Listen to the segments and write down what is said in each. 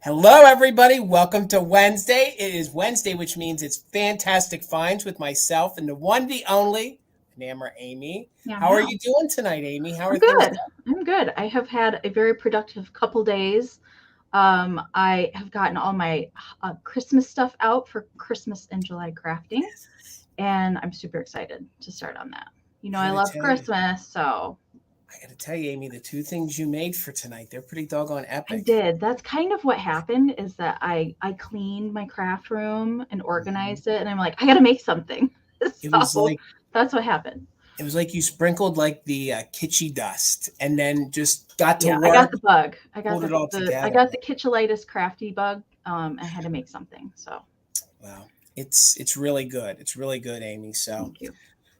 Hello, everybody. Welcome to Wednesday. It is Wednesday, which means it's Fantastic Finds with myself and the one, the only, Enamor, Amie. Yeah, How are you doing tonight, Amie? How are I'm things good. going? I'm good. I have had a very productive couple days. I have gotten all my Christmas stuff out for Christmas and July crafting, and I'm super excited to start on that. You know, I I gotta love tell you, Christmas, so I gotta tell you, Amie, the two things you made for tonight, they're pretty doggone I epic. did. That's kind of what happened is that I cleaned my craft room and Mhm. organized it, and I'm like, I got to make something. It was So like that's what happened. you sprinkled like the kitschy dust, and then just got to Yeah, I got work, the bug. I got pulled it all I together. got the kitchelitis crafty bug. I had to make something. So Wow, it's really good. It's really good, Amie. So. thank you.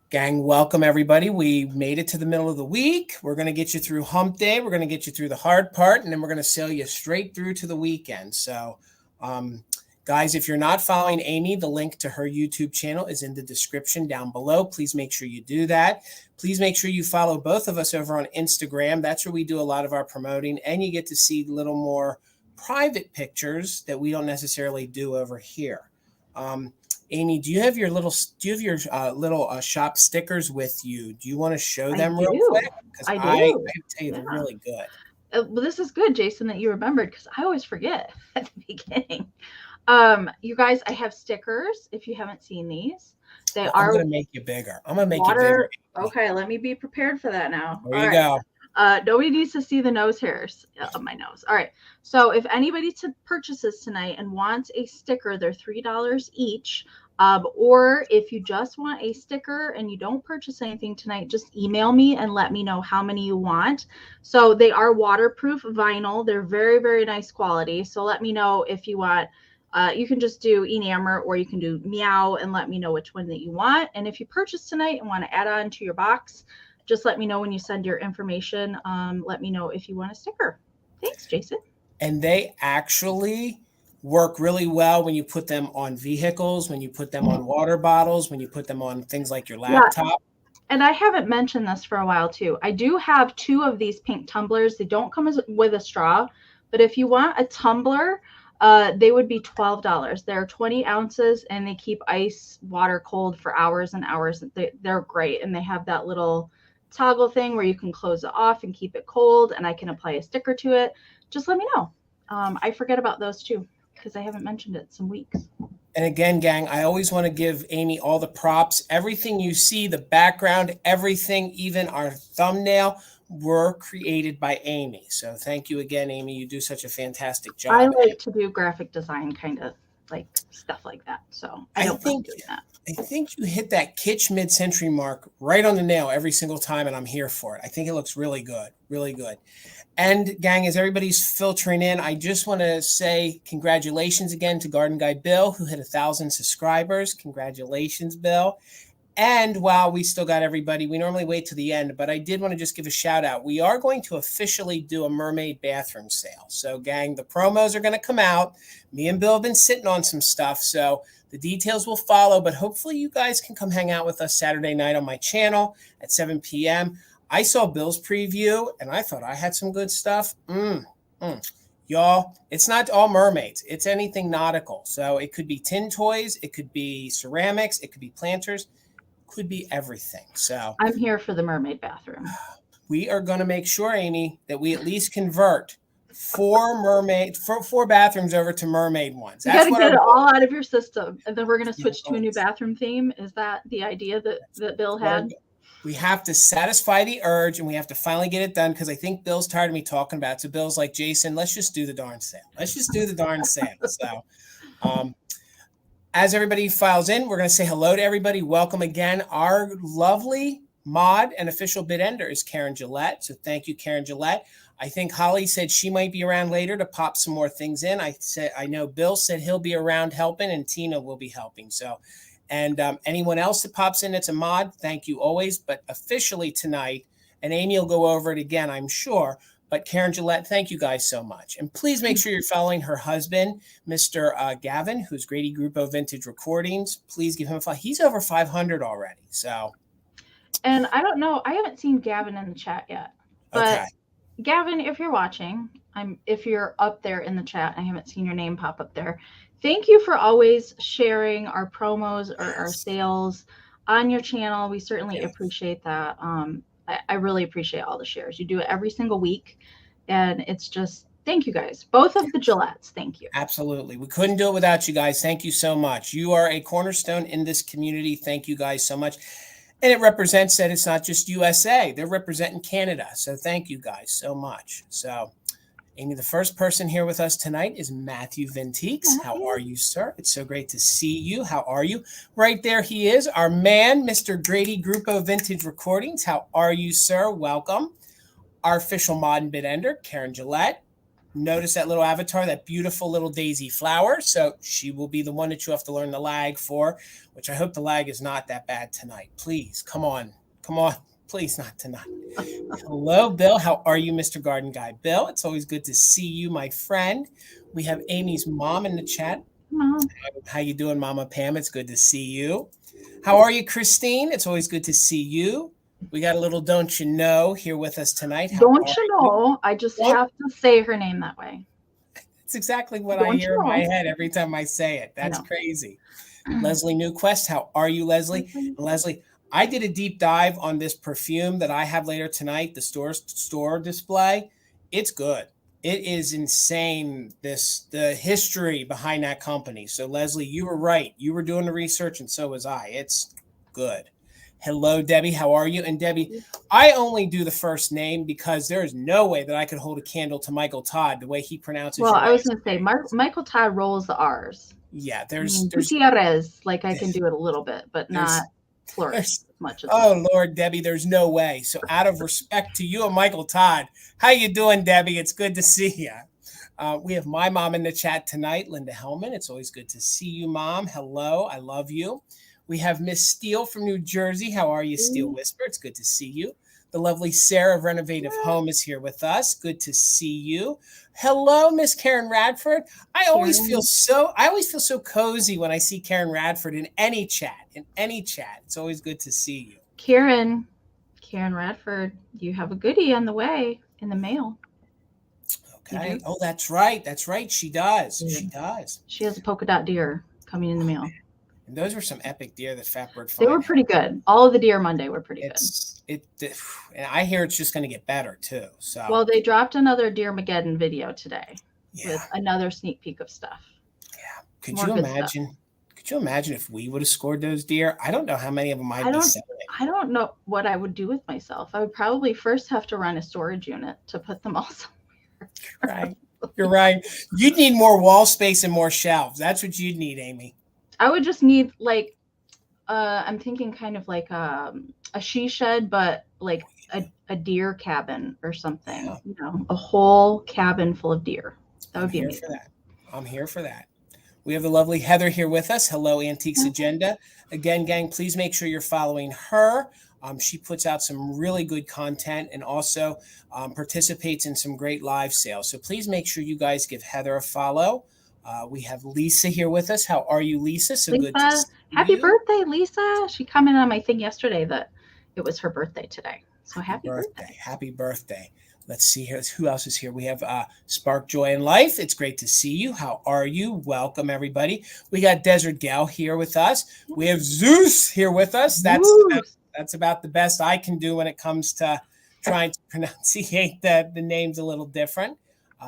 Gang, welcome everybody. We made it to the middle of the week. We're going to get you through hump day. We're going to get you through the hard part, and then we're going to sail you straight through to the weekend. So, guys, if you're not following Amie, the link to her YouTube channel is in the description down below. Please make sure you do that. Please make sure you follow both of us over on Instagram. That's where we do a lot of our promoting, and you get to see a little more private pictures that we don't necessarily do over here. Amie, do you have your little shop stickers with you? Do you want to show I them real do. quick? Because I I do. have to tell you, they're Yeah. really good. Well, this is good, Jason, that you remembered because I always forget at the beginning. You guys, I have stickers. If you haven't seen these, they Well, I'm are gonna make you bigger. I'm gonna make you bigger, water. Amie. Okay, let me be prepared for that now. There All you right. go. Nobody needs to see the nose hairs of my nose. All right. So if anybody purchases tonight and wants a sticker, they're $3 each. Or if you just want a sticker and you don't purchase anything tonight, just email me and let me know how many you want. So they are waterproof vinyl. They're very, very nice quality. So let me know if you want. You can just do Enamor or you can do Meow and let me know which one that you want. And if you purchase tonight and want to add on to your box, just let me know when you send your information. Let me know if you want a sticker. Thanks, Jason. And they actually work really well when you put them on vehicles, when you put them on water bottles, when you put them on things like your Yeah, laptop. and I haven't mentioned this for a while too. I do have two of these pink tumblers. They don't come with a straw, but if you want a tumbler, they would be $12. They're 20 ounces and they keep ice water cold for hours and hours. They're great, and they have that little toggle thing where you can close it off and keep it cold, and I can apply a sticker to it. Just let me know. I forget about those too because I haven't mentioned it some weeks. And again, gang, I always want to give Amie all the props. Everything you see, the background, everything, even our thumbnail, were created by Amie. So thank you again, Amie. You do such a fantastic I job. like to do graphic design kind of like stuff like that. So I I don't mind think doing that. I think you hit that kitsch mid-century mark right on the nail every single time, and I'm here for it. I think it looks really good, really good. And gang, as everybody's filtering in, I just want to say congratulations again to Garden Guy Bill, who hit 1,000 subscribers. Congratulations, Bill. And while we still got everybody, we normally wait to the end, but I did want to just give a shout out. We are going to officially do a mermaid bathroom sale. So, gang, the promos are going to come out. Me and Bill have been sitting on some stuff, so the details will follow, but hopefully you guys can come hang out with us Saturday night on my channel at 7 p.m. I saw Bill's preview, and I thought I had some good stuff. Y'all, it's not all mermaids. It's anything nautical. So it could be tin toys, it could be ceramics, it could be planters, could be everything. So I'm here for the mermaid bathroom. we are going to make sure, Amie, that we at least convert four bathrooms over to mermaid ones. You got That's to what our get it goal all out of your system, and then we're going to switch to a new is. bathroom theme. Is that the idea that Bill had? We have to satisfy the urge, and we have to finally get it done because I think Bill's tired of me talking about it. So Bill's like, Jason, let's just do the darn sale. Let's just do the darn sale. So as everybody files in, we're going to say hello to everybody. Welcome again. Our lovely mod and official bid ender is Karen Gillette. So thank you, Karen Gillette. I think Holly said she might be around later to pop some more things in. I know Bill said he'll be around helping, and Tina will be helping. So, and anyone else that pops in that's a mod, thank you always. But officially tonight, and Amie will go over it again, I'm sure. But Karen Gillette, thank you guys so much. And please make sure you're following her husband, Mr. Gavin, who's Grady Grupo Vintage Recordings. Please give him a follow. He's over 500 already. So, And I don't know. I haven't seen Gavin in the chat yet, but okay. Gavin, if you're watching, if you're up there in the chat, I haven't seen your name pop up there. Thank you for always sharing our promos or our sales on your channel. We certainly appreciate that. I really appreciate all the shares. You do it every single week, and it's just thank you guys. Both of the Gillettes, thank you. Absolutely. We couldn't do it without you guys. Thank you so much. You are a cornerstone in this community. Thank you guys so much. And it represents that it's not just USA. They're representing Canada. So thank you guys so much. So, Amie, the first person here with us tonight is Matthew Vintiques. How are you, sir? It's so great to see you. How are you? Right there he is, our man, Mr. Grady Grupo Vintage Recordings. How are you, sir? Welcome. Our official mod and bid ender, Karen Gillette. Notice that little avatar, that beautiful little daisy flower. So she will be the one that you have to learn the lag for, which I hope the lag is not that bad tonight. Please, come on. Come on. Please, not tonight. Hello, Bill. How are you, Mr. Garden Guy? Bill, it's always good to see you, my friend. We have Amy's mom in the chat. Mom. How you doing, Mama Pam? It's good to see you. How are you, Christine? It's always good to see you. We got a little Don't You Know here with us tonight. Don't you know? I just have to say her name that way. It's exactly what I hear in my head every time I say it. That's crazy. Leslie Newquest, how are you, Leslie? Leslie, I did a deep dive on this perfume that I have later tonight, the store display. It's good. It is insane, the history behind that company. So, Leslie, you were right. You were doing the research, and so was I. It's good. Hello, Debbie. How are you? And Debbie, I only do the first name because there is no way that I could hold a candle to Michael Todd the way he pronounces. Well, I was going to say Michael Todd rolls the R's. Yeah, there's Gutierrez. Like I can do it a little bit, but not flourish as much. Oh Lord, Debbie, there's no way. So, out of respect to you and Michael Todd, how you doing, Debbie? It's good to see you. We have my mom in the chat tonight, Linda Hellman. It's always good to see you, Mom. Hello, I love you. We have Miss Steele from New Jersey. How are you, Steele Whisper? It's good to see you. The lovely Sarah of Renovative Home is here with us. Good to see you. Hello, Miss Karen Radford. I always feel so cozy when I see Karen Radford in any chat. It's always good to see you. Karen Radford, you have a goodie on the way in the mail. Okay. Oh, that's right. She does. She has a polka dot deer coming in the mail. And those were some epic deer that Fatbird found. They were pretty good. All of the deer Monday were pretty good. And I hear it's just going to get better too. So well, they dropped another Deermageddon video today with another sneak peek of stuff. Yeah. Could you imagine if we would have scored those deer? I don't know how many of them I'd be selling. I don't know what I would do with myself. I would probably first have to run a storage unit to put them all somewhere. You're right. You'd need more wall space and more shelves. That's what you'd need, Amie. I would just need like, I'm thinking kind of like a she shed, but like a deer cabin or something. Yeah. You know, a whole cabin full of deer. That would be amazing. I'm here for that. We have the lovely Heather here with us. Hello, Antiques Agenda. Again, gang, please make sure you're following her. She puts out some really good content and also participates in some great live sales. So please make sure you guys give Heather a follow. We have Lisa here with us. How are you, Lisa? So Lisa, good to see happy you. Birthday, Lisa. She commented on my thing yesterday that it was her birthday today. So happy birthday. Happy birthday. Let's see here. Who else is here? We have Spark Joy in Life. It's great to see you. How are you? Welcome, everybody. We got Desert Gal here with us. We have Zeus here with us. That's about the best I can do when it comes to trying to pronunciate the names a little different.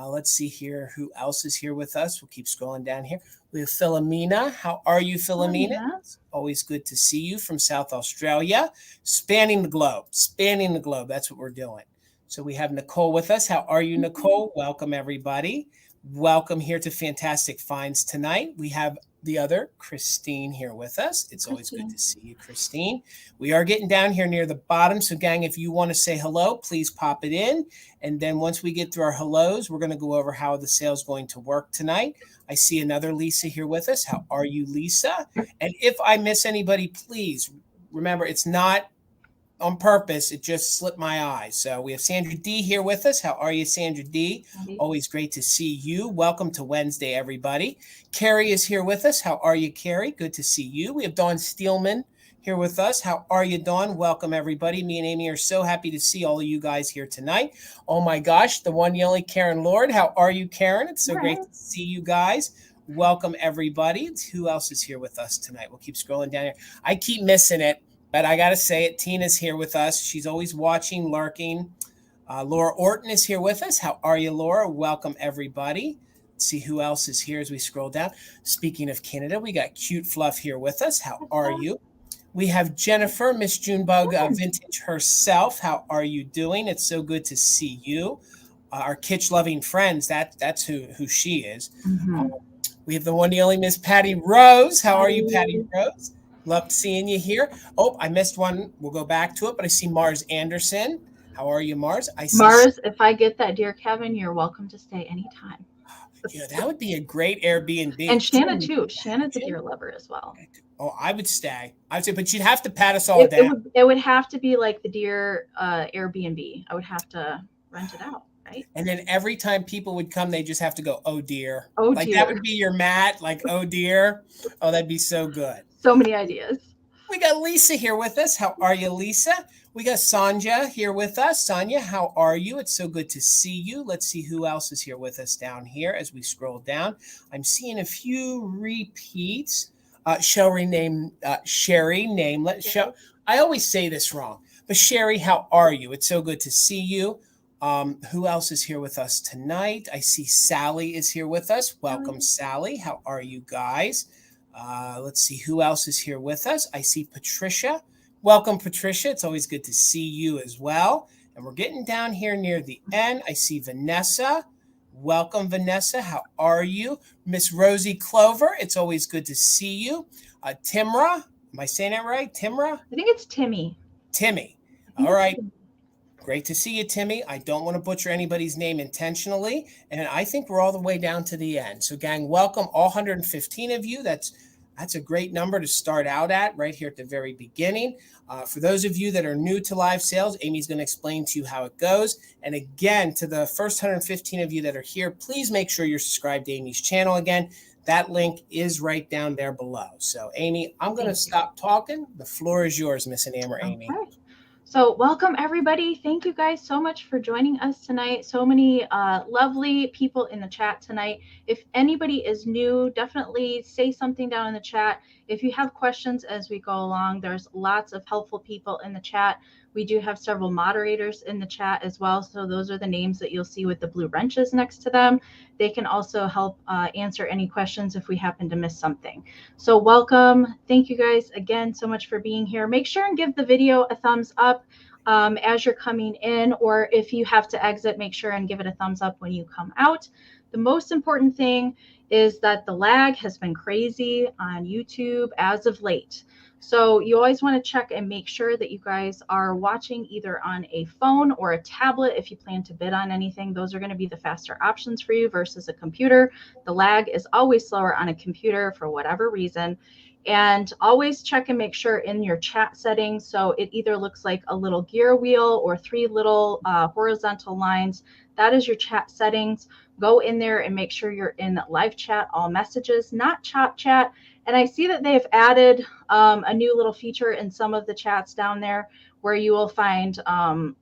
Let's see here. Who else is here with us? We'll keep scrolling down here. We have Philomena. How are you, Philomena? It's always good to see you from South Australia. Spanning the globe. That's what we're doing. So we have Nicole with us. How are you, Nicole? Welcome, everybody. Welcome here to Fantastic Finds tonight. We have the other Christine here with us. It's always good to see you, Christine. We are getting down here near the bottom. So, gang, if you want to say hello, please pop it in. And then once we get through our hellos, we're going to go over how the sale is going to work tonight. I see another Lisa here with us. How are you, Lisa? And if I miss anybody, please remember it's not on purpose. It just slipped my eyes. So we have Sandra D here with us. How are you, Sandra D? Always great to see you. Welcome to Wednesday, everybody. Carrie is here with us. How are you, Carrie? Good to see you. We have Dawn Steelman here with us. How are you, Dawn? Welcome, everybody. Me and Amie are so happy to see all of you guys here tonight. Oh my gosh, the one and only Karen Lord. How are you, Karen? It's so great to see you guys. Welcome, everybody. Who else is here with us tonight? We'll keep scrolling down here. I keep missing it, but I got to say it. Tina's here with us. She's always watching, lurking. Laura Orton is here with us. How are you, Laura? Welcome, everybody. Let's see who else is here as we scroll down. Speaking of Canada, we got Cute Fluff here with us. How are you? We have Jennifer, Miss Junebug Vintage herself. How are you doing? It's so good to see you. Our kitsch-loving friends, that's who she is. Mm-hmm. We have the one and only Miss Patty Rose. How are you, Patty Rose? Loved seeing you here. Oh, I missed one. We'll go back to it, but I see Mars Anderson. How are you, Mars? I see Mars, if I get that deer cabin, you're welcome to stay anytime. Yeah, that would be a great Airbnb. And Shanna too. Shanna's a deer lover as well. Oh, I would stay. I would say, but you'd have to pat us all down. It would have to be like the deer Airbnb. I would have to rent it out, right? And then every time people would come, they just have to go, oh dear. Oh like dear. That would be your mat, like, oh dear. Oh, that'd be so good. So many ideas. We got Lisa here with us. How are you, Lisa? We got Sanja here with us. Sanja, how are you? It's so good to see you. Let's see who else is here with us down here as we scroll down. I'm seeing a few repeats. Sherry Namelet. I always say this wrong, but Sherry, how are you? It's so good to see you. Who else is here with us tonight? I see Sally is here with us. Welcome, Sally. How are you guys? Let's see who else is here with us. I see Patricia. Welcome, Patricia. It's always good to see you as well. And we're getting down here near the end. I see Vanessa. Welcome, Vanessa. How are you? Miss Rosie Clover. It's always good to see you. Timra. Am I saying that right? Timra? I think it's Timmy. Timmy. All right. Great to see you, Timmy. I don't want to butcher anybody's name intentionally. And I think we're all the way down to the end. So, gang, welcome all 115 of you. That's a great number to start out at right here at the very beginning. For those of you that are new to live sales, Amy's going to explain to you how it goes. And again, to the first 115 of you that are here, please make sure you're subscribed to Amy's channel again. That link is right down there below. So, Amie, I'm going to stop talking. The floor is yours, Miss Enamor, Amie. Okay. So welcome, everybody. Thank you guys so much for joining us tonight. So many lovely people in the chat tonight. If anybody is new, definitely say something down in the chat. If you have questions as we go along, there's lots of helpful people in the chat. We do have several moderators in the chat as well. So those are the names that you'll see with the blue wrenches next to them. They can also help answer any questions if we happen to miss something. So welcome. Thank you guys again so much for being here. Make sure and give the video a thumbs up as you're coming in, or if you have to exit, make sure and give it a thumbs up when you come out. The most important thing is that the lag has been crazy on YouTube as of late. So you always want to check and make sure that you guys are watching either on a phone or a tablet. If you plan to bid on anything, those are going to be the faster options for you versus a computer. The lag is always slower on a computer for whatever reason. And always check and make sure in your chat settings, so it either looks like a little gear wheel or 3 little horizontal lines. That is your chat settings. Go in there and make sure you're in live chat, all messages, not chop chat. And I see that they've added a new little feature in some of the chats down there where you will find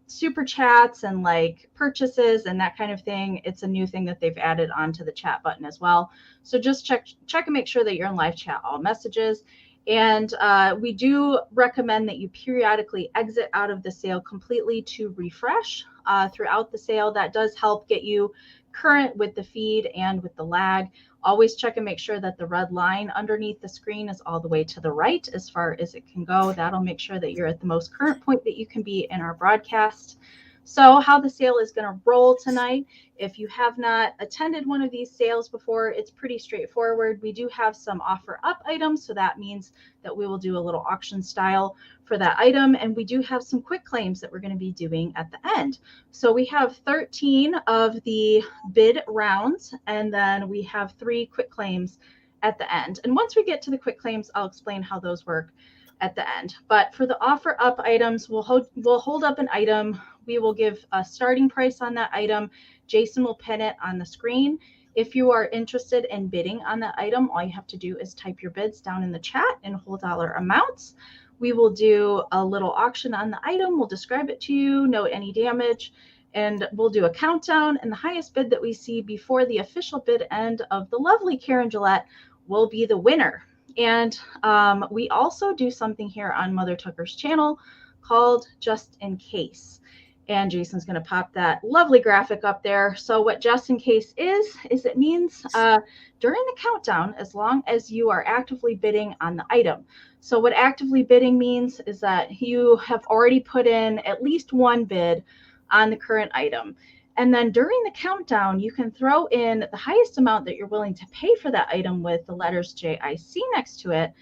super chats and like purchases and that kind of thing. It's a new thing that they've added onto the chat button as well. So just check and make sure that you're in live chat, all messages. And we do recommend that you periodically exit out of the sale completely to refresh throughout the sale. That does help get you current with the feed and with the lag. Always check and make sure that the red line underneath the screen is all the way to the right as far as it can go. That'll make sure that you're at the most current point that you can be in our broadcast. So how the sale is going to roll tonight, if you have not attended one of these sales before, it's pretty straightforward. We do have some offer up items, so that means that we will do a little auction style for that item. And we do have some quick claims that we're going to be doing at the end. So we have 13 of the bid rounds, and then we have 3 quick claims at the end. And once we get to the quick claims, I'll explain how those work at the end. But for the offer up items, we'll hold up an item. We will give a starting price on that item. Jason will pin it on the screen. If you are interested in bidding on that item, all you have to do is type your bids down in the chat in whole dollar amounts. We will do a little auction on the item. We'll describe it to you, note any damage, and we'll do a countdown. And the highest bid that we see before the official bid end of the lovely Karen Gillette will be the winner. And we also do something here on Mother Tucker's channel called Just in Case. And Jason's going to pop that lovely graphic up there. So what Just in Case is it means during the countdown, as long as you are actively bidding on the item. So what actively bidding means is that you have already put in at least one bid on the current item. And then during the countdown, you can throw in the highest amount that you're willing to pay for that item with the letters JIC next to it.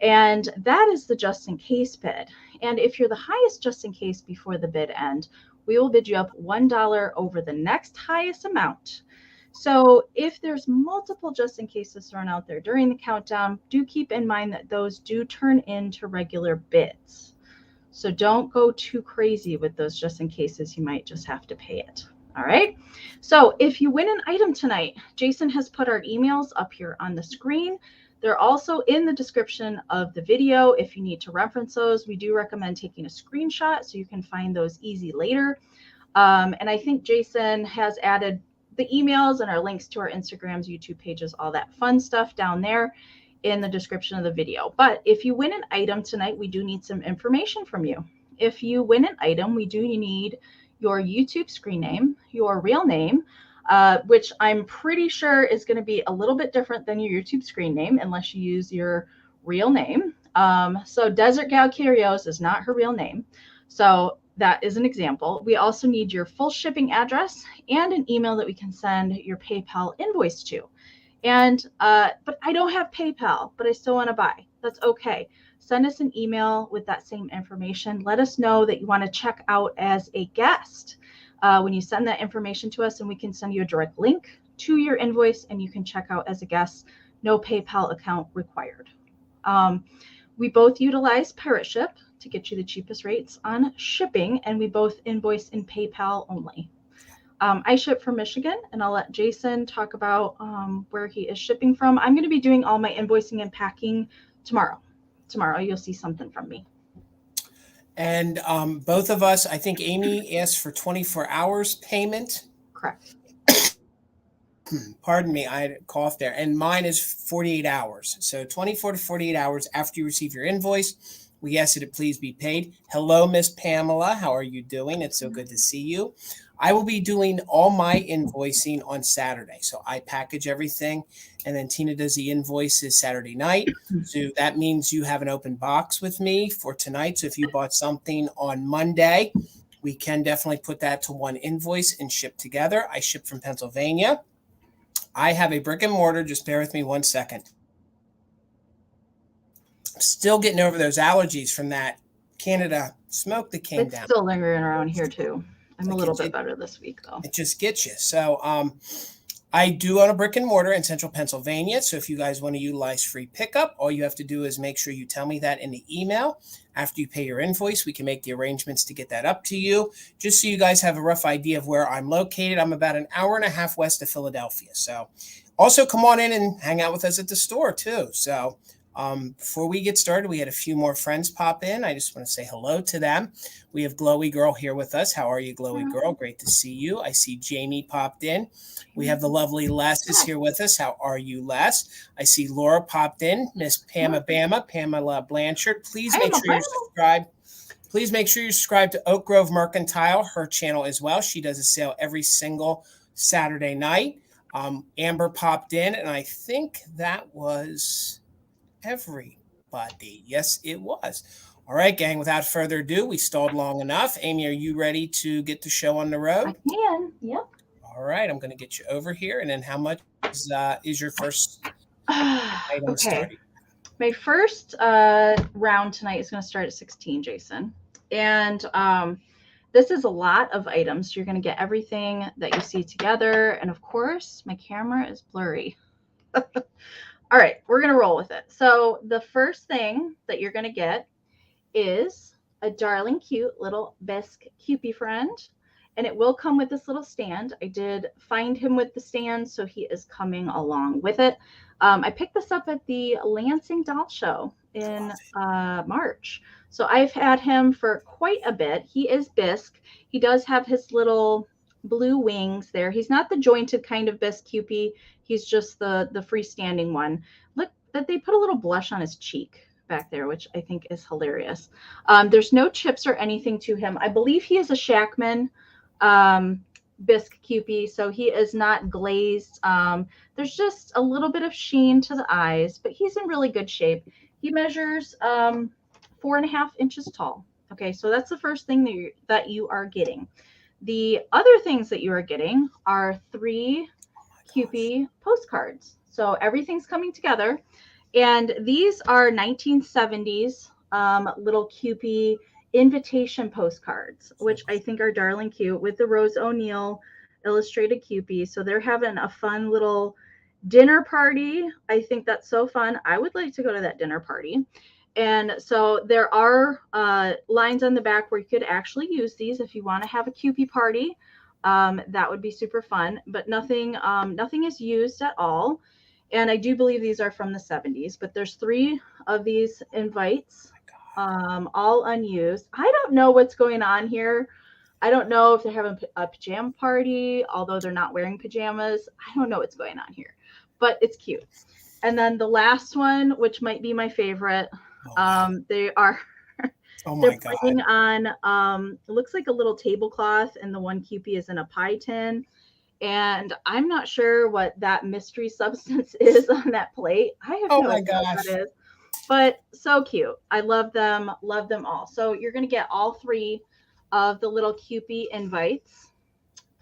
And that is the just in case bid. And if you're the highest just in case before the bid end, we will bid you up $1 over the next highest amount. So if there's multiple just in cases thrown out there during the countdown, do keep in mind that those do turn into regular bids. So don't go too crazy with those just in cases. You might just have to pay it. All right. So if you win an item tonight, Jason has put our emails up here on the screen. They're also in the description of the video. If you need to reference those, we do recommend taking a screenshot so you can find those easy later. And I think Jason has added the emails and our links to our Instagrams, YouTube pages, all that fun stuff down there in the description of the video. But if you win an item tonight, we do need some information from you. If you win an item, we do need your YouTube screen name, your real name, which I'm pretty sure is going to be a little bit different than your YouTube screen name unless you use your real name. So Desert Gal Curios is not her real name. So that is an example. We also need your full shipping address and an email that we can send your PayPal invoice to. And but I don't have PayPal, but I still want to buy. That's okay. Send us an email with that same information. Let us know that you want to check out as a guest when you send that information to us, and we can send you a direct link to your invoice and you can check out as a guest. No PayPal account required. We both utilize Pirate Ship to get you the cheapest rates on shipping, and we both invoice in PayPal only. I ship from Michigan, and I'll let Jason talk about where he is shipping from. I'm going to be doing all my invoicing and packing tomorrow. Tomorrow you'll see something from me. And both of us, I think Amie asked for 24 hours payment. Correct. Pardon me, I had a cough there. And mine is 48 hours. So 24 to 48 hours after you receive your invoice, we ask that it please be paid. Hello, Miss Pamela. How are you doing? It's so good to see you. I will be doing all my invoicing on Saturday. So I package everything, and then Tina does the invoices Saturday night. So that means you have an open box with me for tonight. So if you bought something on Monday, we can definitely put that to one invoice and ship together. I ship from Pennsylvania. I have a brick and mortar. Just bear with me 1 second. I'm still getting over those allergies from that Canada smoke that came down. It's still lingering around here too. I'm a little bit better this week, though. It just gets you. So I do own a brick and mortar in central Pennsylvania. So if you guys want to utilize free pickup, all you have to do is make sure you tell me that in the email. After you pay your invoice, we can make the arrangements to get that up to you. Just so you guys have a rough idea of where I'm located. I'm about an hour and a half west of Philadelphia. So also come on in and hang out with us at the store too. So before we get started, we had a few more friends pop in. I just want to say hello to them. We have Glowy Girl here with us. How are you, Glowy Girl? Great to see you. I see Jamie popped in. We have the lovely Les is here with us. How are you, Les? I see Laura popped in. Miss Pamela Blanchard. Please make sure you're subscribed. Please make sure you subscribe to Oak Grove Mercantile, her channel as well. She does a sale every single Saturday night. Amber popped in, and I think that was everybody. Yes, it was. All right, gang, without further ado, we stalled long enough. Amie, are you ready to get the show on the road? I can. Yep. All right, I'm going to get you over here. And then how much is your first item starting? My first round tonight is going to start at 16, Jason. And this is a lot of items. You're going to get everything that you see together. And of course, my camera is blurry. All right, we're going to roll with it. So the first thing that you're going to get is a darling, cute little bisque cupie friend. And it will come with this little stand. I did find him with the stand, so he is coming along with it. I picked this up at the Lansing Doll Show in March. So I've had him for quite a bit. He is bisque. He does have his little blue wings there. He's not the jointed kind of bisque Cupie. He's just the freestanding one. Look that they put a little blush on his cheek back there, which I think is hilarious. There's no chips or anything to him. I believe he is a Shackman bisque Cupie, so he is not glazed. There's just a little bit of sheen to the eyes, but he's in really good shape. He measures 4.5 inches tall. Okay, so that's the first thing that you are getting. The other things that you are getting are 3 Cupie postcards. So everything's coming together. And these are 1970s little Cupie invitation postcards, which I think are darling cute, with the Rose O'Neal illustrated Cupie. So they're having a fun little dinner party. I think that's so fun. I would like to go to that dinner party. And so there are lines on the back where you could actually use these if you want to have a Cupie party. That would be super fun, but nothing is used at all. And I do believe these are from the 70s, but there's 3 of these invites, all unused. I don't know what's going on here. I don't know if they're having a pajama party, although they're not wearing pajamas. I don't know what's going on here, but it's cute. And then the last one, which might be my favorite, they are they're putting on it looks like a little tablecloth, and the one Cupie is in a pie tin. And I'm not sure what that mystery substance is on that plate. I have no idea what that is, but so cute. I love them all. So you're going to get all 3 of the little Cupie invites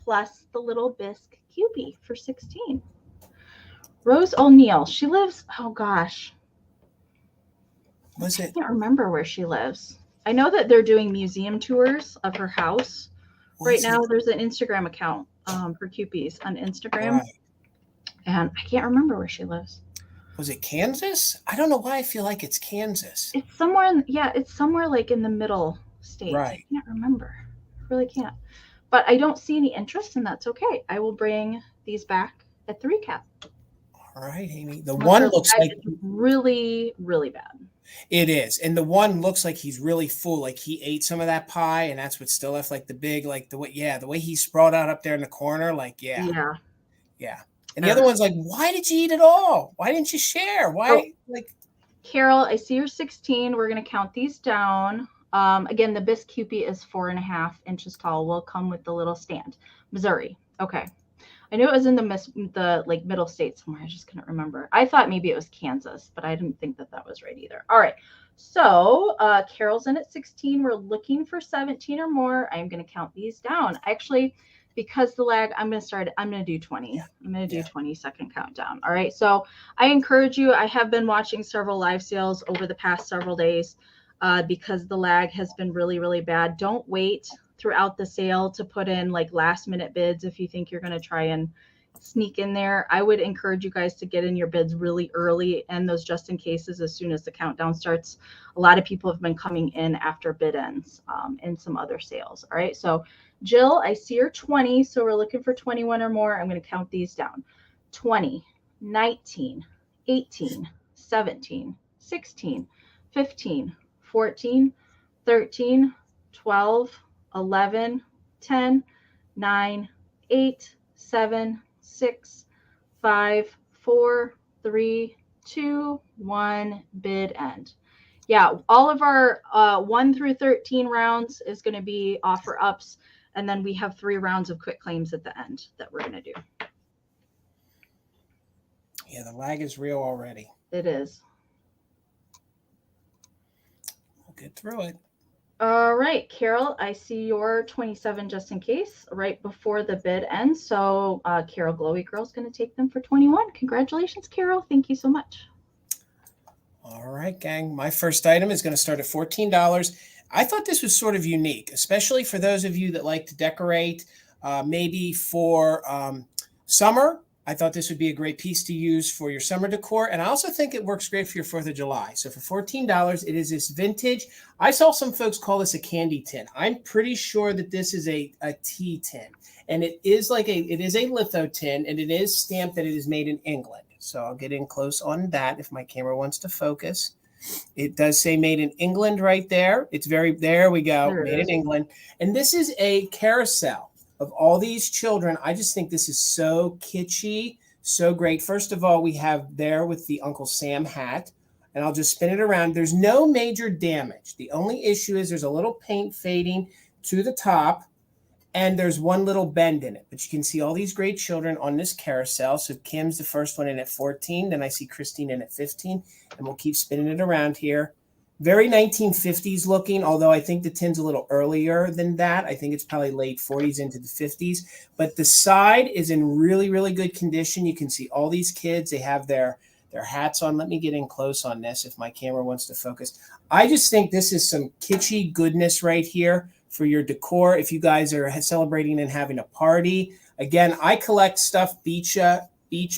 plus the little bisque Cupie for $16. Rose O'Neal, she lives, oh gosh. I can't remember where she lives. I know that they're doing museum tours of her house. Right now, there's an Instagram account for Cupies on Instagram. Right. And I can't remember where she lives. Was it Kansas? I don't know why I feel like it's Kansas. It's somewhere, it's somewhere like in the middle states. Right. I can't remember. I really can't. But I don't see any interest, and that's okay. I will bring these back at the recap. All right, Amy. The one looks like really, really bad. It is. And the one looks like he's really full. Like he ate some of that pie, and that's what's still left. Like the big, like the way he sprawled out up there in the corner. Like, yeah. And the other one's like, why did you eat it all? Why didn't you share? Why? Carol, I see you're 16. We're going to count these down. Again, the bisque Cupie is 4.5 inches tall. Will come with the little stand. Missouri. Okay. I knew it was in the like middle state somewhere. I just couldn't remember. I thought maybe it was Kansas, but I didn't think that was right either. All right. So Carol's in at 16. We're looking for 17 or more. I'm going to count these down. Actually, because the lag, I'm going to do 20. I'm going to do 20-second countdown. All right. So I encourage you. I have been watching several live sales over the past several days because the lag has been really, really bad. Don't wait throughout the sale to put in like last minute bids. If you think you're going to try and sneak in there, I would encourage you guys to get in your bids really early and those just in cases as soon as the countdown starts. A lot of people have been coming in after bid ends in some other sales. All right. So Jill, I see you're 20. So we're looking for 21 or more. I'm going to count these down. 20, 19, 18, 17, 16, 15, 14, 13, 12, 11, 10, 9, 8, 7, 6, 5, 4, 3, 2, 1, bid end. Yeah, all of our 1 through 13 rounds is going to be offer ups, and then we have 3 rounds of quick claims at the end that we're going to do. Yeah, the lag is real already. It is. We'll get through it. All right, Carol, I see your 27 just in case right before the bid ends. So Carol Glowy Girl is going to take them for 21. Congratulations, Carol. Thank you so much. All right, gang. My first item is going to start at $14. I thought this was sort of unique, especially for those of you that like to decorate, maybe for summer. I thought this would be a great piece to use for your summer decor. And I also think it works great for your 4th of July. So for $14, it is this vintage. I saw some folks call this a candy tin. I'm pretty sure that this is a tea tin. And it is a litho tin, and it is stamped that it is made in England. So I'll get in close on that if my camera wants to focus. It does say made in England right there. There we go, There it made in is. England. And this is a carousel of all these children. I just think this is so kitschy, so great. First of all, we have there with the Uncle Sam hat, and I'll just spin it around. There's no major damage. The only issue is there's a little paint fading to the top, and there's one little bend in it. But you can see all these great children on this carousel. So Kim's the first one in at 14. Then I see Christine in at 15. And we'll keep spinning it around here. Very 1950s looking, although I think the tin's a little earlier than that. I think it's probably late 40s into the 50s. But the side is in really, really good condition. You can see all these kids. They have their hats on. Let me get in close on this if my camera wants to focus. I just think this is some kitschy goodness right here for your decor. If you guys are celebrating and having a party. Again, I collect stuff, beach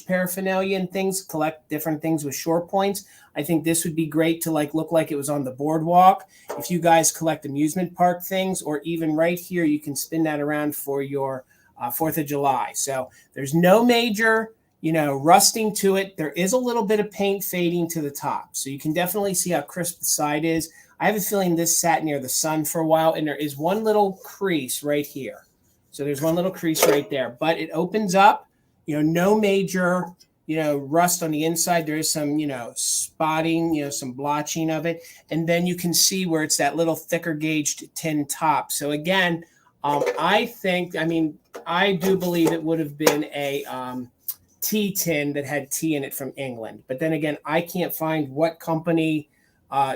paraphernalia and things, collect different things with short points. I think this would be great to look like it was on the boardwalk. If you guys collect amusement park things, or even right here, you can spin that around for your 4th of July. So there's no major, rusting to it. There is a little bit of paint fading to the top. So you can definitely see how crisp the side is. I have a feeling this sat near the sun for a while, and there is one little crease right here. So there's one little crease right there, but it opens up, no major, rust on the inside. There is some, spotting, some blotching of it. And then you can see where it's that little thicker gauged tin top. So again, I do believe it would have been a tea tin that had tea in it from England. But then again, I can't find what company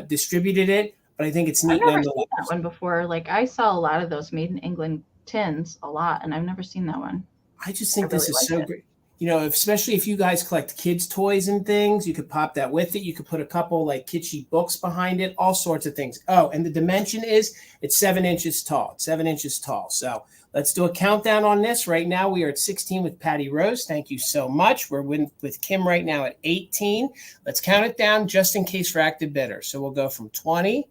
distributed it, but I think it's neat. I've never seen that one before. I saw a lot of those made in England tins a lot, and I've never seen that one. I just think this is so great. Especially if you guys collect kids' toys and things, you could pop that with it. You could put a couple kitschy books behind it, all sorts of things. Oh, and the dimension is it's 7 inches tall. It's 7 inches tall. So let's do a countdown on this. Right now, we are at 16 with Patty Rose. Thank you so much. We're with Kim right now at 18. Let's count it down just in case for active bidders. So we'll go from 20,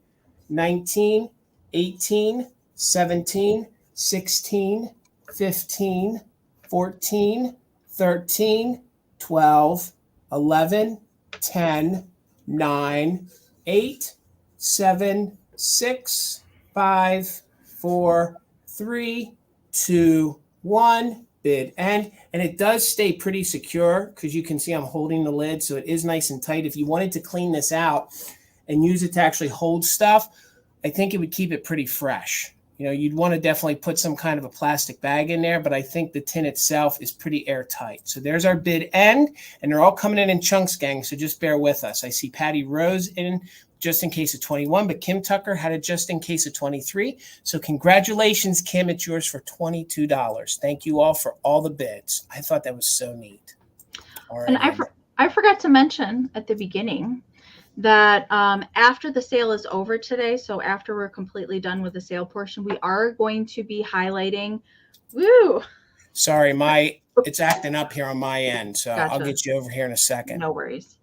19, 18, 17, 16, 15, 14, 13, 12, 11, 10, 9, 8, 7, 6, 5, 4, 3, 2, 1. Bid end. And it does stay pretty secure because you can see I'm holding the lid. So it is nice and tight. If you wanted to clean this out and use it to actually hold stuff, I think it would keep it pretty fresh. You'd want to definitely put some kind of a plastic bag in there, but I think the tin itself is pretty airtight. So there's our bid end, and they're all coming in chunks, gang, so just bear with us. I see Patty Rose in just in case of 21, but Kim Tucker had it just in case of 23. So congratulations, Kim. It's yours for $22. Thank you all for all the bids. I thought that was so neat. All right. And I forgot to mention at the beginning that after the sale is over today, so after we're completely done with the sale portion, we are going to be highlighting. Woo! Sorry, it's acting up here on my end, so gotcha. I'll get you over here in a second. No worries.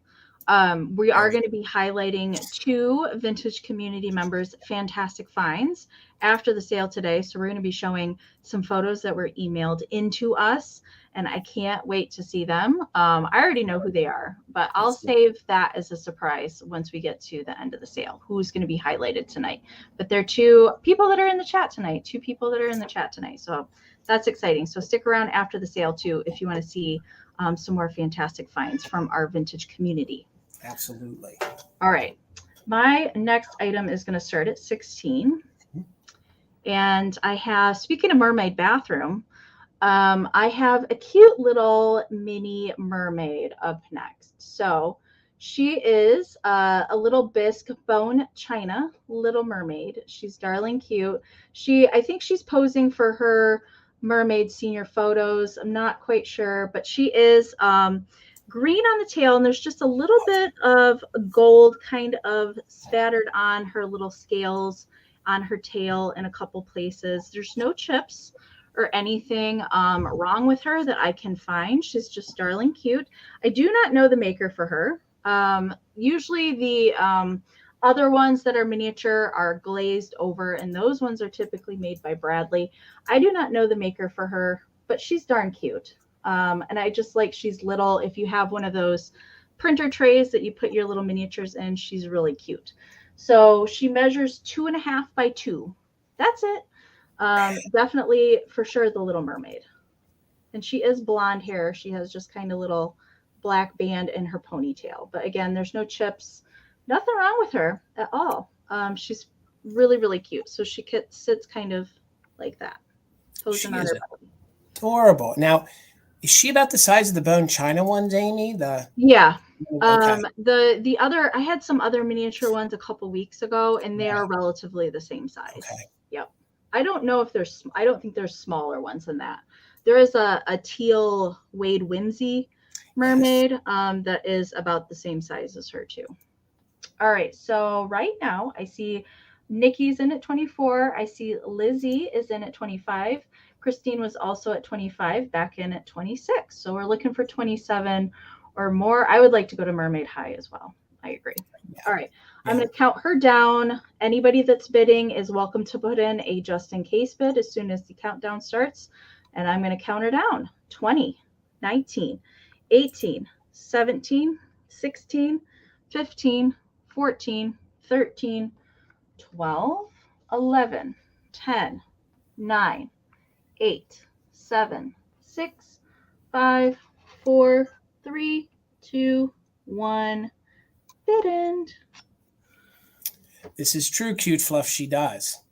We are going to be highlighting 2 vintage community members' fantastic finds after the sale today. So we're going to be showing some photos that were emailed into us, and I can't wait to see them. I already know who they are, but I'll save that as a surprise once we get to the end of the sale, who's going to be highlighted tonight. But they're 2 people that are in the chat tonight, 2 people that are in the chat tonight. So that's exciting. So stick around after the sale too if you want to see some more fantastic finds from our vintage community. Absolutely. All right. My next item is going to start at 16. And I have, speaking of mermaid bathroom, I have a cute little mini mermaid up next. So she is a little bisque bone china little mermaid. She's darling cute. I think she's posing for her mermaid senior photos. I'm not quite sure, but she is green on the tail, and there's just a little bit of gold kind of spattered on her little scales on her tail in a couple places. There's no chips or anything wrong with her that I can find. She's just darling cute. I do not know the maker for her. Usually the other ones that are miniature are glazed over, and those ones are typically made by Bradley. I do not know the maker for her, but she's darn cute. And I just like she's little. If you have one of those printer trays that you put your little miniatures in. She's really cute. So she measures 2.5 by 2. That's it. Definitely for sure the Little Mermaid. And she is blonde hair. She has just kind of little black band in her ponytail. But again, there's no chips. Nothing wrong with her at all. She's really, really cute. So she sits kind of like that. She is adorable. Now, is she about the size of the bone china ones, Amie? Yeah. Okay. The other, I had some other miniature ones a couple weeks ago, and they are relatively the same size. Okay. Yep. I don't think there's smaller ones than that. There is a teal Wade Whimsy mermaid that is about the same size as her too. All right. So right now I see Nikki's in at 24. I see Lizzie is in at 25. Christine was also at 25, back in at 26. So we're looking for 27 or more. I would like to go to Mermaid High as well. I agree. Yeah. All right. Yeah. I'm going to count her down. Anybody that's bidding is welcome to put in a just in case bid as soon as the countdown starts. And I'm going to count her down. 20, 19, 18, 17, 16, 15, 14, 13, 12, 11, 10, 9, 8, 7, 6, 5, 4, 3, 2, 1. Bid end. This is true, Cute Fluff. She does.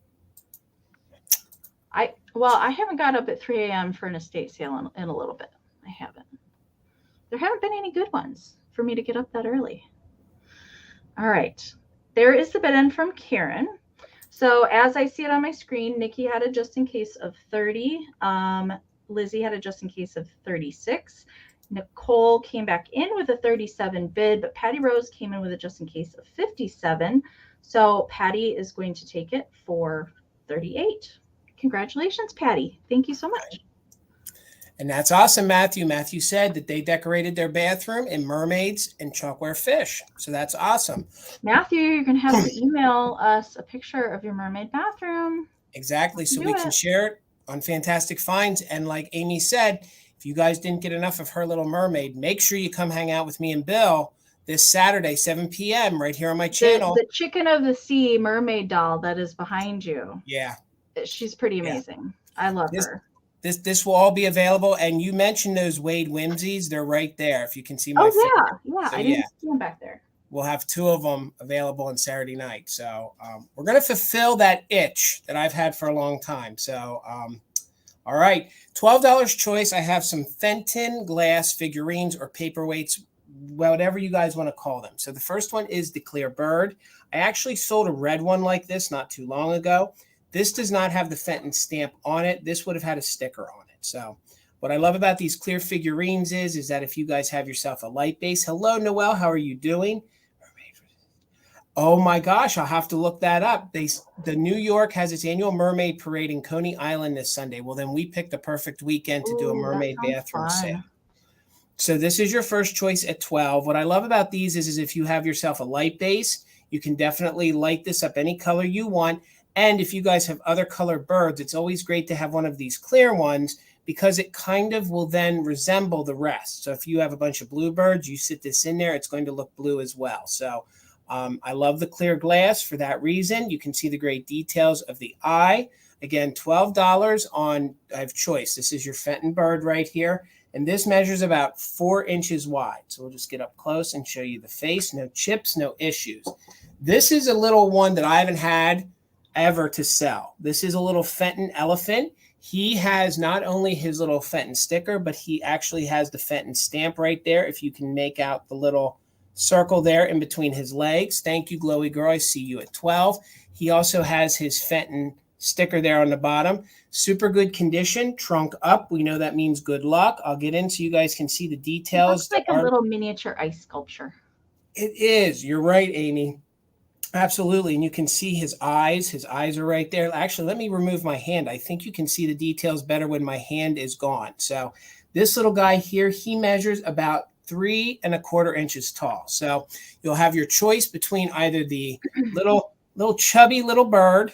I haven't got up at 3 a.m. for an estate sale in a little bit. I haven't. There haven't been any good ones for me to get up that early. All right. There is the bid end from Karen. So as I see it on my screen, Nikki had a just in case of 30. Lizzie had a just in case of 36. Nicole came back in with a 37 bid, but Patty Rose came in with a just in case of 57. So Patty is going to take it for 38. Congratulations, Patty. Thank you so much. And that's awesome, Matthew. Matthew said that they decorated their bathroom in mermaids and chalkware fish. So that's awesome. Matthew, you're going to have to email us a picture of your mermaid bathroom. Exactly. So we can share it on Fantastic Finds. And like Amie said, if you guys didn't get enough of her Little Mermaid, make sure you come hang out with me and Bill this Saturday, 7 p.m. right here on my channel. The Chicken of the Sea mermaid doll that is behind you. Yeah. She's pretty amazing. Yeah. I love her. This will all be available. And you mentioned those Wade Whimsies. They're right there. If you can see my yeah. So, I didn't see them back there. We'll have 2 of them available on Saturday night. So we're going to fulfill that itch that I've had for a long time. So, all right. $12 choice. I have some Fenton glass figurines or paperweights, whatever you guys want to call them. So the first one is the clear bird. I actually sold a red one like this not too long ago. This does not have the Fenton stamp on it. This would have had a sticker on it. So what I love about these clear figurines is that if you guys have yourself a light base. Hello, Noelle. How are you doing? Oh my gosh, I'll have to look that up. The New York has its annual mermaid parade in Coney Island this Sunday. Well, then we picked the perfect weekend to do a mermaid bathroom sale. So this is your first choice at 12. What I love about these is if you have yourself a light base, you can definitely light this up any color you want. And if you guys have other color birds, it's always great to have one of these clear ones because it kind of will then resemble the rest. So if you have a bunch of blue birds, you sit this in there, it's going to look blue as well. So I love the clear glass for that reason. You can see the great details of the eye. Again, $12 on, I have choice. This is your Fenton bird right here. And this measures about 4 inches wide. So we'll just get up close and show you the face. No chips, no issues. This is a little one that I haven't had ever to sell. This is a little Fenton elephant. He has not only his little Fenton sticker, but he actually has the Fenton stamp right there. If you can make out the little circle there in between his legs. Thank you, Glowy Girl. I see you at 12. He also has his Fenton sticker there on the bottom. Super good condition, trunk up. We know that means good luck. I'll get in so you guys can see the details. It looks like a little miniature ice sculpture. It is. You're right, Amie. Absolutely. And you can see his eyes. His eyes are right there. Actually, let me remove my hand. I think you can see the details better when my hand is gone. So this little guy here, he measures about 3 1/4 inches tall. So you'll have your choice between either the little chubby little bird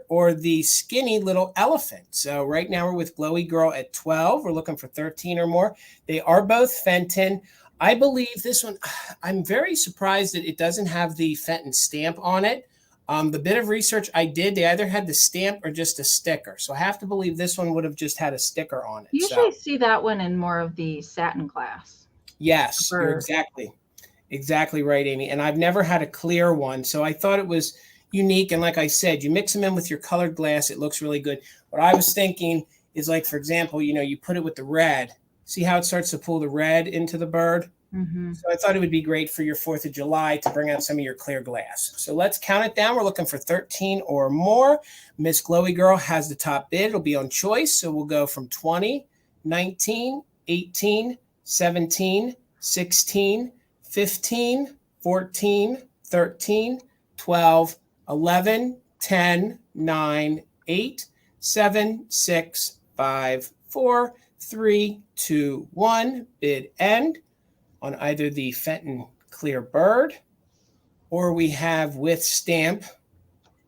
or the skinny little elephant. So right now we're with Glowy Girl at 12. We're looking for 13 or more. They are both Fenton. I believe this one, I'm very surprised that it doesn't have the Fenton stamp on it. The bit of research I did, they either had the stamp or just a sticker. So I have to believe this one would have just had a sticker on it. You So usually see that one in more of the satin glass. yes, you're Or exactly right, Amy. And I've never had a clear one. So I thought it was unique. And like I said, you mix them in with your colored glass, it looks really good. What I was thinking is like, for example, you put it with the red. See how it starts to pull the red into the bird? mm-hmm. So I thought it would be great for your 4th of July to bring out some of your clear glass. So let's count it down. We're looking for 13 or more. Miss Glowy Girl has the top bid. It'll be on choice. So we'll go from 20, 19, 18, 17, 16, 15, 14, 13, 12, 11, 10, 9, 8, 7, 6, 5, 4, 3, 2, 1. Bid end on either the Fenton Clear Bird, or we have with stamp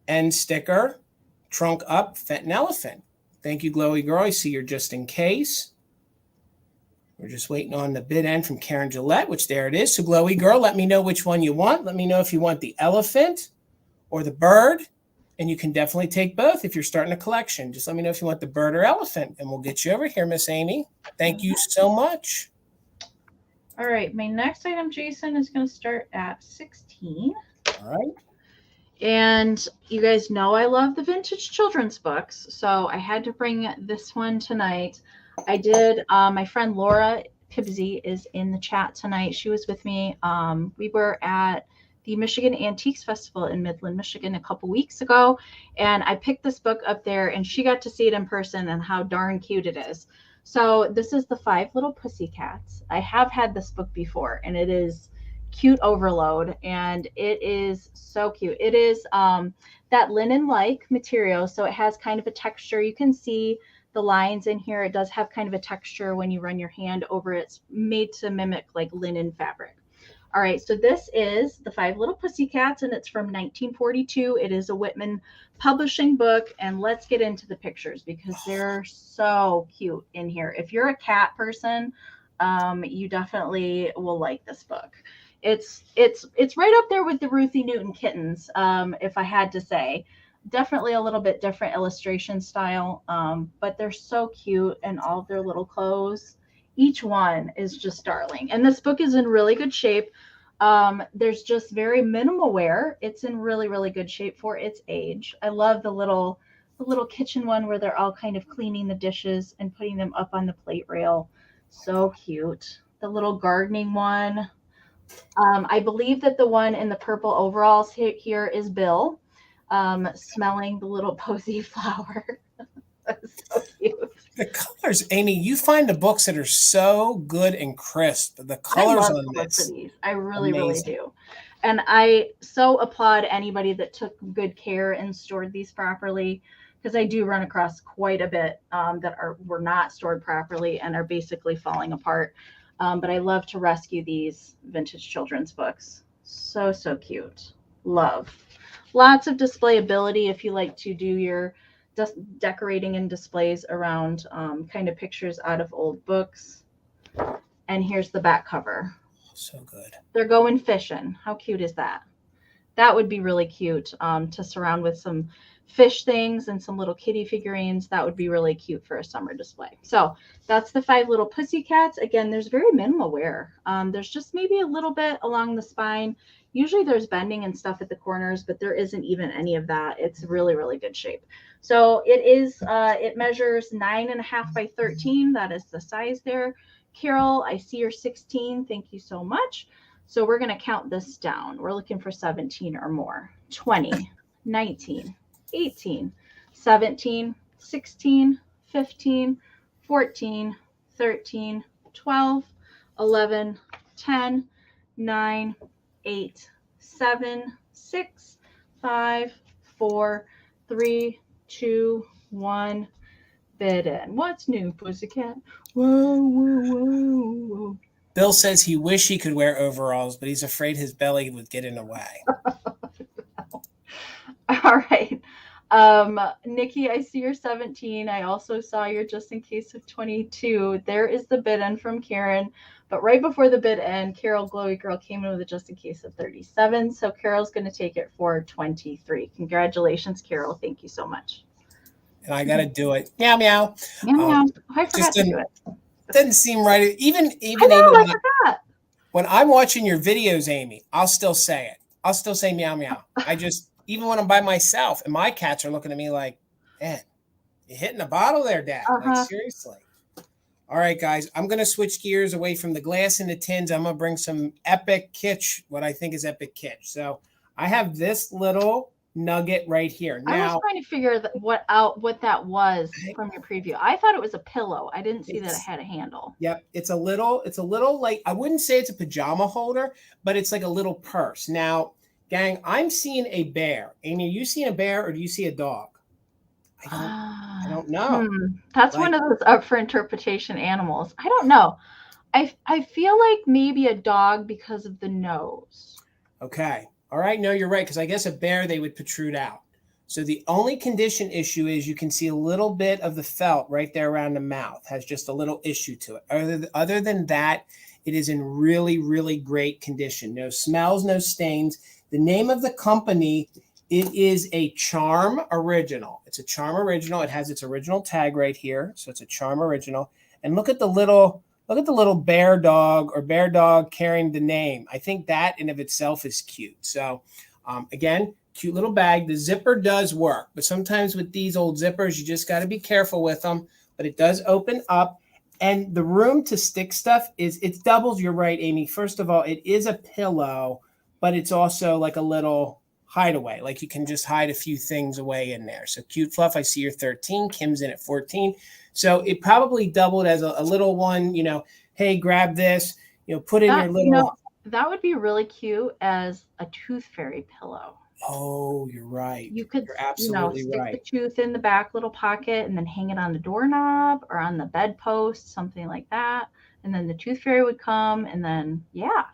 and sticker, trunk up, Fenton Elephant. Thank you, Glowy Girl. I see you're just in case. We're just waiting on the bid end from Karen Gillette, which there it is. So Glowy Girl, let me know which one you want. Let me know if you want the elephant or the bird, and you can definitely take both if you're starting a collection. Just let me know if you want the bird or elephant, and we'll get you over here, Miss Amy. Thank you so much. All right, my next item, Jason, is going to start at 16. All right. And you guys know I love the vintage children's books, so I had to bring this one tonight. I did. My friend Laura Pibsey is in the chat tonight. She was with me. We were at the Michigan Antiques Festival in Midland, Michigan a couple weeks ago, and I picked this book up there, and she got to see it in person and how darn cute it is. So this is The Five Little Pussycats. I have had this book before, and it is cute overload, and it is so cute. It is that linen-like material, so it has kind of a texture. You can see the lines in here. It does have kind of a texture when you run your hand over it. It's made to mimic like linen fabric. All right, so this is The Five Little Pussycats, and it's from 1942. It is a Whitman publishing book, and let's get into the pictures because they're so cute in here. If you're a cat person, you definitely will like this book. It's right up there with the Ruthie Newton kittens, if I had to say. Definitely a little bit different illustration style, but they're so cute and all of their little clothes. Each one is just darling. And this book is in really good shape. There's just very minimal wear. It's in really, really good shape for its age. I love the little kitchen one where they're all kind of cleaning the dishes and putting them up on the plate rail. So cute. The little gardening one. I believe that the one in the purple overalls here is Bill, smelling the little posy flower. That's so cute. The colors, Amy, you find the books that are so good and crisp. The colors on this. I really, really do. And I so applaud anybody that took good care and stored these properly, because I do run across quite a bit that were not stored properly and are basically falling apart. But I love to rescue these vintage children's books. So, so cute. Love. Lots of display ability if you like to do your decorating and displays around kind of pictures out of old books. And here's the back cover. So good. They're going fishing. How cute is that? That would be really cute to surround with some fish things and some little kitty figurines. That would be really cute for a summer display. So that's the Five Little Pussycats. Again, there's very minimal wear. There's just maybe a little bit along the spine. Usually there's bending and stuff at the corners, but there isn't even any of that. It's really, really good shape. So it measures 9.5 by 13. That is the size there. Carol, I see you're 16. Thank you so much. So we're going to count this down. We're looking for 17 or more. 20, 19, 18, 17, 16, 15, 14, 13, 12, 11, 10, 9, 8, 7, 6, 5, 4, 3, 2, 1. Bid in. What's new, pussycat? Whoa, whoa, whoa, whoa. Bill says he wish he could wear overalls, but he's afraid his belly would get in the way. All right. Nikki, I see you're 17. I also saw your just in case of 22. There is the bid end from Karen. But right before the bid end, Carol Glowy Girl came in with a just in case of 37. So Carol's going to take it for 23. Congratulations, Carol. Thank you so much. And I got to do it. Meow, meow. Meow, meow. I forgot to do it. Doesn't seem right. Even I know, Amy, I forgot. when I'm watching your videos, Amy, I'll still say it. I'll still say meow, meow. Even when I'm by myself and my cats are looking at me like, man, you're hitting the bottle there, Dad. Like, seriously. All right, guys, I'm going to switch gears away from the glass and the tins. I'm going to bring some epic kitsch, what I think is epic kitsch. So I have this little nugget right here. Now, I was trying to figure what that was from your preview. I thought it was a pillow. I didn't see that it had a handle. Yep, it's a little like, I wouldn't say it's a pajama holder, but it's like a little purse. Now, gang, I'm seeing a bear. Amy, are you seeing a bear or do you see a dog? I don't know. That's one of those up for interpretation animals. I don't know. I feel like maybe a dog because of the nose. Okay. All right. No, you're right. Because I guess a bear, they would protrude out. So the only condition issue is you can see a little bit of the felt right there around the mouth, has just a little issue to it. Other than that, it is in really, really great condition. No smells, no stains. The name of the company, it is a Charm Original. It's a Charm Original. It has its original tag right here. So it's a Charm Original. And look at the little bear dog carrying the name. I think that in of itself is cute. So again, cute little bag. The zipper does work, but sometimes with these old zippers, you just got to be careful with them. But it does open up. And the room to stick stuff it doubles. You're right, Amy. First of all, it is a pillow, but it's also like a little hideaway. Like you can just hide a few things away in there. So cute fluff. I see you're 13. Kim's in at 14. So it probably doubled as a little one, hey, grab this, put in your little. That would be really cute as a tooth fairy pillow. Oh, you're right. You could, you're absolutely stick right. the tooth in the back little pocket and then hang it on the doorknob or on the bedpost, something like that. And then the tooth fairy would come and then, yeah.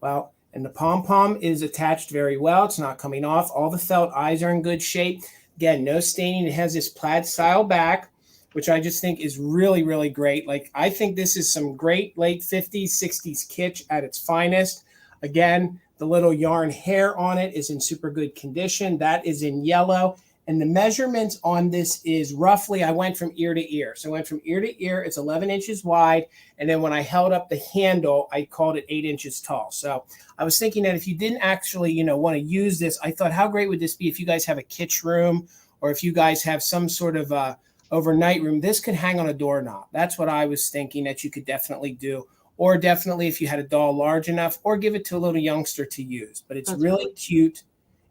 Well, and the pom-pom is attached very well. It's not coming off. All the felt eyes are in good shape. Again, no staining. It has this plaid style back, which I just think is really, really great. Like, I think this is some great late 50s, 60s kitsch at its finest. Again, the little yarn hair on it is in super good condition. That is in yellow. And the measurements on this is roughly, I went from ear to ear. So I went from ear to ear. It's 11 inches wide. And then when I held up the handle, I called it 8 inches tall. So I was thinking that if you didn't actually, want to use this, I thought, how great would this be if you guys have a kitsch room or if you guys have some sort of overnight room? This could hang on a doorknob. That's what I was thinking that you could definitely do. Or definitely if you had a doll large enough, or give it to a little youngster to use. But it's really cute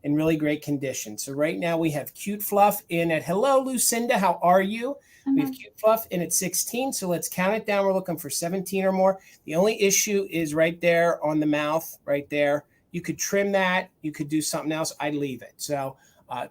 and really great condition. So right now we have Cute Fluff in at, hello, Lucinda, how are you? We have Cute Fluff in at 16. So let's count it down. We're looking for 17 or more. The only issue is right there on the mouth, right there. You could trim that. You could do something else. I'd leave it. So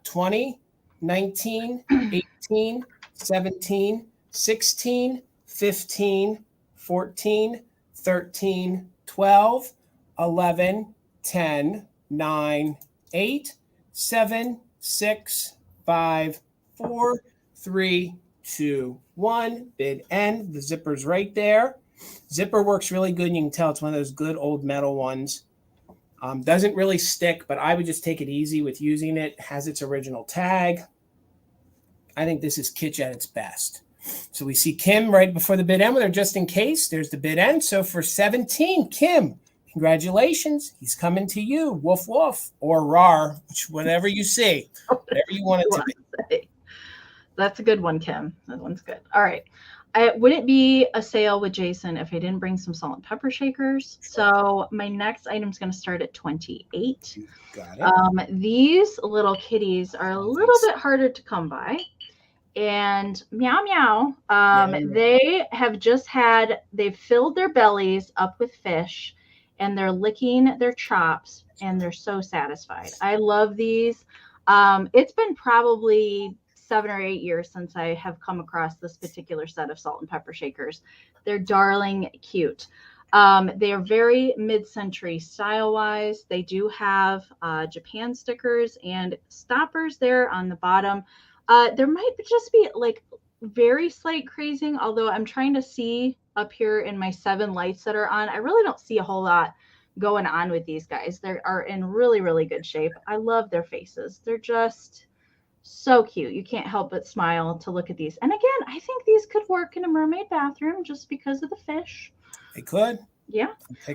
20, 19, 18, 17, 16, 15, 14, 13, 12, 11, 10, 9, 8, 7, 6, 5, 4, 3, 2, 1. Bid end. The zipper's right there. Zipper works really good. You can tell it's one of those good old metal ones. Doesn't really stick, but I would just take it easy with using it. Has its original tag. I think this is kitsch at its best. So we see Kim right before the bid end with her just in case. There's the bid end. So for 17, Kim, congratulations. He's coming to you. Woof, woof, or rar, whatever you see, whatever you want it to be. That's a good one, Kim. That one's good. All right. Would it be a sale with Jason if I didn't bring some salt and pepper shakers? Sure. So my next item is going to start at 28. Got it. These little kitties are a little bit harder to come by. And meow, meow. They have they've filled their bellies up with fish and they're licking their chops and they're so satisfied. I love these. It's been probably 7 or 8 years since I have come across this particular set of salt and pepper shakers. They're darling cute. They are very mid-century style-wise. They do have Japan stickers and stoppers there on the bottom. There might just be like very slight crazing, although I'm trying to see up here in my 7 lights that are on. I really don't see a whole lot going on with these guys. They are in really, really good shape. I love their faces. They're just so cute. You can't help but smile to look at these. And again, I think these could work in a mermaid bathroom just because of the fish. It could. Yeah.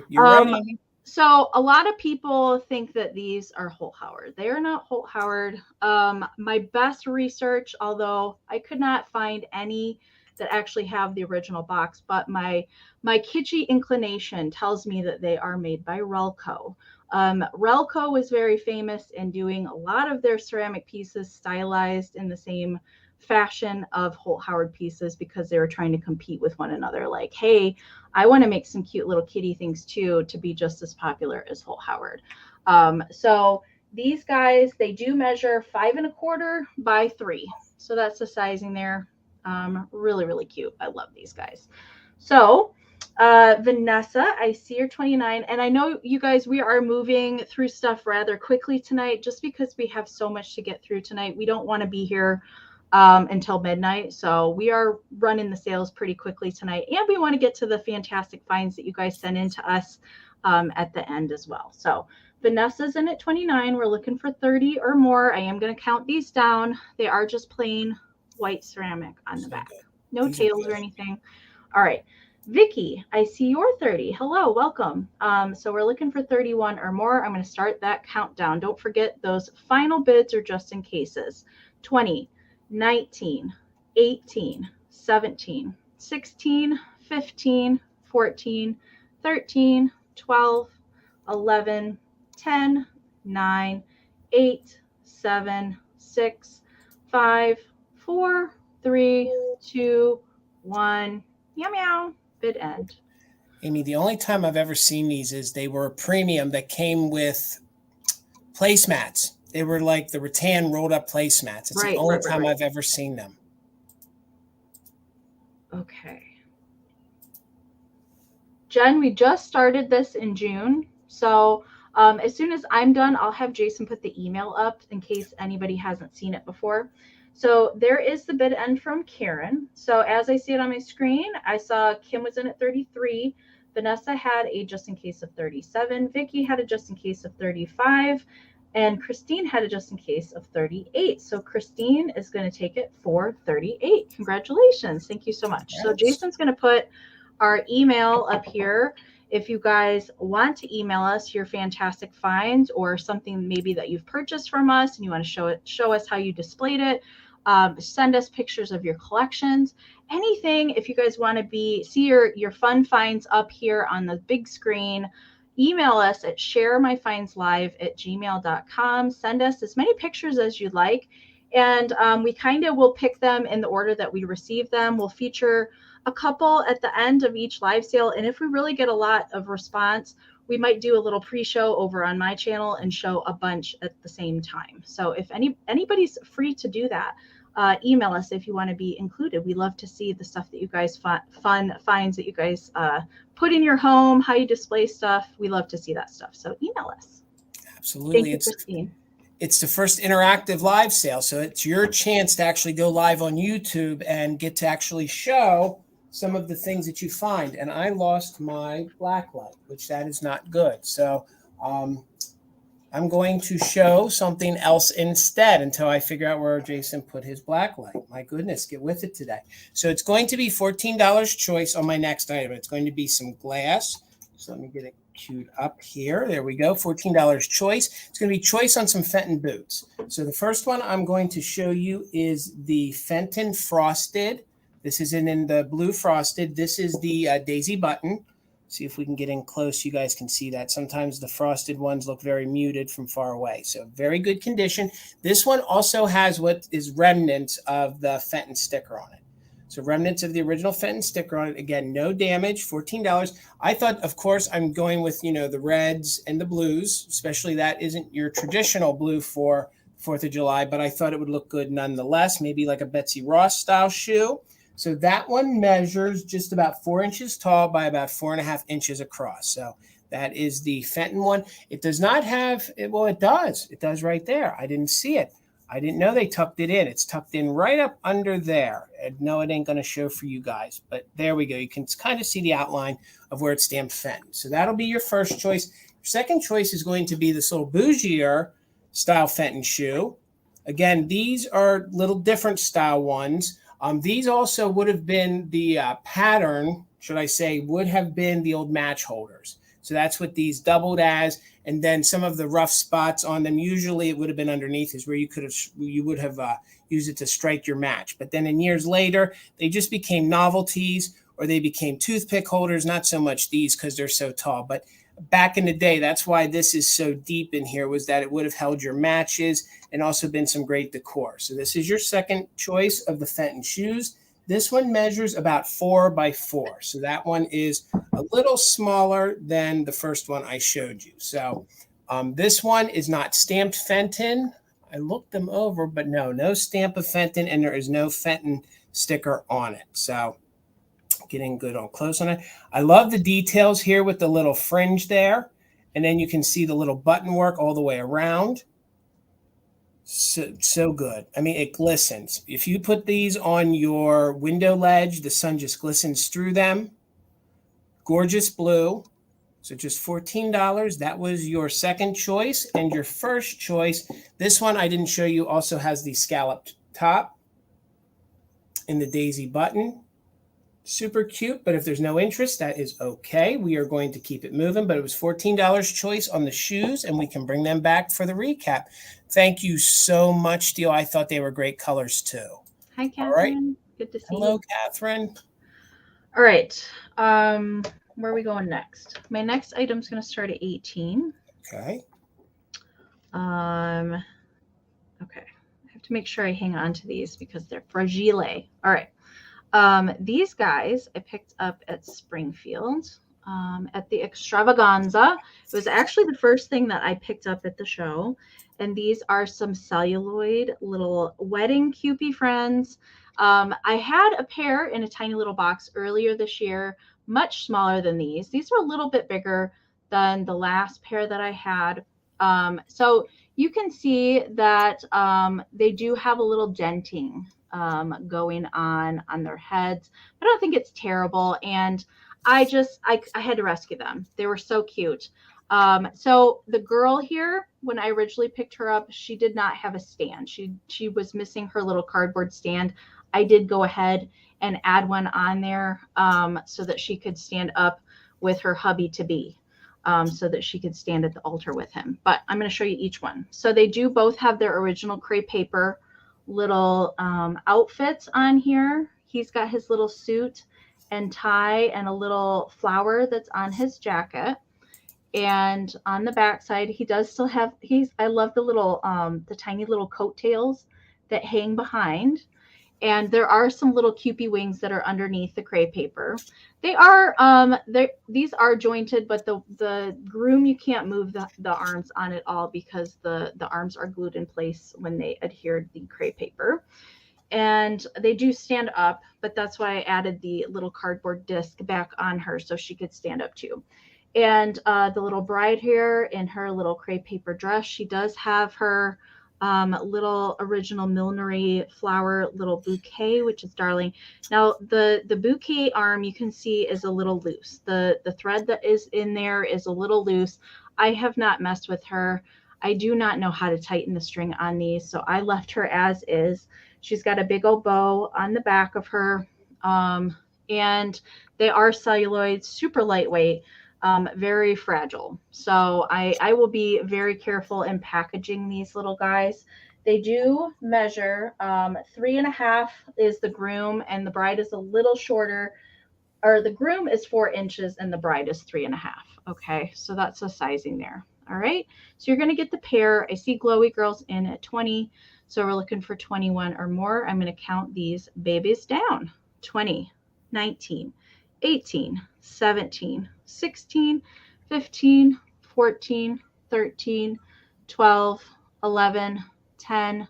You're right, Amie. So a lot of people think that these are Holt Howard. They are not Holt Howard. My best research, although I could not find any that actually have the original box, but my kitschy inclination tells me that they are made by Relco. Relco was very famous in doing a lot of their ceramic pieces stylized in the same fashion of Holt Howard pieces because they were trying to compete with one another. Like, hey, I want to make some cute little kitty things too to be just as popular as Holt Howard. So these guys, they do measure 5 1/4 by 3. So that's the sizing there. Really, really cute. I love these guys. So Vanessa, I see you're 29. And I know you guys, we are moving through stuff rather quickly tonight just because we have so much to get through tonight. We don't want to be here until midnight. So we are running the sales pretty quickly tonight. And we want to get to the fantastic finds that you guys send in to us at the end as well. So Vanessa's in at 29. We're looking for 30 or more. I am going to count these down. They are just plain white ceramic on the back. No tails or anything. All right. Vicky, I see you're 30. Hello, welcome. So we're looking for 31 or more. I'm going to start that countdown. Don't forget those final bids are just in cases. 20, 19, 18, 17, 16, 15, 14, 13, 12, 11, 10, 9, 8, 7, 6, 5, 4, 3, 2, 1. Meow, meow. Bid end. Amie, the only time I've ever seen these is they were a premium that came with placemats. They were like the rattan rolled up placemats. It's the only time I've ever seen them. Okay. Jen, we just started this in June. So as soon as I'm done, I'll have Jason put the email up in case anybody hasn't seen it before. So there is the bid end from Karen. So as I see it on my screen, I saw Kim was in at 33. Vanessa had a just in case of 37. Vicky had a just in case of 35. And Christine had a just in case of 38. So Christine is going to take it for 38. Congratulations. Thank you so much. Yes. So Jason's going to put our email up here. If you guys want to email us your fantastic finds or something maybe that you've purchased from us and you want to show us how you displayed it, send us pictures of your collections, anything. If you guys want to see your fun finds up here on the big screen, email us at sharemyfindslive@gmail.com. Send us as many pictures as you'd like. And we kind of will pick them in the order that we receive them. We'll feature a couple at the end of each live sale. And if we really get a lot of response, we might do a little pre-show over on my channel and show a bunch at the same time. So if anybody's free to do that, email us if you want to be included. We love to see the stuff that you guys fun finds that you guys put in your home, how you display stuff. We love to see that stuff. So email us. Absolutely. Thank you, Christine. It's the first interactive live sale. So it's your chance to actually go live on YouTube and get to actually show some of the things that you find. And I lost my black light, which that is not good. So I'm going to show something else instead until I figure out where Jason put his black light. My goodness, get with it today. So it's going to be $14 choice on my next item. It's going to be some glass. So let me get it queued up here. There we go. $14 choice. It's going to be choice on some Fenton boots. So the first one I'm going to show you is the Fenton Frosted. This is in the blue frosted. This is the daisy button. See if we can get in close. You guys can see that. Sometimes the frosted ones look very muted from far away. So very good condition. This one also has what is remnants of the Fenton sticker on it. So remnants of the original Fenton sticker on it. Again, no damage, $14. I thought, of course, I'm going with, the reds and the blues, especially that isn't your traditional blue for 4th of July, but I thought it would look good nonetheless. Maybe like a Betsy Ross style shoe. So that one measures just about 4 inches tall by about 4.5 inches across. So that is the Fenton one. It does not have, well, it does. It does right there. I didn't see it. I didn't know they tucked it in. It's tucked in right up under there. And no, it ain't going to show for you guys, but there we go. You can kind of see the outline of where it's stamped Fenton. So that'll be your first choice. Your second choice is going to be this little bougier style Fenton shoe. Again, these are little different style ones. These also would have been the pattern, should I say, would have been the old match holders. So that's what these doubled as, and then some of the rough spots on them. Usually, it would have been underneath is where you would have used it to strike your match. But then in years later, they just became novelties, or they became toothpick holders. Not so much these because they're so tall, but back in the day, that's why this is so deep in here, was that it would have held your matches and also been some great decor. So this is your second choice of the Fenton shoes. This one measures about 4 by 4. So that one is a little smaller than the first one I showed you. So this one is not stamped Fenton. I looked them over, but no stamp of Fenton, and there is no Fenton sticker on it. So getting good on close on it. I love the details here with the little fringe there. And then you can see the little button work all the way around. So good. I mean, it glistens. If you put these on your window ledge, the sun just glistens through them. Gorgeous blue. So just $14. That was your second choice. And your first choice, this one I didn't show you, also has the scalloped top and the daisy button. Super cute, but if there's no interest, that is okay. We are going to keep it moving, but it was $14 choice on the shoes, and we can bring them back for the recap. Thank you so much, Steele. I thought they were great colors too. Hi, Catherine. All right. Good to see Hello, you. Catherine. All right. Where are we going next? My next item is going to start at 18. Okay. Okay. I have to make sure I hang on to these because they're fragile. All right. These guys I picked up at Springfield at the Extravaganza. It was actually the first thing that I picked up at the show. And these are some celluloid little wedding Kewpie friends. I had a pair in a tiny little box earlier this year, much smaller than these. These were a little bit bigger than the last pair that I had. So you can see that they do have a little denting going on their heads. I don't think it's terrible. And I had to rescue them. They were so cute. So the girl here, when I originally picked her up, she did not have a stand. She was missing her little cardboard stand. I did go ahead and add one on there so that she could stand up with her hubby to be. So that she could stand at the altar with him. But I'm going to show you each one. So they do both have their original crepe paper little outfits on here. He's got his little suit and tie and a little flower that's on his jacket. And on the back side, he does still have, I love the little, the tiny little coattails that hang behind. And there are some little Kewpie wings that are underneath the crepe paper. They are, these are jointed, but the groom, you can't move the arms on at all because the arms are glued in place when they adhered the crepe paper. And they do stand up, but that's why I added the little cardboard disc back on her so she could stand up too. And the little bride here in her little crepe paper dress, she does have her little original millinery flower little bouquet, which is darling. Now the bouquet arm you can see is a little loose. The thread that is in there is a little loose. I have not messed with her. I do not know how to tighten the string on these, so I left her as is. She's got a big old bow on the back of her, and they are celluloid, super lightweight. Very fragile. So I will be very careful in packaging these little guys. They do measure 3.5 is the groom, and the bride is a little shorter, or the groom is 4 inches and the bride is 3.5. Okay, so that's the sizing there. All right, so you're going to get the pair. I see glowy girls in at 20, so we're looking for 21 or more. I'm going to count these babies down. 20, 19, 18, 17, 16, 15, 14, 13, 12, 11, 10,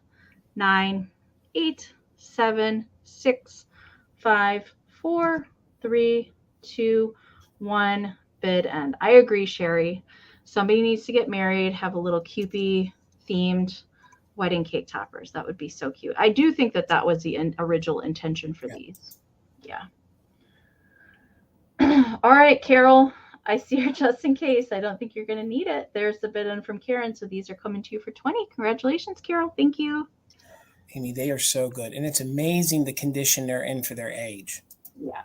9, 8, 7, 6, 5, 4, 3, 2, 1. Bid end. I agree, Sherry. Somebody needs to get married, have a little Cupid themed wedding cake toppers. That would be so cute. I do think that that was the original intention for these. Yeah. All right, Carol. I see her just in case. I don't think you're going to need it. There's the bid in from Karen. So these are coming to you for 20. Congratulations, Carol. Thank you. Amie, they are so good. And it's amazing the condition they're in for their age. Yeah.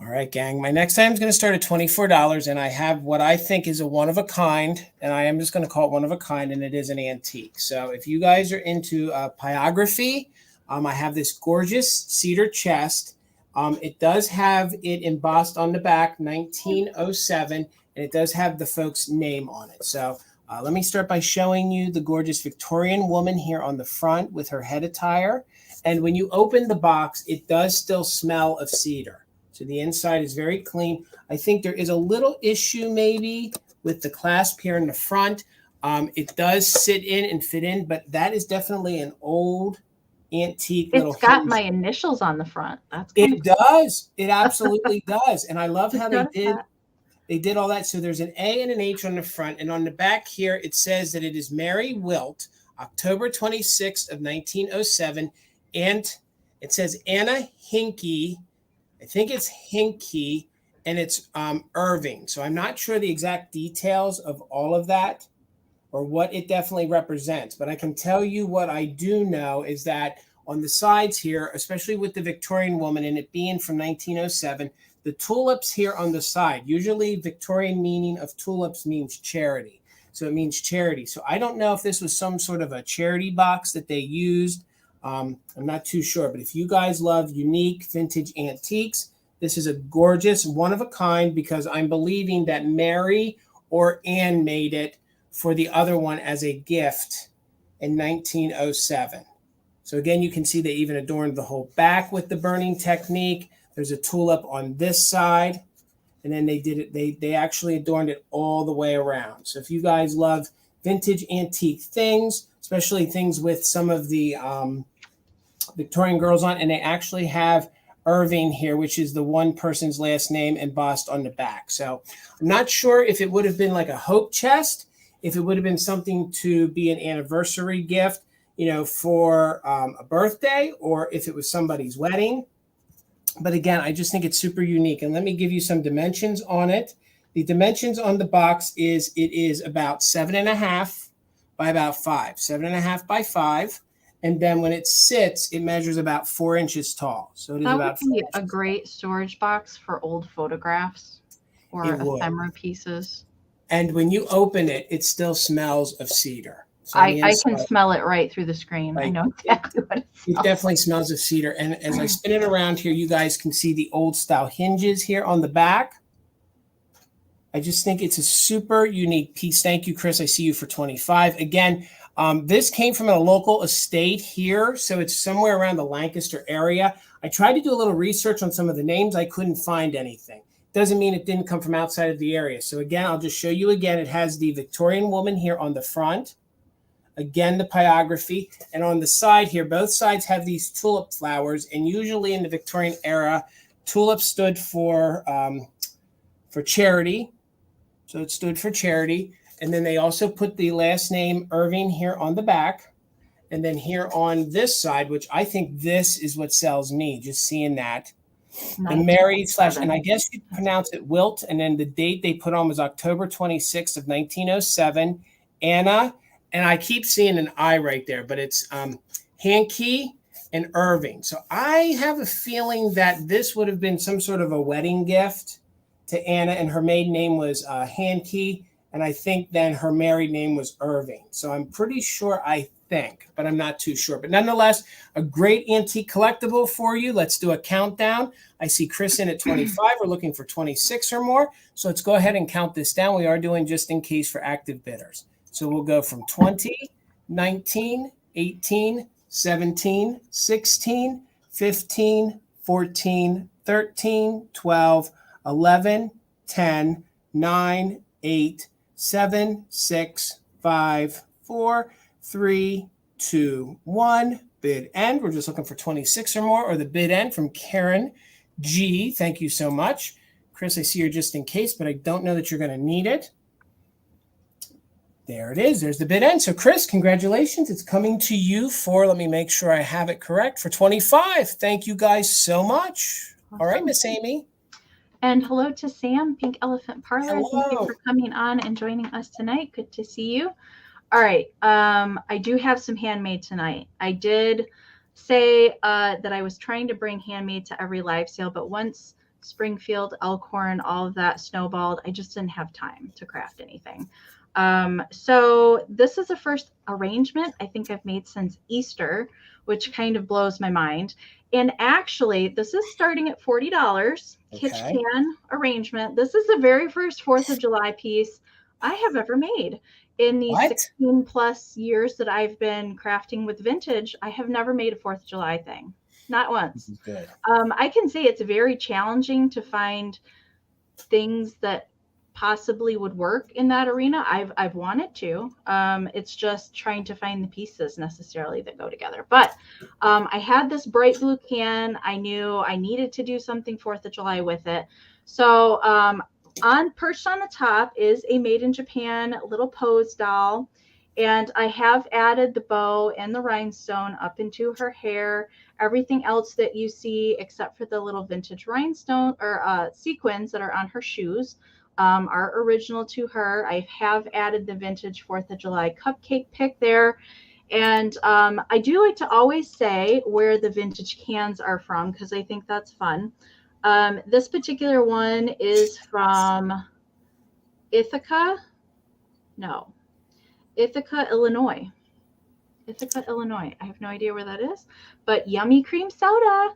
All right, gang. My next item is going to start at $24, and I have what I think is a one-of-a-kind, and I am just going to call it one-of-a-kind, and it is an antique. So if you guys are into pyrography, I have this gorgeous cedar chest. It does have it embossed on the back, 1907, and it does have the folks' name on it. So let me start by showing you the gorgeous Victorian woman here on the front with her head attire. And when you open the box, it does still smell of cedar. So the inside is very clean. I think there is a little issue maybe with the clasp here in the front. It does sit in and fit in, but that is definitely an old antique little It's got hinge. my initials on the front. That's It does. It absolutely does. And I love how they did. That. They did all that. So there's an A and an H on the front. And on the back here, it says that it is Mary Wilt, October 26th of 1907. And it says Anna Hinkey. I think it's Hinkey, and it's Irving. So I'm not sure the exact details of all of that or what it definitely represents. But I can tell you what I do know is that on the sides here, especially with the Victorian woman and it being from 1907, the tulips here on the side, usually Victorian meaning of tulips means charity. So it means charity. So I don't know if this was some sort of a charity box that they used. I'm not too sure, but if you guys love unique vintage antiques, this is a gorgeous one of a kind because I'm believing that Mary or Anne made it for the other one as a gift in 1907. So again, you can see they even adorned the whole back with the burning technique. There's a tulip on this side, and then they did it. They actually adorned it all the way around. So if you guys love vintage antique things, especially things with some of the Victorian girls on, and they actually have Irving here, which is the one person's last name embossed on the back. So I'm not sure if it would have been like a hope chest, if it would have been something to be an anniversary gift, for a birthday, or if it was somebody's wedding. But again, I just think it's super unique. And let me give you some dimensions on it. The dimensions on the box it is about 7.5 by about 5, 7.5 by 5. And then when it sits, it measures about 4 inches tall. So it is about 4 inches. A great storage box for old photographs or ephemera pieces. And when you open it, it still smells of cedar. So I can smell it right through the screen. I know exactly what it smells. It definitely smells of cedar. And as I spin it around here, you guys can see the old style hinges here on the back. I just think it's a super unique piece. Thank you, Chris. I see you for 25. Again, this came from a local estate here, so it's somewhere around the Lancaster area. I tried to do a little research on some of the names. I couldn't find anything. Doesn't mean it didn't come from outside of the area. So again, I'll just show you again. It has the Victorian woman here on the front. Again, the pyrography. And on the side here, both sides have these tulip flowers. And usually in the Victorian era, tulips stood for charity. So it stood for charity. And then they also put the last name Irving here on the back. And then here on this side, which I think this is what sells me, just seeing that. The Mary / and I guess you pronounce it Wilt. And then the date they put on was October 26th of 1907. Anna, and I keep seeing an I right there, but it's Hankey and Irving. So I have a feeling that this would have been some sort of a wedding gift to Anna, and her maiden name was Hankey. And I think then her married name was Irving. So I'm pretty sure, I think, but I'm not too sure. But nonetheless, a great antique collectible for you. Let's do a countdown. I see Chris in at 25. We're looking for 26 or more. So let's go ahead and count this down. We are doing just in case for active bidders. So we'll go from 20, 19, 18, 17, 16, 15, 14, 13, 12, 11, 10, 9, 8, 7, 6, 5, 4, 3, 2, 1. bid end. We're just looking for 26 or more, or the bid end from Karen G. Thank you so much. Chris, I see you're just in case, but I don't know that you're going to need it. There it is. There's the bid end. So Chris, congratulations. It's coming to you for, let me make sure I have it correct, for 25. Thank you guys so much. Awesome. All right, Miss Amy. And hello to Sam, Pink Elephant Parlor. Hello. Thank you for coming on and joining us tonight. Good to see you. All right. I do have some handmade tonight. I did say that I was trying to bring handmade to every live sale, but once Springfield, Elkhorn, all of that snowballed, I just didn't have time to craft anything. So this is the first arrangement I think I've made since Easter, which kind of blows my mind. And actually, this is starting at $40. Okay. Kitsch can arrangement. This is the very first 4th of July piece I have ever made. In the 16 plus years that I've been crafting with vintage, I have never made a 4th of July thing. Not once. Good. I can say it's very challenging to find things that possibly would work in that arena. I've wanted to. It's just trying to find the pieces necessarily that go together. But I had this bright blue can. I knew I needed to do something 4th of July with it. So perched on the top is a made in Japan little pose doll. And I have added the bow and the rhinestone up into her hair. Everything else that you see, except for the little vintage rhinestone or sequins that are on her shoes, are original to her. I have added the vintage 4th of July cupcake pick there. And I do like to always say where the vintage cans are from, because I think that's fun. This particular one is from Ithaca, Illinois. Ithaca, Illinois. I have no idea where that is, but yummy cream soda.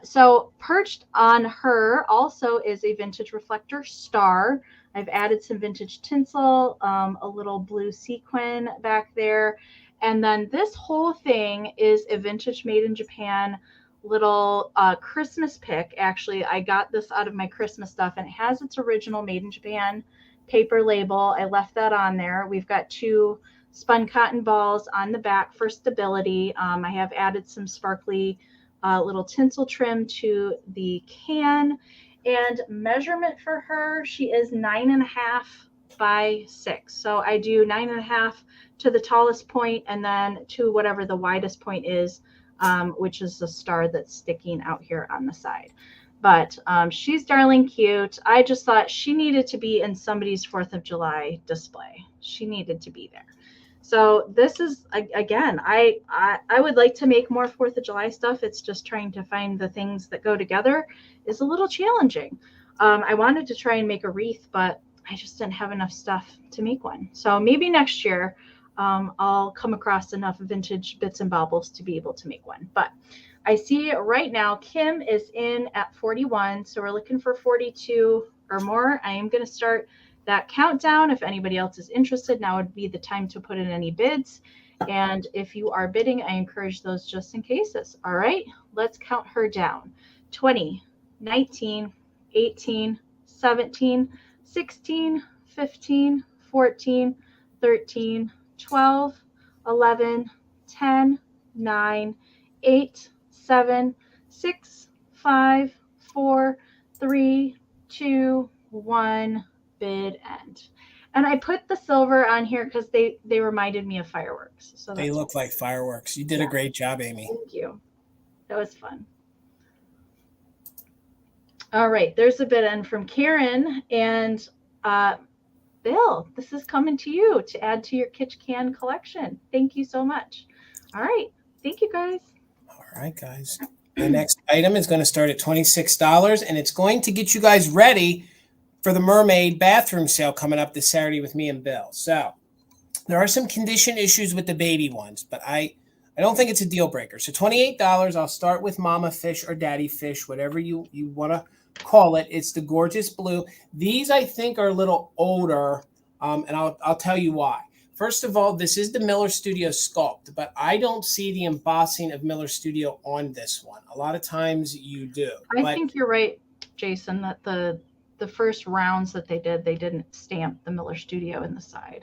So perched on her also is a vintage reflector star. I've added some vintage tinsel, a little blue sequin back there. And then this whole thing is a vintage made in Japan little Christmas pick. Actually, I got this out of my Christmas stuff, and it has its original made in Japan paper label. I left that on there. We've got 2 spun cotton balls on the back for stability. I have added some sparkly little tinsel trim to the can. And measurement for her, she is 9.5 by 6. So I do 9.5 to the tallest point, and then to whatever the widest point is, which is the star that's sticking out here on the side. But she's darling cute. I just thought she needed to be in somebody's 4th of July display. She needed to be there. So this is, again, I would like to make more 4th of July stuff. It's just trying to find the things that go together is a little challenging. I wanted to try and make a wreath, but I just didn't have enough stuff to make one. So maybe next year I'll come across enough vintage bits and baubles to be able to make one. But I see right now Kim is in at 41. So we're looking for 42 or more. I am going to start that countdown. If anybody else is interested, now would be the time to put in any bids. And if you are bidding, I encourage those just in cases. All right, let's count her down. 20, 19, 18, 17, 16, 15, 14, 13, 12, 11, 10, 9, 8, 7, 6, 5, 4, 3, 2, 1. Bid end. And I put the silver on here because they reminded me of fireworks. So they look like fireworks. You did a great job, Amy. Thank you. That was fun. All right, there's a bid end from Karen. And Bill, this is coming to you to add to your Kitsch Can collection. Thank you so much. All right. Thank you, guys. All right, guys. The next item is going to start at $26, and it's going to get you guys ready for the mermaid bathroom sale coming up this Saturday with me and Bill. So there are some condition issues with the baby ones, but I don't think it's a deal breaker. So $28, I'll start with mama fish or daddy fish, whatever you want to call it. It's the gorgeous blue. These I think are a little older, and I'll tell you why. First of all, this is the Miller Studio sculpt, but I don't see the embossing of Miller Studio on this one. A lot of times you do. I think you're right, Jason, that the first rounds that they didn't stamp the Miller Studio in the side.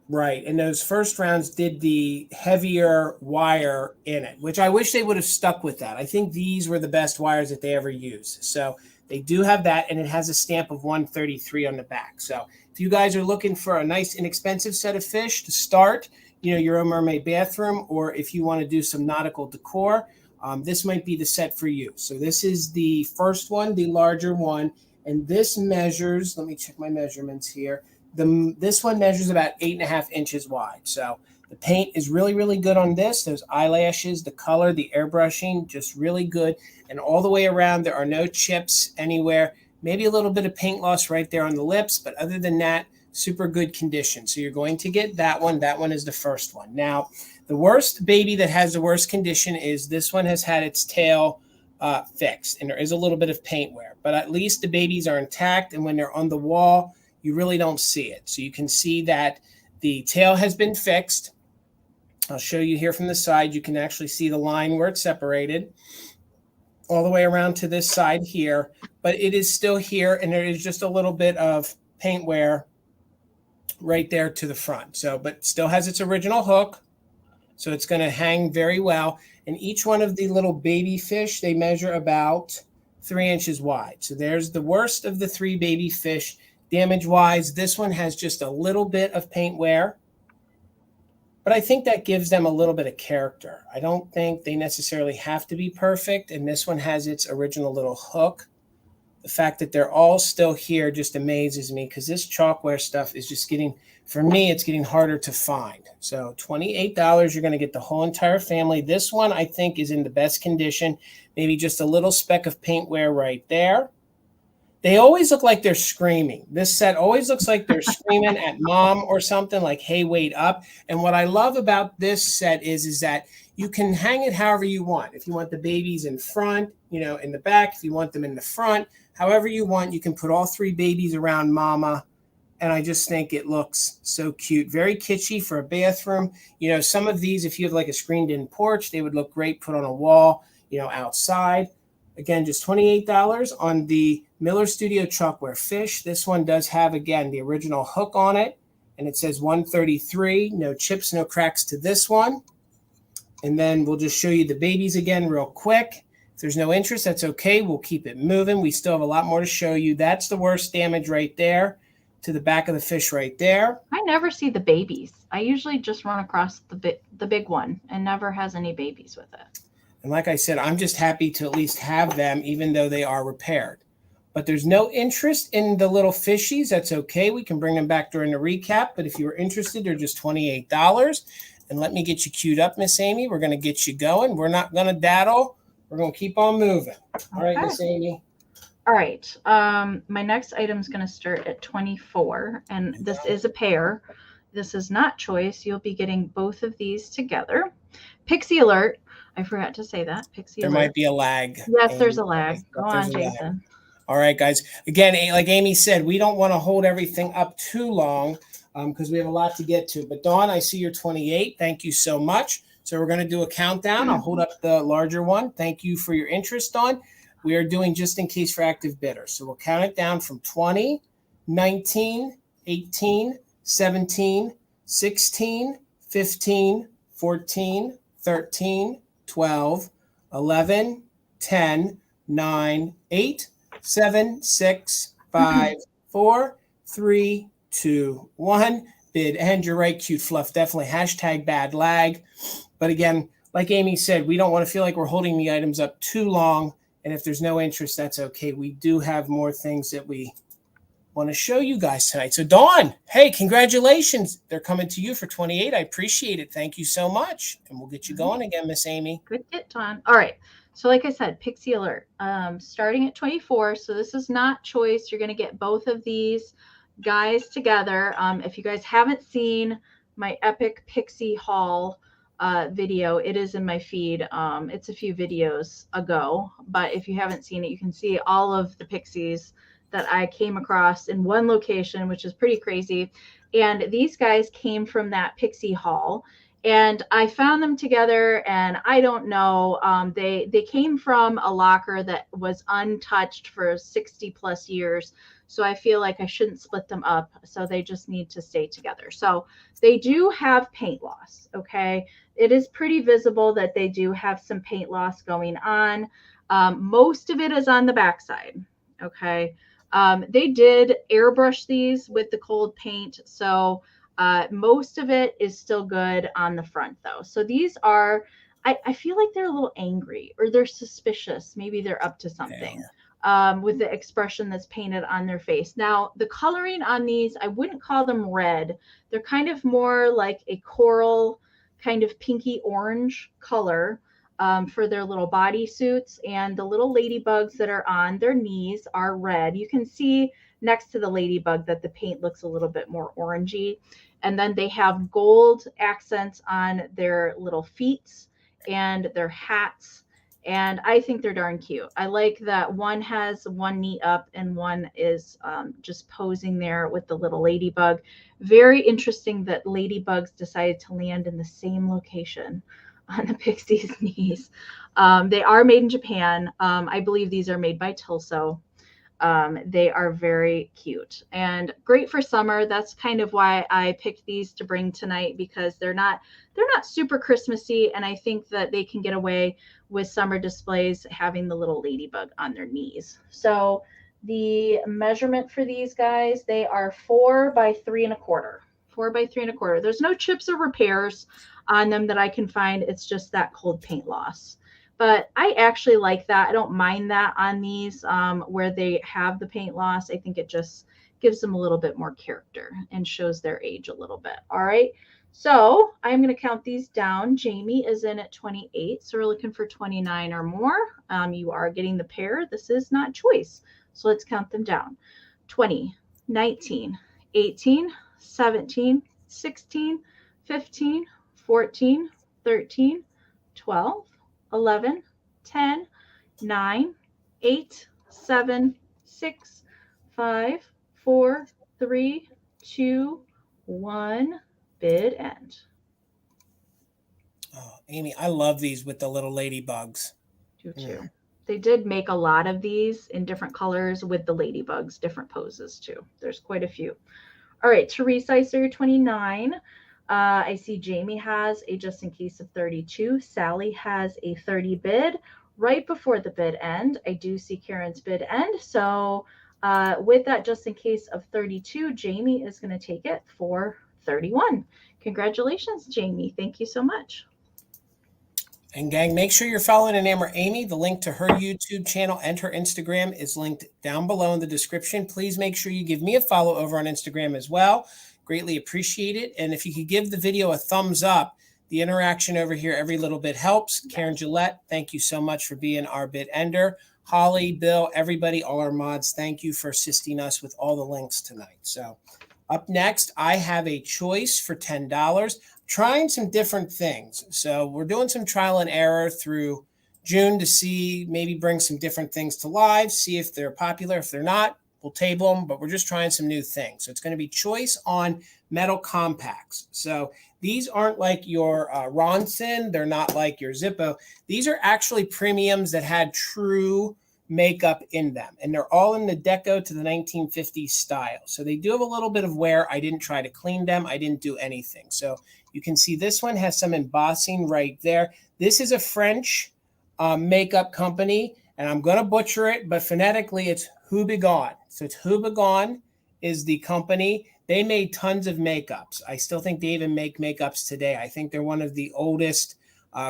Right. And those first rounds did the heavier wire in it, which I wish they would have stuck with that. I think these were the best wires that they ever used. So they do have that, and it has a stamp of 133 on the back. So if you guys are looking for a nice, inexpensive set of fish to start, your own mermaid bathroom, or if you want to do some nautical decor, this might be the set for you. So this is the first one, the larger one, and this measures, let me check my measurements here. This one measures about 8.5 inches wide. So the paint is really, really good on this. Those eyelashes, the color, the airbrushing, just really good. And all the way around, there are no chips anywhere. Maybe a little bit of paint loss right there on the lips, but other than that, super good condition. So you're going to get that one. That one is the first one. Now, the worst baby that has the worst condition is this one has had its tail fixed, and there is a little bit of paint wear, but at least the babies are intact, and when they're on the wall, you really don't see it. So you can see that the tail has been fixed. I'll show you here from the side. You can actually see the line where it's separated all the way around to this side here, but it is still here, and there is just a little bit of paint wear right there to the front. So, but still has its original hook. So it's going to hang very well. And each one of the little baby fish, they measure about 3 inches wide. So there's the worst of the three baby fish. Damage-wise, this one has just a little bit of paint wear, but I think that gives them a little bit of character. I don't think they necessarily have to be perfect, and this one has its original little hook. The fact that they're all still here just amazes me, because this chalkware stuff is just getting, for me, it's getting harder to find. So $28, you're going to get the whole entire family. This one, I think, is in the best condition. Maybe just a little speck of paint wear right there. They always look like they're screaming. This set always looks like they're screaming at mom or something, like, hey, wait up. And what I love about this set is that you can hang it however you want. If you want the babies in front, in the back, if you want them in the front, however you want, you can put all three babies around mama. And I just think it looks so cute. Very kitschy for a bathroom. Some of these, if you have like a screened-in porch, they would look great put on a wall, outside. Again, just $28 on the Miller Studio Chalkware Fish. This one does have, again, the original hook on it, and it says 133. No chips, no cracks to this one. And then we'll just show you the babies again real quick. If there's no interest, that's okay. We'll keep it moving. We still have a lot more to show you. That's the worst damage right there to the back of the fish right there. I never see the babies. I usually just run across the big one and never has any babies with it. And like I said, I'm just happy to at least have them, even though they are repaired. But there's no interest in the little fishies. That's okay. We can bring them back during the recap. But if you were interested, they're just $28. And let me get you queued up, Miss Amie. We're going to get you going. We're not going to daddle. We're going to keep on moving. All right, Miss Amie. All right. My next item is going to start at 24. And this is a pair. This is not choice. You'll be getting both of these together. Pixie alert. I forgot to say that. Pixie alert. There might be a lag. Yes, there's a lag. Go on, Jason. All right, guys. Again, like Amie said, we don't want to hold everything up too long because we have a lot to get to. But Dawn, I see you're 28. Thank you so much. So we're going to do a countdown. I'll hold up the larger one. Thank you for your interest, Dawn. We are doing just in case for active bidders. So we'll count it down from 20, 19, 18, 17, 16, 15, 14, 13, 12, 11, 10, 9, 8, 7, 6, 5, 4, 3, 2, 1. Bid end. You're right, cute fluff. Definitely hashtag bad lag. But again, like Amie said, we don't want to feel like we're holding the items up too long. And if there's no interest, that's okay. We do have more things that we want to show you guys tonight. So Dawn, hey, congratulations. They're coming to you for 28. I appreciate it. Thank you so much. And we'll get you going again, Miss Amie. Good get, Dawn. All right. So like I said, Pixie alert, starting at 24. So this is not choice. You're going to get both of these guys together. If you guys haven't seen my epic Pixie haul video, it is in my feed. It's a few videos ago, but if you haven't seen it, you can see all of the Pixies that I came across in one location, which is pretty crazy. And these guys came from that Pixie haul, and I found them together, and I don't know, they came from a locker that was untouched for 60 plus years. So I feel like I shouldn't split them up. So they just need to stay together. So they do have paint loss. Okay. It is pretty visible that they do have some paint loss going on. Most of it is on the backside. Okay. They did airbrush these with the cold paint. So most of it is still good on the front though. So these are, I feel like they're a little angry or they're suspicious. Maybe they're up to something with the expression that's painted on their face. Now, the coloring on these, I wouldn't call them red. They're kind of more like a coral, kind of pinky orange color for their little body suits. And the little ladybugs that are on their knees are red. You can see next to the ladybug that the paint looks a little bit more orangey. And then they have gold accents on their little feet and their hats. And I think they're darn cute. I like that one has one knee up and one is just posing there with the little ladybug. Very interesting that ladybugs decided to land in the same location on the pixie's knees. They are made in Japan. I believe these are made by Tilso. They are very cute and great for summer. That's kind of why I picked these to bring tonight, because they're not super Christmassy, and I think that they can get away with summer displays having the little ladybug on their knees. So the measurement for these guys, they are 4 by 3¼ 4 by 3¼ There's no chips or repairs on them that I can find. It's just that cold paint loss. But I actually like that. I don't mind that on these where they have the paint loss. I think it just gives them a little bit more character and shows their age a little bit. All right. So I'm going to count these down. Jamie is in at 28. So we're looking for 29 or more. You are getting the pair. This is not choice. So let's count them down. 20, 19, 18, 17, 16, 15, 14, 13, 12, 11, 10, 9, 8, 7, 6, 5, 4, 3, 2, 1. Bid end. Oh, Amie, I love these with the little ladybugs. Do too. They did make a lot of these in different colors with the ladybugs, different poses too. There's quite a few. All right, Teresa, I saw you're 29. I see Jamie has a just in case of 32. Sally has a 30 bid. Right before the bid end, I do see Karen's bid end. So with that just in case of 32, Jamie is going to take it for 31. Congratulations, Jamie. Thank you so much. And gang, make sure you're following Enamor Amie. The link to her YouTube channel and her Instagram is linked down below in the description. Please make sure you give me a follow over on Instagram as well. Greatly appreciate it. And if you could give the video a thumbs up, the interaction over here, every little bit helps. Karen Gillette, thank you so much for being our bid ender. Holly, Bill, everybody, all our mods, thank you for assisting us with all the links tonight. So up next, I have a choice for $10. Trying some different things. So we're doing some trial and error through June to see, maybe bring some different things to live, see if they're popular. If they're not, we'll table them, but we're just trying some new things. So it's going to be choice on metal compacts. So these aren't like your Ronson. They're not like your Zippo. These are actually premiums that had true makeup in them, and they're all in the deco to the 1950s style. So they do have a little bit of wear. I didn't try to clean them. I didn't do anything. So you can see this one has some embossing right there. This is a French makeup company, and I'm going to butcher it, but phonetically it's Hubigon. So it's Hubigon is the company. They made tons of makeups. I still think they even make makeups today. I think they're one of the oldest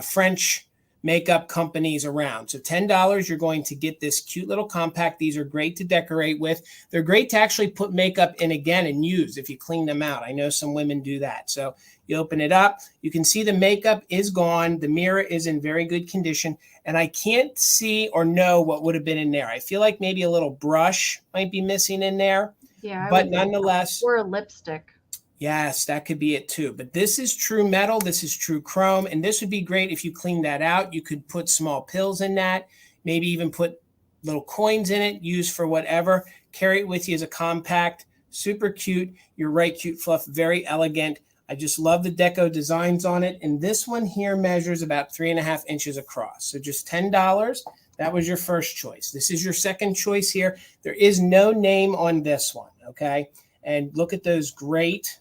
French makeup companies around. So $10, you're going to get this cute little compact. These are great to decorate with. They're great to actually put makeup in again and use if you clean them out. I know some women do that. So you open it up. You can see the makeup is gone. The mirror is in very good condition. And I can't see or know what would have been in there. I feel like maybe a little brush might be missing in there. Yeah, but nonetheless. Or a lipstick. Yes, that could be it too. But this is true metal. This is true chrome. And this would be great if you clean that out. You could put small pills in that, maybe even put little coins in it, use for whatever. Carry it with you as a compact. Super cute. You're right, cute fluff. Very elegant. I just love the deco designs on it. And this one here measures about 3.5 inches across. So just $10. That was your first choice. This is your second choice here. There is no name on this one, okay? And look at those great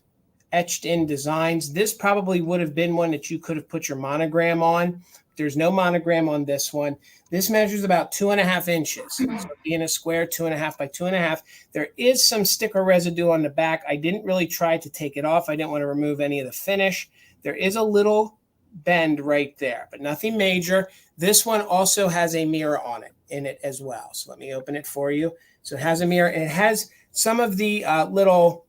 etched in designs. This probably would have been one that you could have put your monogram on. There's no monogram on this one. This measures about 2.5 inches. So being a square, 2.5 by 2.5. There is some sticker residue on the back. I didn't really try to take it off. I didn't want to remove any of the finish. There is a little bend right there, but nothing major. This one also has a mirror on it, in it as well. So let me open it for you. So it has a mirror, and it has some of the little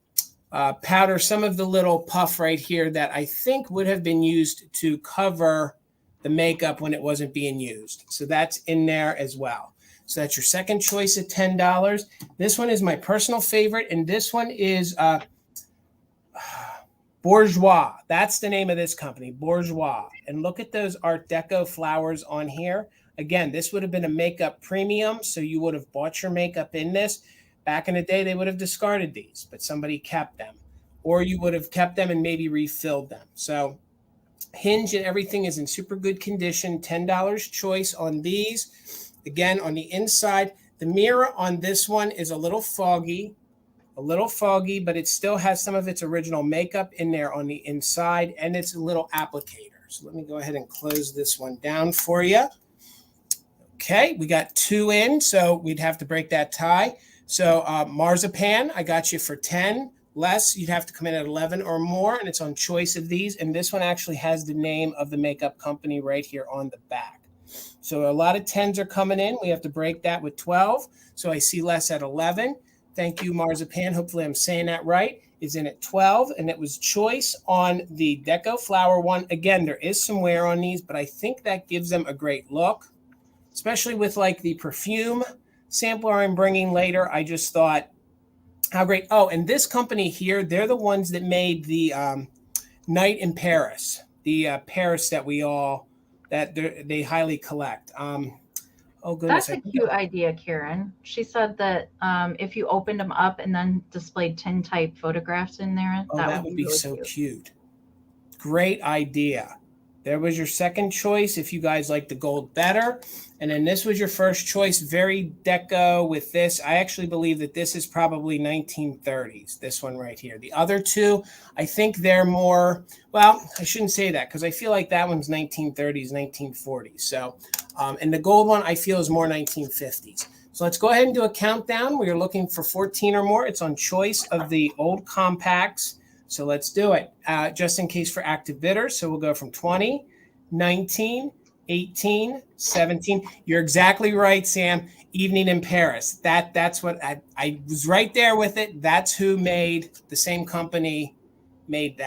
powder, some of the little puff right here that I think would have been used to cover the makeup when it wasn't being used. So that's in there as well. So that's your second choice at $10. This one is my personal favorite, and this one is Bourgeois. That's the name of this company, Bourgeois. And look at those Art Deco flowers on here. Again, this would have been a makeup premium, so you would have bought your makeup in this. Back in the day, they would have discarded these, but somebody kept them. Or you would have kept them and maybe refilled them. So hinge and everything is in super good condition. $10 choice on these. Again, on the inside, the mirror on this one is a little foggy, but it still has some of its original makeup in there on the inside, and it's a little applicator. So let me go ahead and close this one down for you. Okay, we got 2 in, so we'd have to break that tie. So marzipan, I got you for 10. Less, you'd have to come in at 11 or more, and it's on choice of these. And this one actually has the name of the makeup company right here on the back. So a lot of 10s are coming in. We have to break that with 12. So I see less at 11. Thank you, Marzipan. Hopefully I'm saying that right. Is in at 12, and it was choice on the Deco Flower one. Again, there is some wear on these, but I think that gives them a great look, especially with like the perfume sampler I'm bringing later. I just thought, how great. Oh, and this company here, they're the ones that made the Night in Paris, the Paris that they highly collect. Oh, goodness. That's a cute idea, Karen. She said that if you opened them up and then displayed tintype photographs in there, that would be really so cute. Great idea. There was your second choice if you guys like the gold better. And then this was your first choice, very deco with this. I actually believe that this is probably 1930s, this one right here. The other two, I think they're more, well, I shouldn't say that because I feel like that one's 1930s, 1940s. So, and the gold one I feel is more 1950s. So let's go ahead and do a countdown. We are looking for 14 or more. It's on choice of the old compacts. So let's do it, just in case for active bidders. So we'll go from 20, 19, 18, 17. You're exactly right, Sam. Evening in Paris. That's what I was right there with it. That's who made, the same company made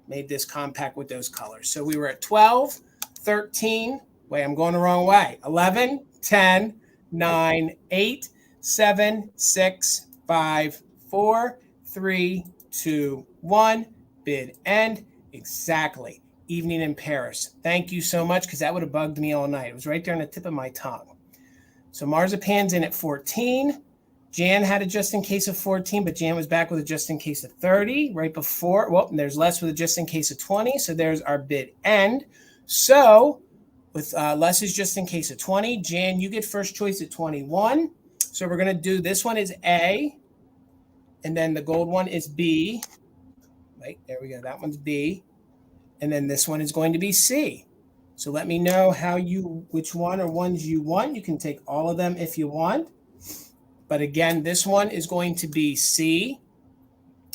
this compact with those colors. So we were at 12, 13. Wait, I'm going the wrong way. 11, 10, 9, 8, 7, 6, 5, 4, 3, 2, 1. Bid end. Exactly. Evening in Paris. Thank you so much, because that would have bugged me all night. It was right there on the tip of my tongue. So Marzipan's in at 14. Jan had a just in case of 14, but Jan was back with a just in case of 30 right before. Well, there's Les with a just in case of 20. So there's our bid end. So with Les's just in case of 20, Jan, you get first choice at 21. So we're going to do, this one is A. And then the gold one is B. Right, there we go. That one's B. And then this one is going to be C. So let me know which one or ones you want. You can take all of them if you want. But again, this one is going to be C.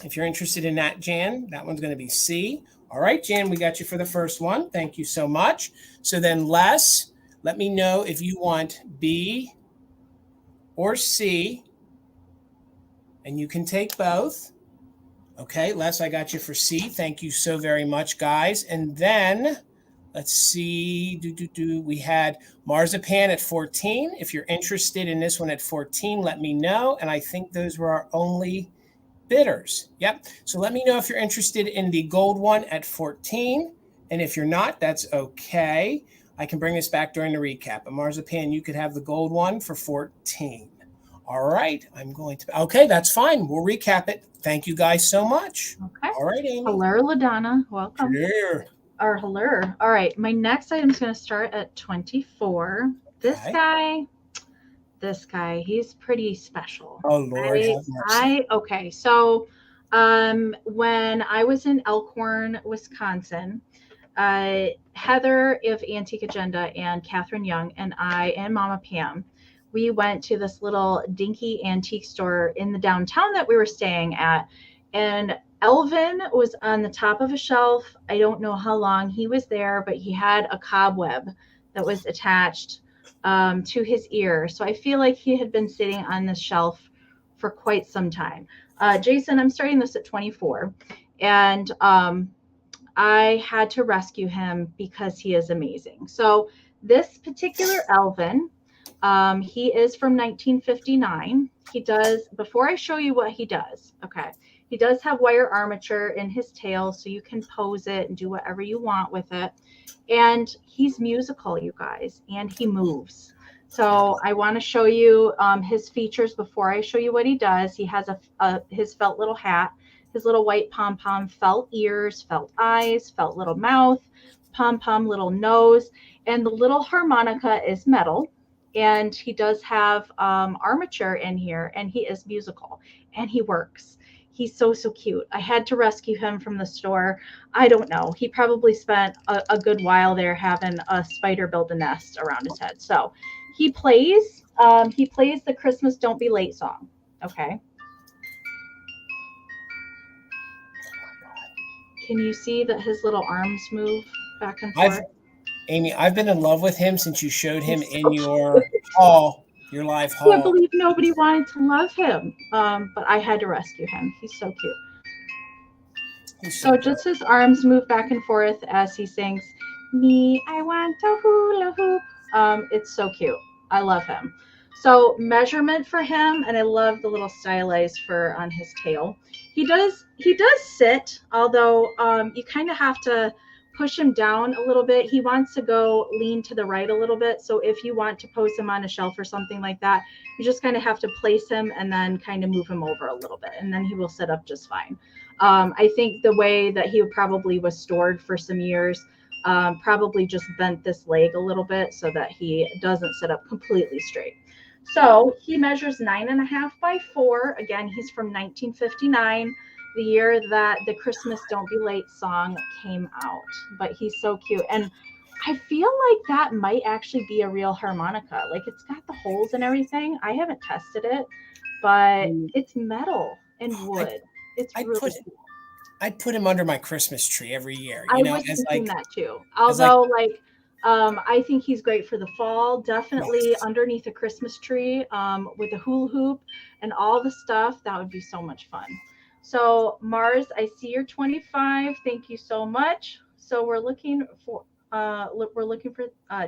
If you're interested in that, Jan, that one's going to be C. All right, Jan, we got you for the first one. Thank you so much. So then Les, let me know if you want B or C. And you can take both. Okay, Les, I got you for C. Thank you so very much, guys. And then let's see. We had Marzipan at 14. If you're interested in this one at 14, let me know. And I think those were our only bidders. Yep. So let me know if you're interested in the gold one at 14. And if you're not, that's okay. I can bring this back during the recap. But Marzipan, you could have the gold one for 14. All right, I'm going to, okay, that's fine. We'll recap it. Thank you guys so much. Okay. All right, Amy. Hello, LaDonna. Welcome. Hello. Hello. All right, my next item is going to start at 24. Okay. This guy, he's pretty special. Oh Lord, have mercy. Okay. So, when I was in Elkhorn, Wisconsin, Heather of Antique Agenda and Catherine Young and I and Mama Pam, we went to this little dinky antique store in the downtown that we were staying at. And Elvin was on the top of a shelf. I don't know how long he was there, but he had a cobweb that was attached to his ear. So I feel like he had been sitting on this shelf for quite some time. Jason, I'm starting this at 24. And I had to rescue him because he is amazing. So this particular Elvin, he is from 1959. He does, before I show you what he does, okay, he does have wire armature in his tail, so you can pose it and do whatever you want with it. And he's musical, you guys, and he moves. So I want to show you his features before I show you what he does. He has his felt little hat, his little white pom-pom, felt ears, felt eyes, felt little mouth, pom-pom little nose, and the little harmonica is metal. And he does have armature in here, and he is musical, and he works. He's so cute. I had to rescue him from the store. I don't know. He probably spent a good while there having a spider build a nest around his head. So he plays the Christmas Don't Be Late song. Okay. Can you see that his little arms move back and forth? Amie, I've been in love with him since you showed him in your haul, your live haul. I can't believe nobody wanted to love him, but I had to rescue him. He's so cute. So just his arms move back and forth as he sings, "Me, I want a hula hoop." It's so cute. I love him. So measurement for him, and I love the little stylized fur on his tail. He does sit, although you kind of have to push him down a little bit. He wants to go lean to the right a little bit. So if you want to pose him on a shelf or something like that, you just kind of have to place him and then kind of move him over a little bit, and then he will sit up just fine. I think the way that he probably was stored for some years probably just bent this leg a little bit so that he doesn't sit up completely straight. So he measures 9.5 by 4. Again, he's from 1959, the year that the Christmas Don't Be Late song came out. But he's so cute. And I feel like that might actually be a real harmonica. Like, it's got the holes and everything. I haven't tested it, but it's metal and wood. It's really cool. I'd put him under my Christmas tree every year. I was thinking that too. Although, I think he's great for the fall. Definitely underneath a Christmas tree with a hula hoop and all the stuff. That would be so much fun. So Mars, I see you're 25. Thank you so much. So we're looking for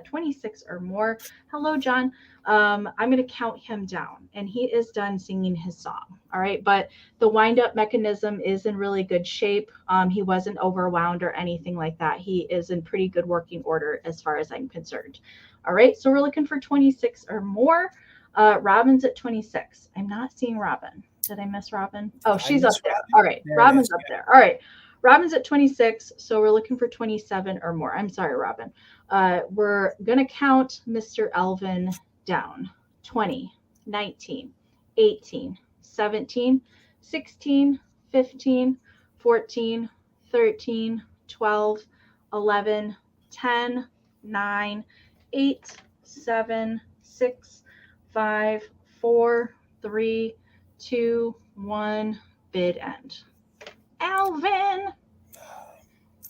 26 or more. Hello, John. I'm going to count him down, and he is done singing his song. All right, but the wind-up mechanism is in really good shape. He wasn't overwound or anything like that. He is in pretty good working order as far as I'm concerned. All right, so we're looking for 26 or more. Robin's at 26. I'm not seeing Robin. Did I miss Robin? Oh, she's up there. All right, Robin's up there. All right. Robin's at 26, so we're looking for 27 or more. I'm sorry, Robin. We're going to count Mr. Elvin down. 20, 19, 18, 17, 16, 15, 14, 13, 12, 11, 10, 9, 8, 7, 6, 5, 4, 3, 2, 1, bid end. Alvin.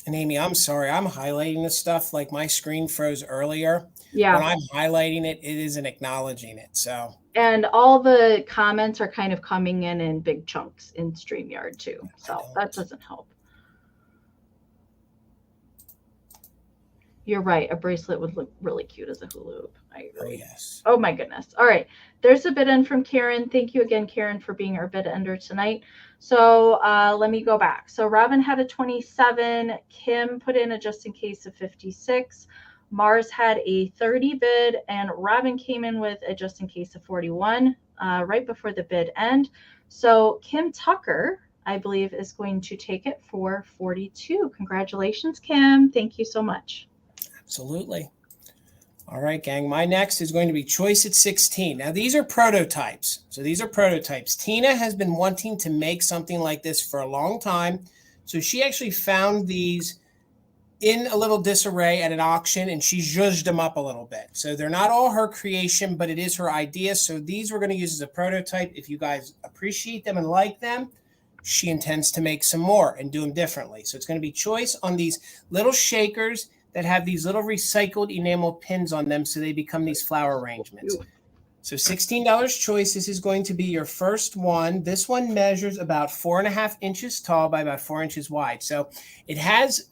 And Amie, I'm sorry, I'm highlighting this stuff. Like, my screen froze earlier. Yeah. When I'm highlighting it, it isn't acknowledging it. So. And all the comments are kind of coming in big chunks in StreamYard too. So that doesn't help. You're right. A bracelet would look really cute as a hula hoop. I agree. Oh, yes. Oh, my goodness. All right. There's a bid end from Karen. Thank you again, Karen, for being our bid ender tonight. So let me go back. So Robin had a 27. Kim put in a just in case of 56. Mars had a 30 bid, and Robin came in with a just in case of 41 right before the bid end. So Kim Tucker, I believe, is going to take it for 42. Congratulations, Kim. Thank you so much. Absolutely. All right, gang. My next is going to be Choice at 16. Now, these are prototypes. So these are prototypes. Tina has been wanting to make something like this for a long time. So she actually found these in a little disarray at an auction, and she zhuzhed them up a little bit. So they're not all her creation, but it is her idea. So these we're going to use as a prototype. If you guys appreciate them and like them, she intends to make some more and do them differently. So it's going to be Choice on these little shakers that have these little recycled enamel pins on them, so they become these flower arrangements. So $16 Choice. This is going to be your first one. This one measures about 4.5 inches tall by about 4 inches wide. So it has,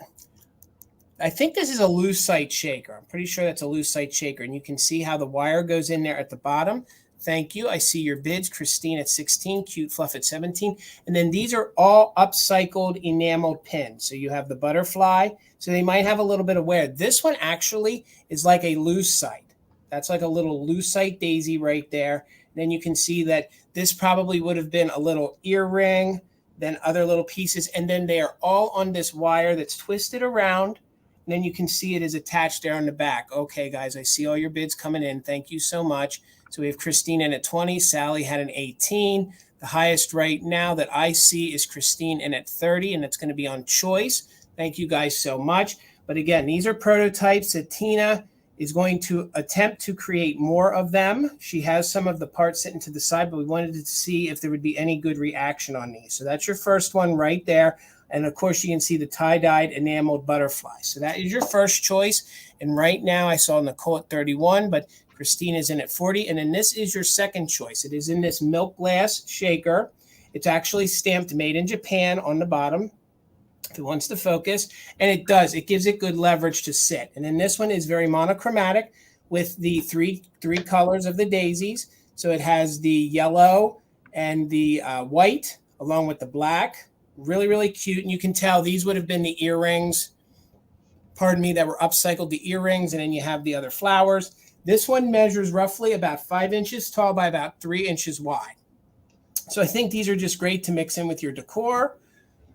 I think this is a lucite shaker. I'm pretty sure that's a lucite shaker. And you can see how the wire goes in there at the bottom. Thank you. I see your bids. Christine at 16, Cute Fluff at 17. And then these are all upcycled enameled pins. So you have the butterfly. So they might have a little bit of wear. This one actually is like a lucite. That's like a little lucite daisy right there. And then you can see that this probably would have been a little earring, then other little pieces. And then they are all on this wire that's twisted around. And then you can see it is attached there on the back. Okay, guys, I see all your bids coming in. Thank you so much. So we have Christine in at 20. Sally had an 18. The highest right now that I see is Christine in at 30, and it's going to be on Choice. Thank you guys so much. But again, these are prototypes that Tina is going to attempt to create more of them. She has some of the parts sitting to the side, but we wanted to see if there would be any good reaction on these. So that's your first one right there. And of course, you can see the tie-dyed enameled butterfly. So that is your first choice. And right now I saw Nicole at 31, but Christine is in at 40. And then this is your second choice. It is in this milk glass shaker. It's actually stamped made in Japan on the bottom, if it wants to focus. And it does. It gives it good leverage to sit. And then this one is very monochromatic with the three colors of the daisies. So it has the yellow and the white along with the black. Really, really cute. And you can tell these would have been the earrings, that were upcycled, the earrings, and then you have the other flowers. This one measures roughly about 5 inches tall by about 3 inches wide. So I think these are just great to mix in with your decor.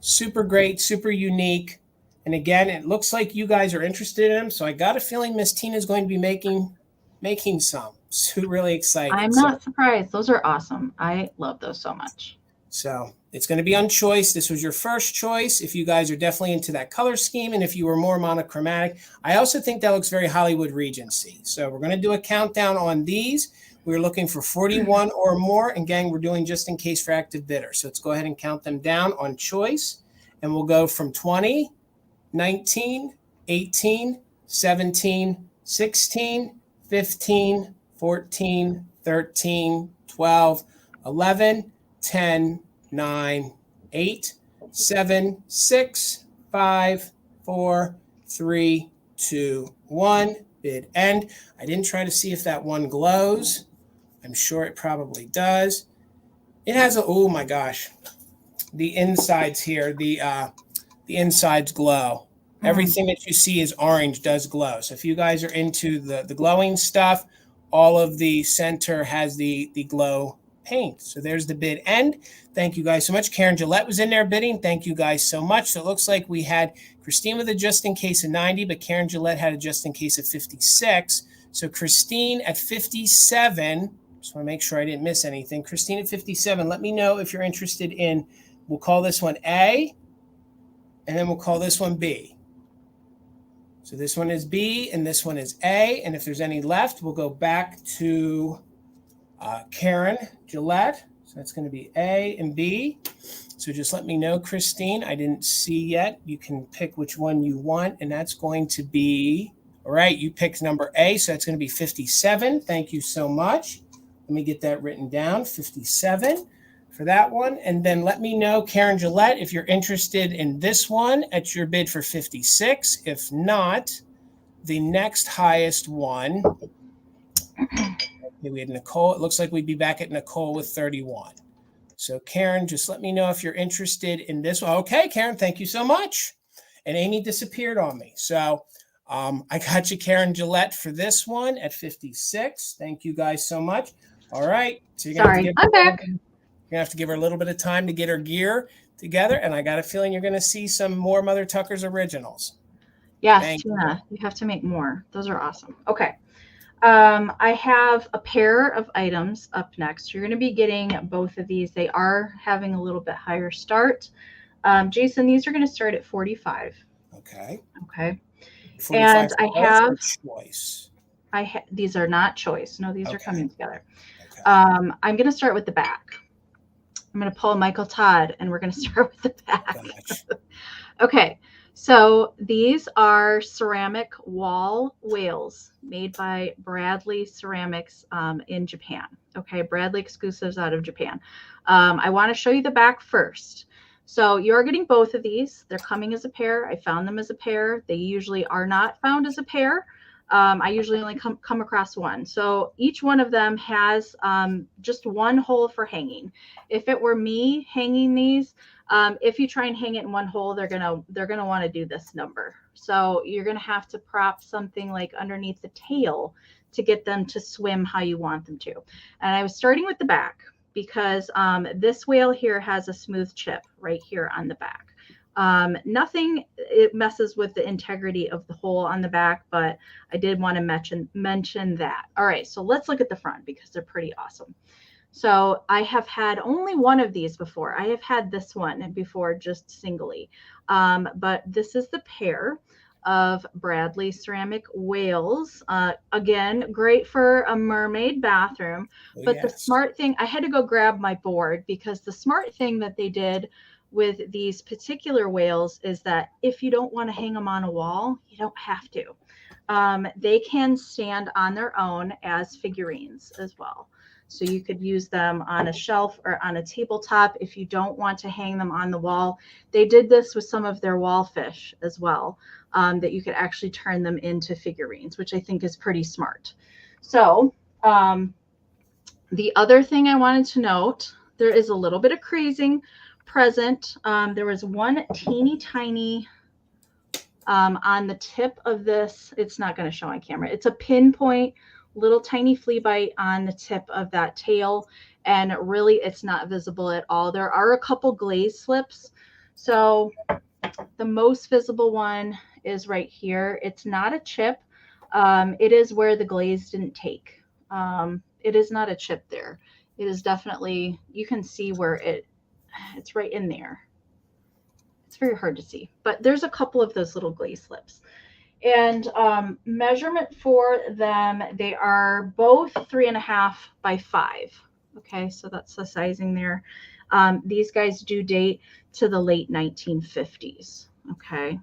Super great, super unique. And again, it looks like you guys are interested in them. So I got a feeling Miss Tina is going to be making some. So really excited. I'm not surprised. Those are awesome. I love those so much. So it's going to be on Choice. This was your first choice. If you guys are definitely into that color scheme, and if you were more monochromatic, I also think that looks very Hollywood Regency. So we're going to do a countdown on these. We're looking for 41 or more. And gang, we're doing just in case for active bidder. So let's go ahead and count them down on Choice. And we'll go from 20, 19, 18, 17, 16, 15, 14, 13, 12, 11, 10, 9, 8, 7, 6, 5, 4, 3, 2, 1. Bid end. I didn't try to see if that one glows. I'm sure it probably does. It has oh my gosh. The insides here, the insides glow. Everything that you see is orange does glow. So if you guys are into the glowing stuff, all of the center has the glow paint. So there's the bid end. Thank you guys so much. Karen Gillette was in there bidding. Thank you guys so much. So it looks like we had Christine with a just in case of 90, but Karen Gillette had a just in case of 56. So Christine at 57, just want to make sure I didn't miss anything. Christine at 57, let me know if you're interested in, we'll call this one A, and then we'll call this one B. So this one is B, and this one is A. And if there's any left, we'll go back to Karen Gillette. So that's going to be A and B. So just let me know, Christine. I didn't see yet. You can pick which one you want, and that's going to be, all right, you picked number A, so that's going to be 57. Thank you so much. Let me get that written down, 57 for that one. And then let me know, Karen Gillette, if you're interested in this one at your bid for 56. If not, the next highest one, we had Nicole. It looks like we'd be back at Nicole with 31. So Karen, just let me know if you're interested in this one. Okay, Karen, thank you so much. And Amy disappeared on me. So I got you, Karen Gillette, for this one at 56. Thank you guys so much. All right. So you're Sorry, I'm back. You're going to have to give her a little bit of time to get her gear together. And I got a feeling you're going to see some more Mother Tucker's originals. Yes, Tina, you have to make more. Those are awesome. Okay. I have a pair of items up next. You're going to be getting both of these. They are having a little bit higher start. Jason, these are going to start at 45. Okay. Okay. 45 And I have choice. these are not choice. No, these are coming together. Okay. I'm going to start with the back. I'm going to pull Michael Todd, and we're going to start with the back. Okay. So these are ceramic wall whales made by Bradley Ceramics in Japan. Okay, Bradley exclusives out of Japan. I want to show you the back first. So you're getting both of these. They're coming as a pair. I found them as a pair. They usually are not found as a pair. I usually only come across one. So each one of them has just one hole for hanging. If it were me hanging these, if you try and hang it in one hole, they're gonna want to do this number. So you're gonna have to prop something like underneath the tail to get them to swim how you want them to. And I was starting with the back because this whale here has a smooth chip right here on the back. Nothing, it messes with the integrity of the hole on the back, but I did want to mention that. All right, so let's look at the front because they're pretty awesome. So I have had only one of these before. I have had this one before just singly, but this is the pair of Bradley ceramic whales. Again, great for a mermaid bathroom. But the smart thing, I had to go grab my board because the smart thing that they did with these particular whales is that if you don't want to hang them on a wall, you don't have to. They can stand on their own as figurines as well. So you could use them on a shelf or on a tabletop if you don't want to hang them on the wall. They did this with some of their wall fish as well, that you could actually turn them into figurines, which I think is pretty smart. So the other thing I wanted to note, there is a little bit of crazing present. There was one teeny tiny on the tip of this. It's not going to show on camera. It's a pinpoint little tiny flea bite on the tip of that tail, and really it's not visible at all. There are a couple glaze slips. So the most visible one is right here. It's not a chip. It is where the glaze didn't take. It is not a chip there. It is definitely, you can see where it's right in there. It's very hard to see, but there's a couple of those little glaze slips. And measurement for them, they are both 3.5 by 5. Okay, so that's the sizing there. These guys do date to the late 1950s. Okay,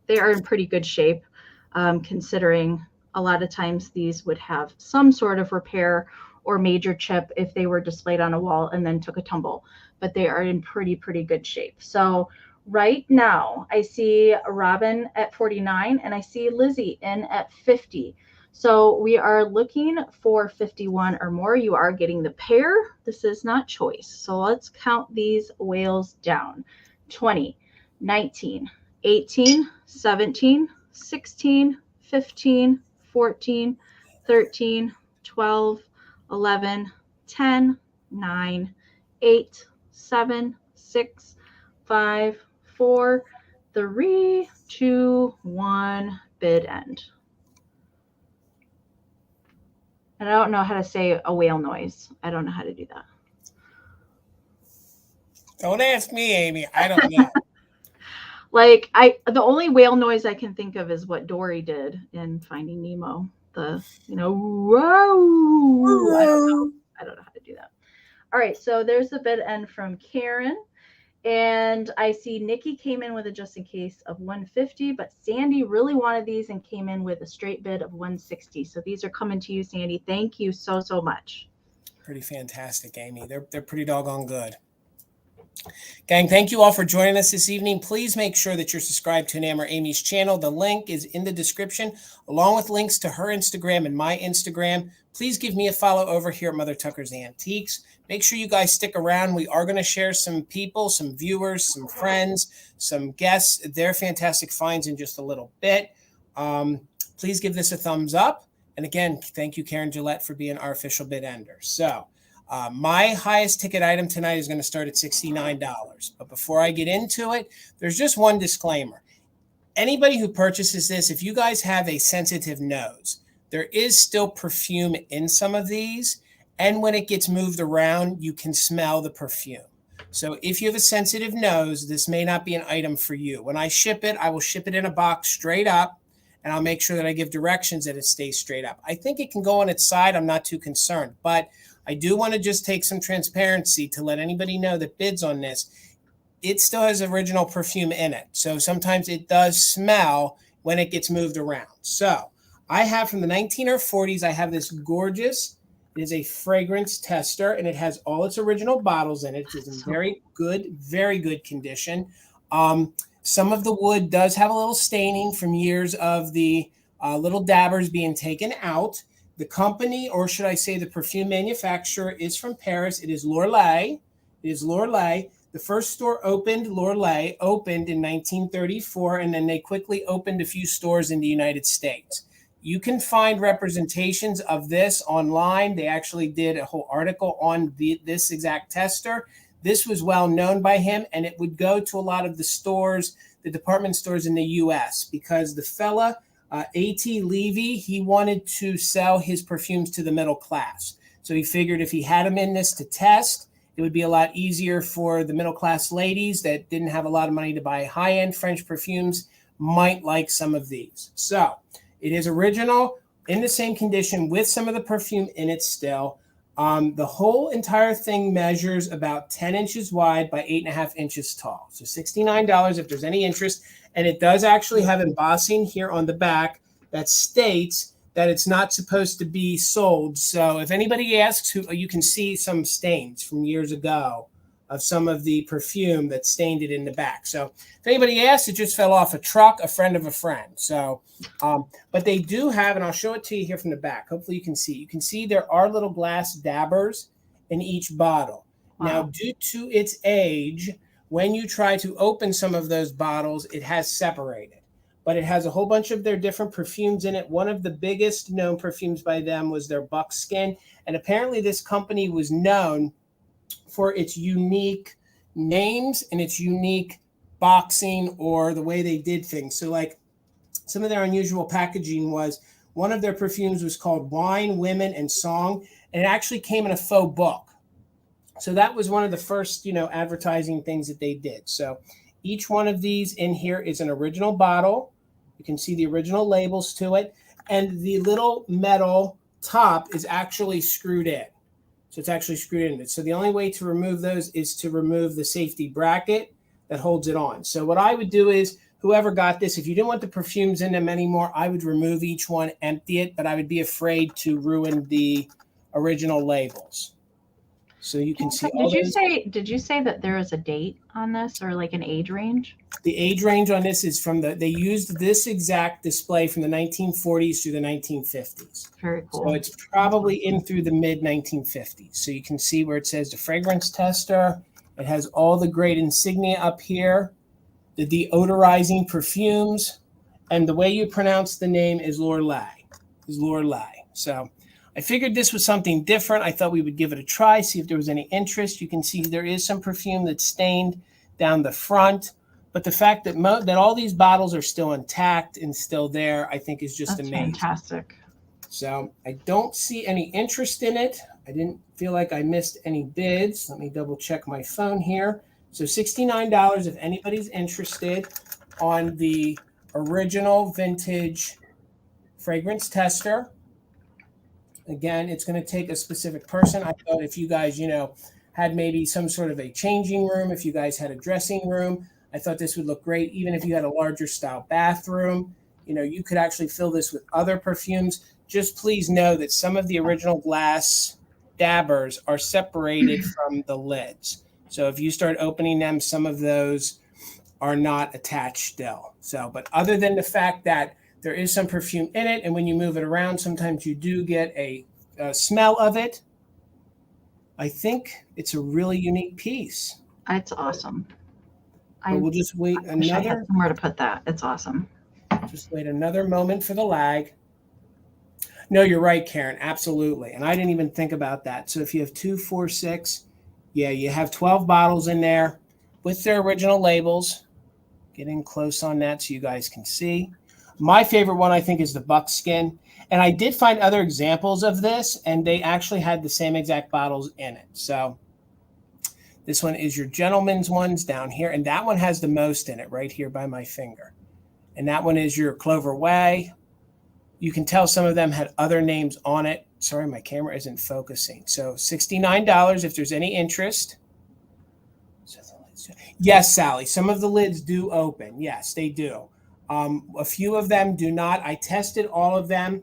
they are in pretty good shape, considering a lot of times these would have some sort of repair or major chip if they were displayed on a wall and then took a tumble, but they are in pretty good shape. So right now, I see Robin at 49 and I see Lizzie in at 50. So we are looking for 51 or more. You are getting the pair. This is not choice. So let's count these whales down. 20, 19, 18, 17, 16, 15, 14, 13, 12, 11, 10, 9, 8, 7, 6, 5, 4, 3, 2, 1, bid end. And I don't know how to say a whale noise. I don't know how to do that. Don't ask me, Amy. I don't know. Like the only whale noise I can think of is what Dory did in Finding Nemo. The, whoa. I don't know how to do that. All right, so there's the bid end from Karen. And I see Nikki came in with a just in case of 150, but Sandy really wanted these and came in with a straight bid of 160. So these are coming to you, Sandy. Thank you so much. Pretty fantastic, Amy. They're pretty doggone good. Gang, thank you all for joining us this evening. Please make sure that you're subscribed to Enamor Amy's channel. The link is in the description, along with links to her Instagram and my Instagram. Please give me a follow over here at Mother Tucker's Antiques. Make sure you guys stick around. We are going to share some people, some viewers, some friends, some guests, their fantastic finds in just a little bit. Please give this a thumbs up. And again, thank you, Karen Gillette, for being our official bid ender. So my highest ticket item tonight is going to start at $69. But before I get into it, there's just one disclaimer. Anybody who purchases this, if you guys have a sensitive nose, there is still perfume in some of these. And when it gets moved around, you can smell the perfume. So if you have a sensitive nose, this may not be an item for you. When I ship it, I will ship it in a box straight up, and I'll make sure that I give directions that it stays straight up. I think it can go on its side. I'm not too concerned, but I do want to just take some transparency to let anybody know that bids on this. It still has original perfume in it. So sometimes it does smell when it gets moved around. So I have from the 1940s, I have this gorgeous, it is a fragrance tester, and it has all its original bottles in it. It's in very good condition. Some of the wood does have a little staining from years of the little dabbers being taken out. The company, or should I say the perfume manufacturer, is from Paris. It is Lorelei. It is Lorelei. The first store Lorelei opened in 1934, and then they quickly opened a few stores in the United States. You can find representations of this online. They actually did a whole article on this exact tester. This was well known by him, and it would go to a lot of the stores, the department stores in the U.S., because the fella, A.T. Levy, he wanted to sell his perfumes to the middle class. So he figured if he had them in this to test, it would be a lot easier for the middle class ladies that didn't have a lot of money to buy high-end French perfumes, might like some of these. So it is original, in the same condition, with some of the perfume in it still. The whole entire thing measures about 10 inches wide by 8.5 inches tall. So $69 if there's any interest. And it does actually have embossing here on the back that states that it's not supposed to be sold. So if anybody asks, you can see some stains from years ago of some of the perfume that stained it in the back. So if anybody asks, it just fell off a truck, a friend of a friend. So, but they do have, and I'll show it to you here from the back. Hopefully you can see. You can see there are little glass dabbers in each bottle. Wow. Now, due to its age, when you try to open some of those bottles, it has separated. But it has a whole bunch of their different perfumes in it. One of the biggest known perfumes by them was their buckskin. And apparently this company was known for its unique names and its unique boxing or the way they did things. So like some of their unusual packaging was, one of their perfumes was called Wine, Women, and Song, and it actually came in a faux book. So that was one of the first, advertising things that they did. So each one of these in here is an original bottle. You can see the original labels to it, and the little metal top is actually screwed in. So it's actually screwed in. So the only way to remove those is to remove the safety bracket that holds it on. So what I would do is, whoever got this, if you didn't want the perfumes in them anymore, I would remove each one, empty it, but I would be afraid to ruin the original labels. So you can see all those. Did you say that there is a date on this, or like an age range? The age range on this is they used this exact display from the 1940s through the 1950s. Very cool. So it's probably in through the mid 1950s. So you can see where it says the fragrance tester. It has all the great insignia up here, the deodorizing perfumes, and the way you pronounce the name is Lorelei. So I figured this was something different. I thought we would give it a try, see if there was any interest. You can see there is some perfume that's stained down the front, but the fact that that all these bottles are still intact and still there, I think is just amazing. Fantastic. So I don't see any interest in it. I didn't feel like I missed any bids. Let me double check my phone here. So $69 if anybody's interested on the original vintage fragrance tester. Again, it's going to take a specific person. I thought if you guys, had maybe some sort of a changing room, if you guys had a dressing room, I thought this would look great. Even if you had a larger style bathroom, you could actually fill this with other perfumes. Just please know that some of the original glass dabbers are separated from the lids. So if you start opening them, some of those are not attached still. So, but other than the fact that there is some perfume in it, and when you move it around, sometimes you do get a smell of it. I think it's a really unique piece. It's awesome. We'll just wait I had somewhere to put that. It's awesome. Just wait another moment for the lag. No, you're right, Karen. Absolutely. And I didn't even think about that. So if you have 2, 4, 6, you have 12 bottles in there with their original labels. Get in close on that so you guys can see. My favorite one, I think, is the buckskin. And I did find other examples of this, and they actually had the same exact bottles in it. So this one is your gentleman's ones down here, and that one has the most in it right here by my finger. And that one is your Clover Way. You can tell some of them had other names on it. Sorry, my camera isn't focusing. So $69 if there's any interest. Yes, Sally, some of the lids do open. Yes, they do. A few of them do not. I tested all of them.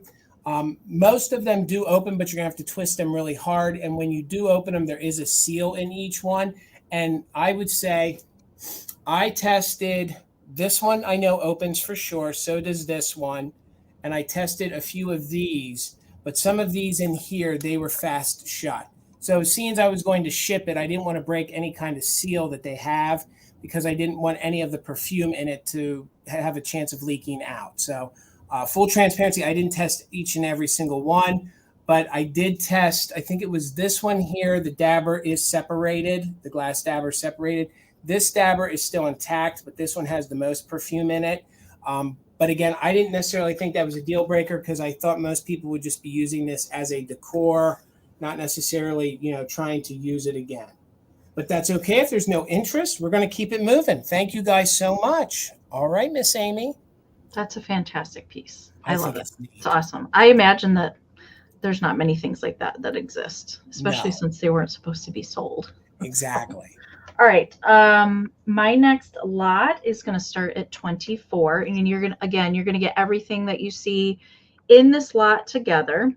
Most of them do open, but you're going to have to twist them really hard. And when you do open them, there is a seal in each one. And I would say I tested this one. I know opens for sure. So does this one. And I tested a few of these. But some of these in here, they were fast shut. So seeing as I was going to ship it, I didn't want to break any kind of seal that they have because I didn't want any of the perfume in it to have a chance of leaking out. So full transparency, I didn't test each and every single one, but I did test, I think it was this one here. The dabber is separated. The glass dabber is separated. This dabber is still intact, but this one has the most perfume in it. But again, I didn't necessarily think that was a deal breaker because I thought most people would just be using this as a decor, not necessarily, trying to use it again. But that's okay if there's no interest. We're going to keep it moving. Thank you guys so much. All right, Miss Amie. That's a fantastic piece. I love it. Neat. It's awesome. I imagine that there's not many things like that exist, especially since they weren't supposed to be sold. Exactly. All right. My next lot is going to start at 24, and you're going to get everything that you see in this lot together.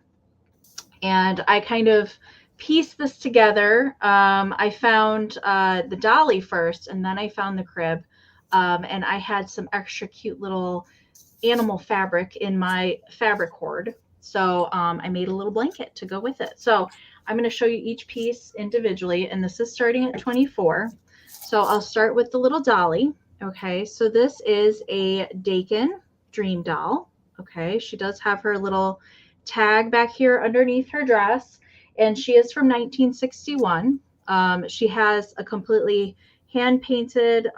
And I kind of pieced this together. I found the dolly first, and then I found the crib. And I had some extra cute little animal fabric in my fabric hoard. So I made a little blanket to go with it. So I'm going to show you each piece individually, and this is starting at 24. So I'll start with the little dolly. Okay, so this is a Dakin dream doll. Okay, she does have her little tag back here underneath her dress, and she is from 1961. She has a completely hand-painted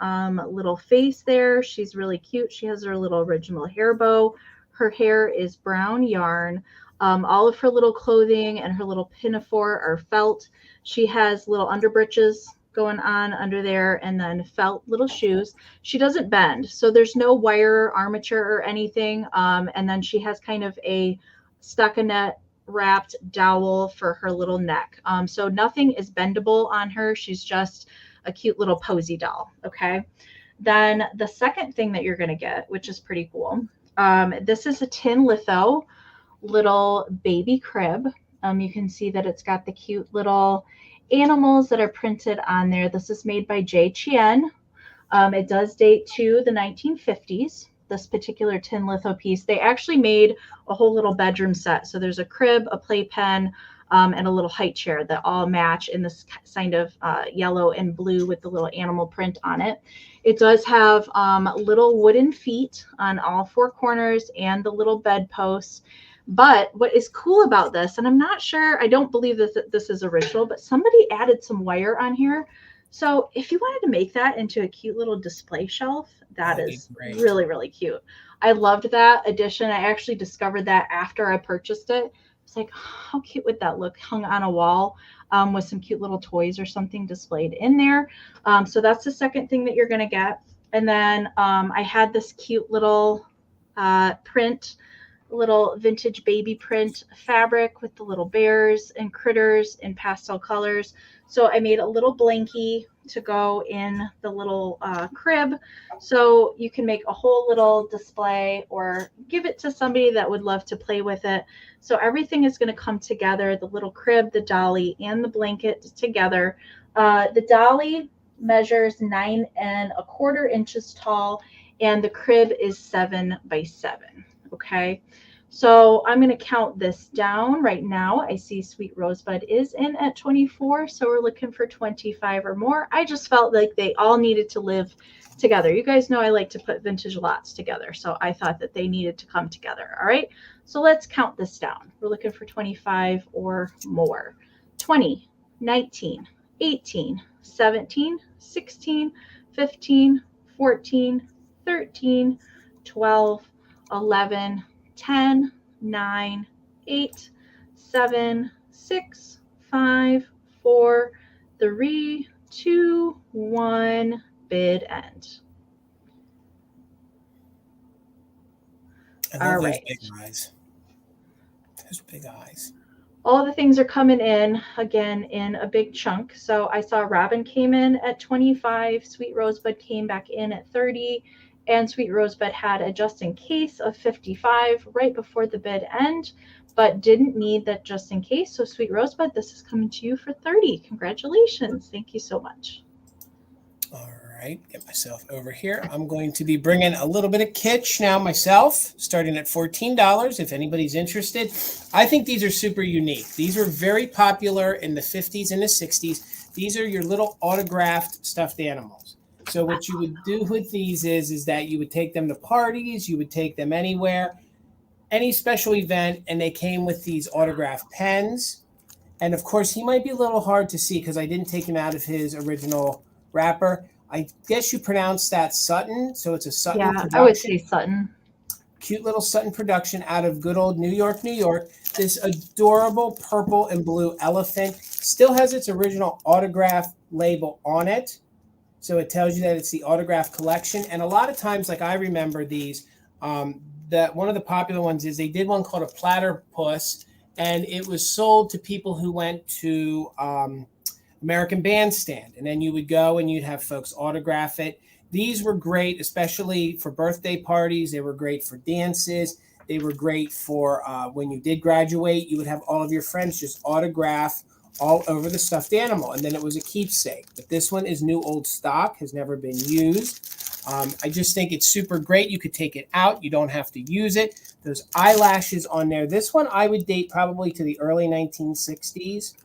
little face there. She's really cute. She has her little original hair bow. Her hair is brown yarn. All of her little clothing and her little pinafore are felt. She has little underbreeches going on under there, and then felt little shoes. She doesn't bend, so there's no wire armature or anything. And then she has kind of a stockinette wrapped dowel for her little neck. So nothing is bendable on her. She's just a cute little posy doll. Okay. Then the second thing that you're going to get, which is pretty cool. This is a tin litho little baby crib. You can see that it's got the cute little animals that are printed on there. This is made by J. Chien. It does date to the 1950s. This particular tin litho piece. They actually made a whole little bedroom set. So there's a crib, a playpen, and a little height chair that all match in this kind of yellow and blue with the little animal print on it. It does have little wooden feet on all four corners and the little bedposts. But what is cool about this, and I'm not sure, I don't believe that this is original, but somebody added some wire on here. So if you wanted to make that into a cute little display shelf, that'd is really, really cute. I loved that addition. I actually discovered that after I purchased it. It's like, how cute would that look hung on a wall with some cute little toys or something displayed in there. So that's the second thing that you're going to get. And then I had this cute little print, little vintage baby print fabric with the little bears and critters in pastel colors. So I made a little blankie to go in the little crib. So you can make a whole little display or give it to somebody that would love to play with it. So everything is going to come together, the little crib, the dolly, and the blanket together. The dolly measures 9¼ inches tall, and the crib is 7 by 7. Okay, so I'm going to count this down right now. I see Sweet Rosebud is in at 24, so we're looking for 25 or more. I just felt like they all needed to live together. You guys know I like to put vintage lots together, so I thought that they needed to come together. All right, so let's count this down. We're looking for 25 or more. 20, 19, 18, 17, 16, 15, 14, 13, 12, 11, 10, 9, 8, 7, 6, 5, 4, 3, 2, 1, bid end. I All love those right. big eyes. Those big eyes. All the things are coming in again in a big chunk. So I saw Robin came in at 25, Sweet Rosebud came back in at 30, and Sweet Rosebud had a just in case of 55 right before the bid end, but didn't need that just in case. So Sweet Rosebud, this is coming to you for 30. Congratulations. Thank you so much. All right, get myself over here. I'm going to be bringing a little bit of kitsch now myself, starting at $14 if anybody's interested. I think these are super unique. These were very popular in the 50s and the 60s. These are your little autographed stuffed animals. So what you would do with these is that you would take them to parties, you would take them anywhere, any special event, and they came with these autographed pens. And of course, he might be a little hard to see because I didn't take him out of his original wrapper. I guess you pronounce that Sutton, so it's a Sutton production. I would say Sutton. Cute little Sutton production out of good old New York, New York. This adorable purple and blue elephant still has its original autograph label on it. So it tells you that it's the autograph collection. And a lot of times, like I remember these, that one of the popular ones is they did one called a platypus, and it was sold to people who went to American Bandstand. And then you would go and you'd have folks autograph it. These were great, especially for birthday parties. They were great for dances. They were great for when you did graduate, you would have all of your friends just autograph all over the stuffed animal. And then it was a keepsake. But this one is new old stock, has never been used. I just think it's super great. You could take it out. You don't have to use it. Those eyelashes on there. This one I would date probably to the early 1960s.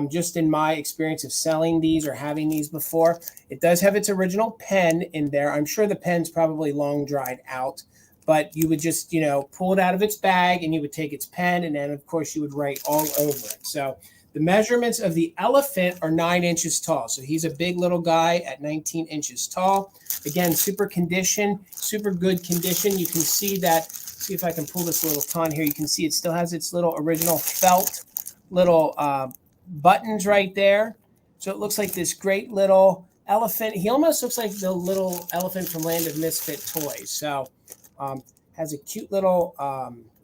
Just in my experience of selling these or having these before. It does have its original pen in there. I'm sure the pen's probably long dried out, but you would just, pull it out of its bag and you would take its pen, and then of course you would write all over it. So the measurements of the elephant are 9 inches tall. So he's a big little guy at 19 inches tall. Again, super condition, super good condition. You can see that, see if I can pull this little con here. You can see it still has its little original felt little buttons right there. So it looks like this great little elephant. He almost looks like the little elephant from Land of Misfit Toys. So has a cute little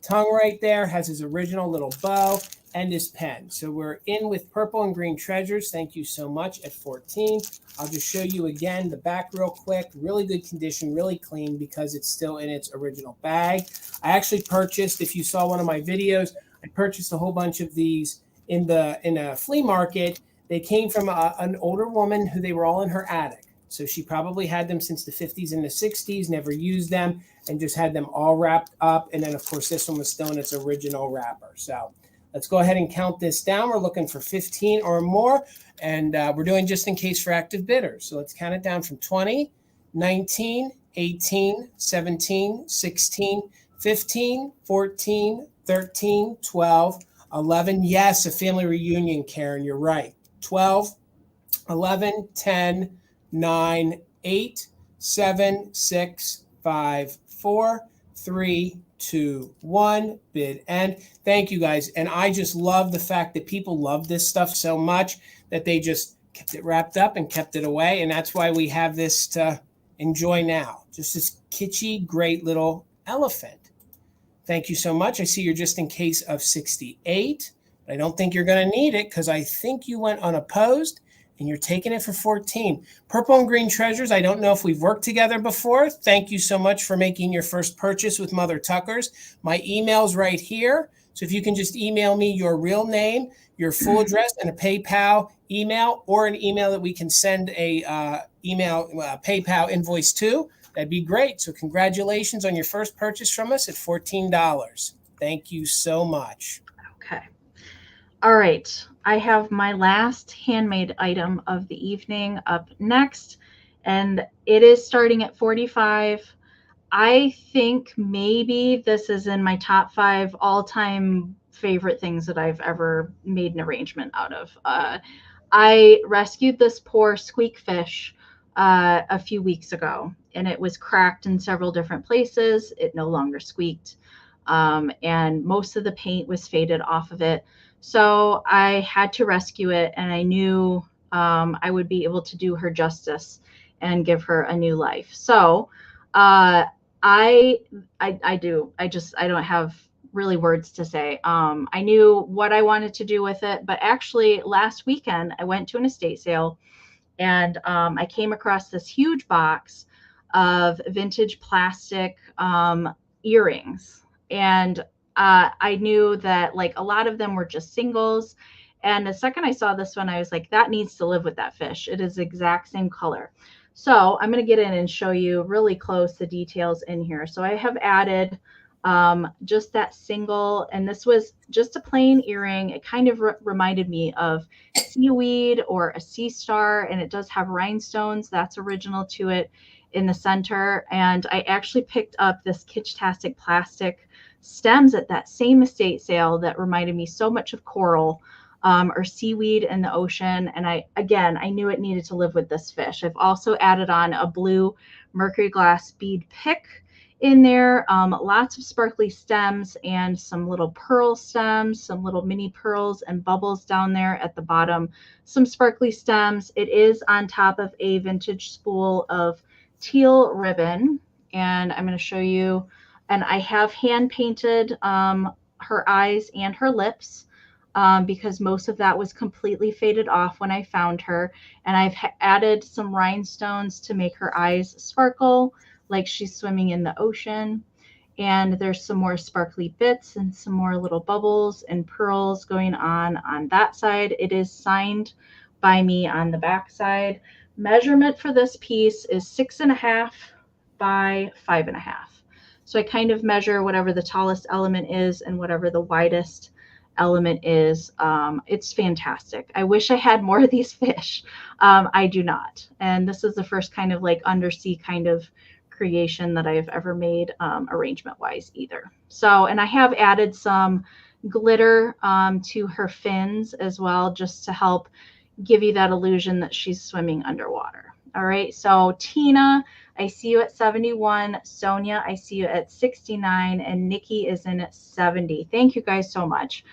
tongue right there, has his original little bow and his pen. So we're in with Purple and Green Treasures. Thank you so much at 14. I'll just show you again the back real quick. Really good condition, really clean because it's still in its original bag. I actually purchased, if you saw one of my videos, I purchased a whole bunch of these in a flea market. They came from an older woman who they were all in her attic. So she probably had them since the 50s and the 60s, never used them, and just had them all wrapped up. And then, of course, this one was still in its original wrapper. So let's go ahead and count this down. We're looking for 15 or more, and we're doing just in case for active bidders. So let's count it down from 20, 19, 18, 17, 16, 15, 14, 13, 12, 11. Yes, a family reunion, Karen. You're right. 12, 11, 10, 9, 8, 7, 6, 5, 4, 3, 2, 1. Bid end. Thank you, guys. And I just love the fact that people love this stuff so much that they just kept it wrapped up and kept it away. And that's why we have this to enjoy now. Just this kitschy, great little elephant. Thank you so much. I see you're just in case of 68. I don't think you're going to need it because I think you went unopposed and you're taking it for 14. Purple and Green Treasures. I don't know if we've worked together before. Thank you so much for making your first purchase with Mother Tucker's. My email's right here. So if you can just email me your real name, your full address, and a PayPal email, or an email that we can send a PayPal invoice to, that'd be great. So congratulations on your first purchase from us at $14. Thank you so much. Okay. All right. I have my last handmade item of the evening up next, and it is starting at 45. I think maybe this is in my top 5 all-time favorite things that I've ever made an arrangement out of. I rescued this poor squeak fish a few weeks ago, and it was cracked in several different places. It no longer squeaked. And most of the paint was faded off of it. So I had to rescue it, and I knew I would be able to do her justice and give her a new life. So I don't have really words to say. I knew what I wanted to do with it, but actually last weekend I went to an estate sale, and I came across this huge box of vintage plastic earrings. And I knew that like a lot of them were just singles. And the second I saw this one, I was like, that needs to live with that fish. It is the exact same color. So I'm going to get in and show you really close the details in here. So I have added just that single, and this was just a plain earring. It kind of reminded me of seaweed or a sea star, and it does have rhinestones. That's original to it in the center. And I actually picked up this Kitschtastic plastic stems at that same estate sale that reminded me so much of coral or seaweed in the ocean. And I knew it needed to live with this fish. I've also added on a blue mercury glass bead pick in there, lots of sparkly stems and some little pearl stems, some little mini pearls and bubbles down there at the bottom, some sparkly stems. It is on top of a vintage spool of teal ribbon, and I'm going to show you, and I have hand painted her eyes and her lips because most of that was completely faded off when I found her, and I've added some rhinestones to make her eyes sparkle like she's swimming in the ocean. And there's some more sparkly bits and some more little bubbles and pearls going on that side. It is signed by me on the back side. Measurement for this piece is 6.5 by 5.5. So I kind of measure whatever the tallest element is and whatever the widest element is. It's fantastic. I wish I had more of these fish. I do not. And this is the first kind of like undersea kind of creation that I've ever made arrangement wise either. So, and I have added some glitter to her fins as well, just to help give you that illusion that she's swimming underwater. All right. So Tina, I see you at 71. Sonia, I see you at 69, and Nikki is in at 70. Thank you guys so much.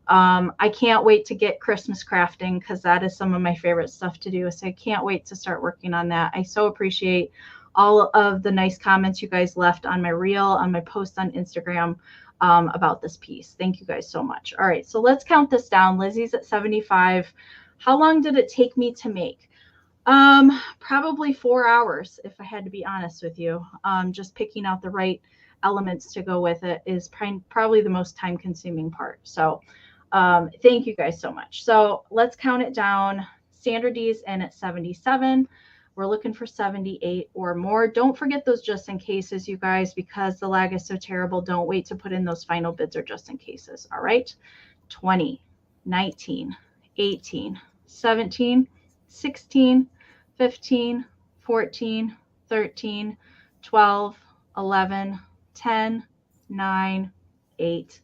I can't wait to get Christmas crafting because that is some of my favorite stuff to do. So I can't wait to start working on that. I so appreciate all of the nice comments you guys left on my reel, on my post on Instagram about this piece. Thank you guys so much. All right, so let's count this down. Lizzie's at 75. How long did it take me to make? Probably 4 hours, if I had to be honest with you. Just picking out the right elements to go with it is probably the most time consuming part. So thank you guys so much. So let's count it down. Sandra D's in at 77. We're looking for 78 or more. Don't forget those just in cases, you guys, because the lag is so terrible. Don't wait to put in those final bids or just in cases. All right. 20, 19, 18, 17, 16, 15, 14, 13, 12, 11, 10, 9, 8,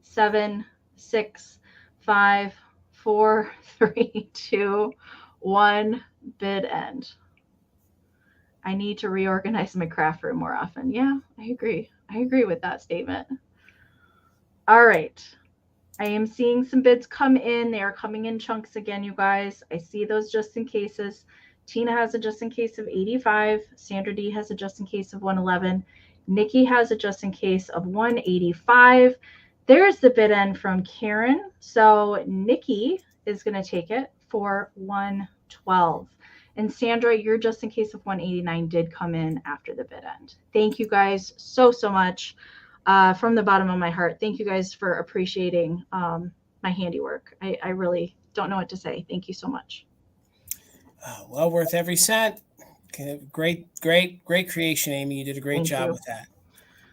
7, 6, 5, 4, 3, 2, 1. Bid end. I need to reorganize my craft room more often. Yeah, I agree. I agree with that statement. All right. I am seeing some bids come in. They are coming in chunks again, you guys. I see those just in cases. Tina has a just in case of 85. Sandra D has a just in case of 111. Nikki has a just in case of 185. There's the bid end from Karen. So Nikki is going to take it for 112. And Sandra, your just in case of 189 did come in after the bid end. Thank you guys so much from the bottom of my heart. Thank you guys for appreciating my handiwork. I really don't know what to say. Thank you so much. Well worth every cent. Great creation, Amie. You did a great job with that.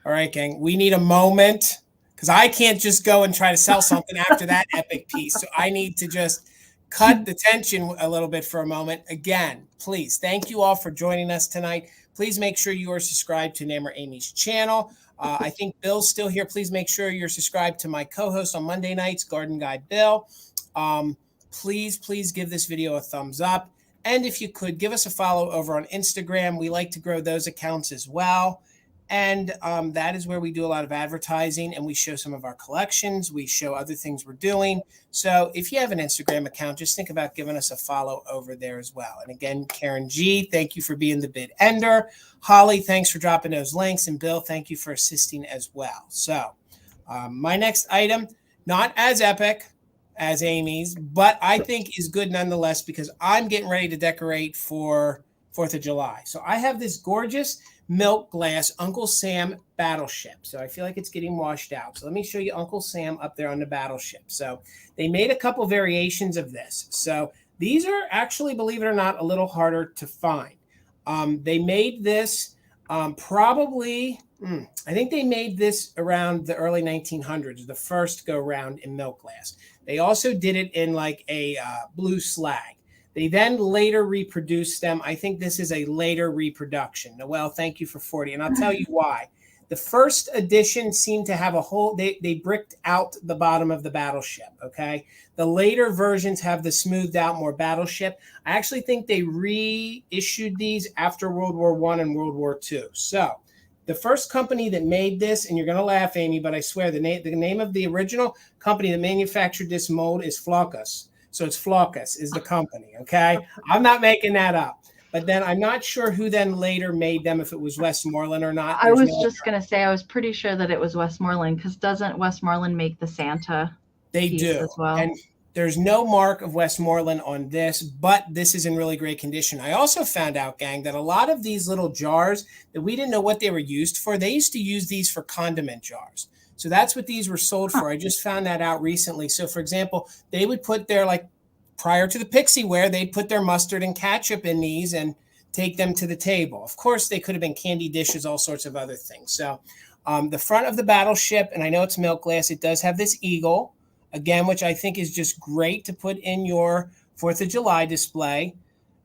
All right, gang. We need a moment because I can't just go and try to sell something after that epic piece. So I need to just cut the tension a little bit for a moment. Again, please, thank you all for joining us tonight. Please make sure you are subscribed to Enamor Amie's channel. I think Bill's still here. Please make sure you're subscribed to my co-host on Monday nights, Garden Guy Bill. Please give this video a thumbs up. And if you could, give us a follow over on Instagram. We like to grow those accounts as well. And that is where we do a lot of advertising, and we show some of our collections. We show other things we're doing. So if you have an Instagram account, just think about giving us a follow over there as well. And again, Karen G, thank you for being the bid ender. Holly, thanks for dropping those links. And Bill, thank you for assisting as well. So my next item, not as epic as Amy's, but I think is good nonetheless, because I'm getting ready to decorate for 4th of July. So I have this gorgeous milk glass Uncle Sam battleship. So I feel like it's getting washed out. So let me show you Uncle Sam up there on the battleship. So they made a couple variations of this. So these are actually, believe it or not, a little harder to find. They made this probably, I think they made this around the early 1900s, the first go round in milk glass. They also did it in like a blue slag. They then later reproduced them. I think this is a later reproduction. Noelle, thank you for 40. And I'll tell you why. The first edition seemed to have a whole, they bricked out the bottom of the battleship, okay? The later versions have the smoothed out more battleship. I actually think they reissued these after World War I and World War II. So the first company that made this, and you're going to laugh, Amy, but I swear the name of the original company that manufactured this mold is Flockus. So it's Flockus is the company, okay? I'm not making that up. But then I'm not sure who then later made them, if it was Westmoreland or not. I was just going to say, I was pretty sure that it was Westmoreland, because doesn't Westmoreland make the Santa piece do as well? And there's no mark of Westmoreland on this, but this is in really great condition. I also found out, gang, that a lot of these little jars that we didn't know what they were used for, they used to use these for condiment jars. So that's what these were sold for. I just found that out recently. So for example, they would put their, like, prior to the Pixie Ware, they'd put their mustard and ketchup in these and take them to the table. Of course, they could have been candy dishes, all sorts of other things. So the front of the battleship, and I know it's milk glass, it does have this eagle, again, which I think is just great to put in your 4th of July display.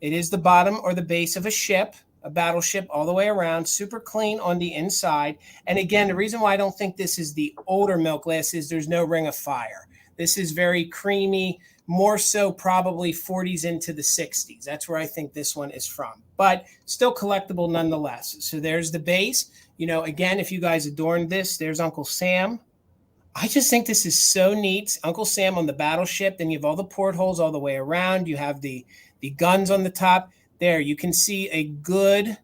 It is the bottom or the base of a ship, a battleship all the way around, super clean on the inside. And again, the reason why I don't think this is the older milk glass is there's no ring of fire. This is very creamy, more so probably 40s into the 60s. That's where I think this one is from, but still collectible nonetheless. So there's the base. You know, again, if you guys adorned this, there's Uncle Sam. I just think this is so neat. Uncle Sam on the battleship. Then you have all the portholes all the way around. You have the guns on the top. There, you can see a good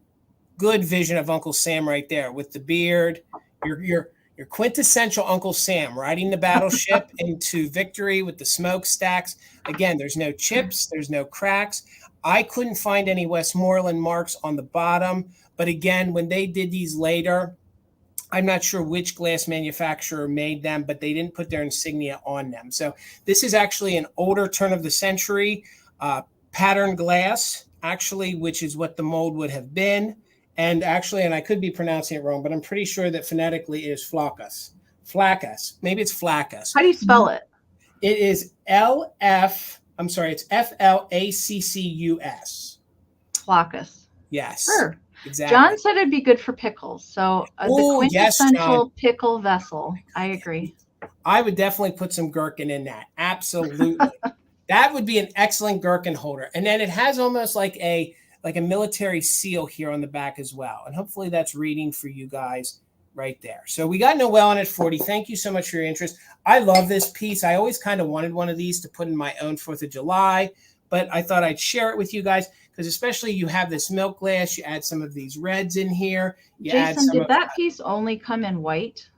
vision of Uncle Sam right there with the beard. Your quintessential Uncle Sam riding the battleship into victory with the smokestacks. Again, there's no chips, there's no cracks. I couldn't find any Westmoreland marks on the bottom. But again, when they did these later, I'm not sure which glass manufacturer made them, but they didn't put their insignia on them. So this is actually an older turn of the century patterned glass, actually, which is what the mold would have been. And actually, and I could be pronouncing it wrong, but I'm pretty sure that phonetically it is Flockus. Flackus. Maybe it's Flackus. How do you spell it? It is it's Flaccus. Flockus. Yes. Sure. Exactly. John said it'd be good for pickles. So the quintessential pickle vessel. I agree. I would definitely put some gherkin in that. Absolutely. That would be an excellent gherkin holder. And then it has almost like a military seal here on the back as well. And hopefully that's reading for you guys right there. So we got Noelle on at 40. Thank you so much for your interest. I love this piece. I always kind of wanted one of these to put in my own 4th of July, but I thought I'd share it with you guys because especially you have this milk glass, you add some of these reds in here. Jason, did that piece only come in white?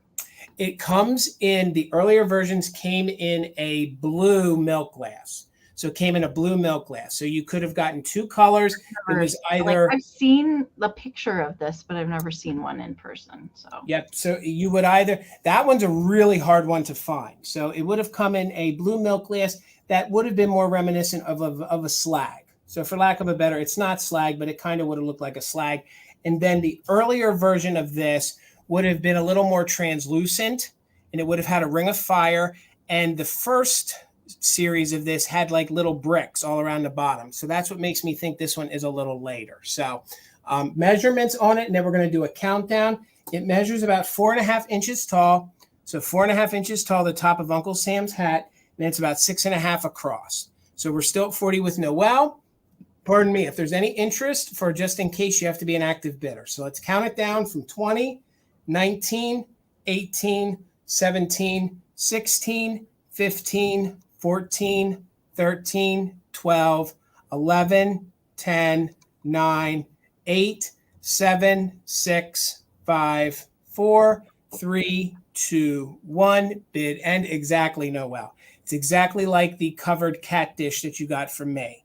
It comes in, the earlier versions came in a blue milk glass. So it came in a blue milk glass. So you could have gotten two colors. It was either I've seen the picture of this, but I've never seen one in person. So yep. So you would either, that one's a really hard one to find. So it would have come in a blue milk glass that would have been more reminiscent of a slag. So for lack of a better, it's not slag, but it kind of would have looked like a slag. And then the earlier version of this would have been a little more translucent, and it would have had a ring of fire. And the first series of this had like little bricks all around the bottom. So that's what makes me think this one is a little later. So measurements on it, and then we're going to do a countdown. It measures about 4.5 inches tall. So 4.5 inches tall, the top of Uncle Sam's hat, and it's about 6.5 across. So we're still at 40 with Noelle. pardon me, if there's any interest, for just in case, you have to be an active bidder. So let's count it down from 20, 19, 18, 17, 16, 15, 14, 13, 12, 11, 10, 9, 8, 7, 6, 5, 4, 3, 2, 1. Bid end exactly, Noel. It's exactly like the covered cat dish that you got from me.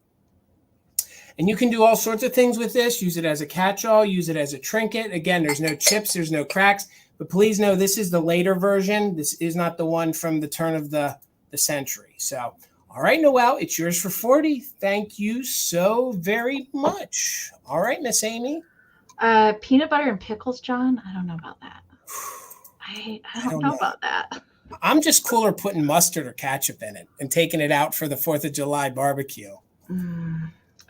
And you can do all sorts of things with this. Use it as a catch-all, use it as a trinket. Again, there's no chips, there's no cracks. But please know this is the later version. This is not the one from the turn of the century. So, all right, Noel, it's yours for 40. Thank you so very much. All right, Miss Amie. Peanut butter and pickles, John? I don't know about that. I don't know about that. I'm just cooler putting mustard or ketchup in it and taking it out for the 4th of July barbecue.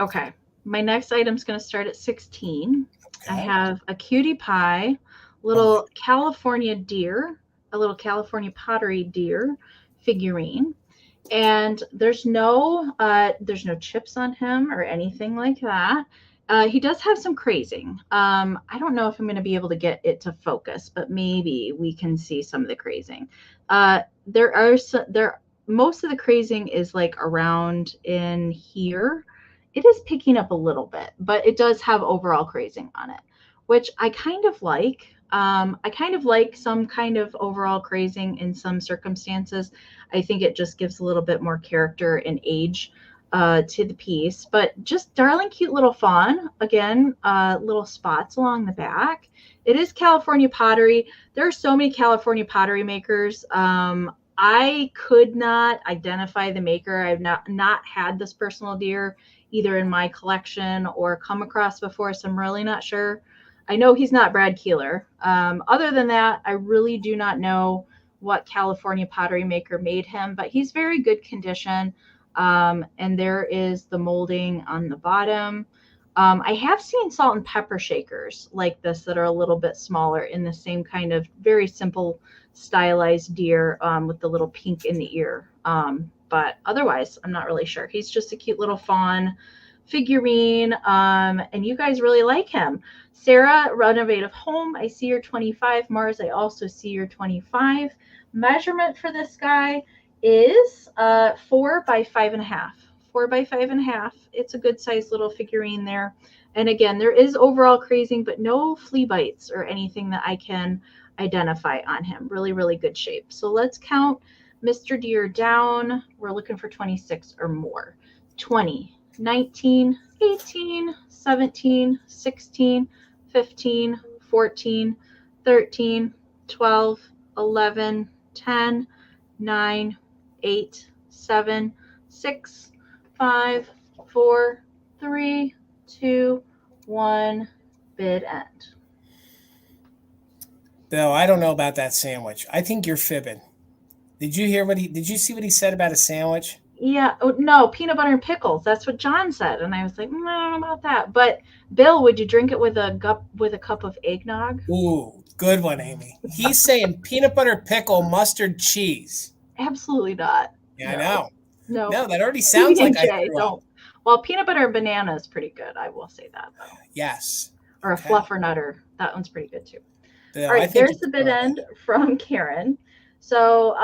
Okay. My next item's going to start at 16. Okay. I have a cutie pie, little California deer, a little California pottery deer figurine. And there's no chips on him or anything like that. He does have some crazing. I don't know if I'm going to be able to get it to focus, but maybe we can see some of the crazing. Most of the crazing is like around in here. It is picking up a little bit, but it does have overall crazing on it, which I kind of like. I kind of like some kind of overall crazing in some circumstances. I think it just gives a little bit more character and age to the piece, but just darling cute little fawn. Again, little spots along the back. It is California pottery. There are so many California pottery makers. I could not identify the maker. I've not had this personal deer either in my collection or come across before, so I'm really not sure. I know he's not Brad Keeler. Other than that, I really do not know what California pottery maker made him, but he's very good condition. And there is the molding on the bottom. I have seen salt and pepper shakers like this that are a little bit smaller in the same kind of very simple stylized deer with the little pink in the ear. But otherwise, I'm not really sure. He's just a cute little fawn figurine, and you guys really like him. Sarah, Renovative Home, I see you're 25. Mars, I also see you're 25. Measurement for this guy is 4 by 5.5. 4 by 5.5. It's a good sized little figurine there. And again, there is overall crazing, but no flea bites or anything that I can identify on him. Really, really good shape. So let's count Mr. Deer down. We're looking for 26 or more. 20, 19, 18, 17, 16, 15, 14, 13, 12, 11, 10, 9, 8, 7, 6, 5, 4, 3, 2, 1. Bid end. Bill, I don't know about that sandwich. I think you're fibbing. Did you see what he said about a sandwich? Yeah. Oh, no, peanut butter and pickles. That's what John said. And I was like, I don't know about that. But Bill, would you drink it with a cup of eggnog? Ooh, good one, Amie. He's saying peanut butter, pickle, mustard, cheese. Absolutely not. Yeah, no. I know. No, that already sounds like I grew don't. Up. Well, peanut butter and banana is pretty good. I will say that, though. Yes. Or a fluffer nutter. That one's pretty good, too. Bill, all right, there's the bid end from Karen. So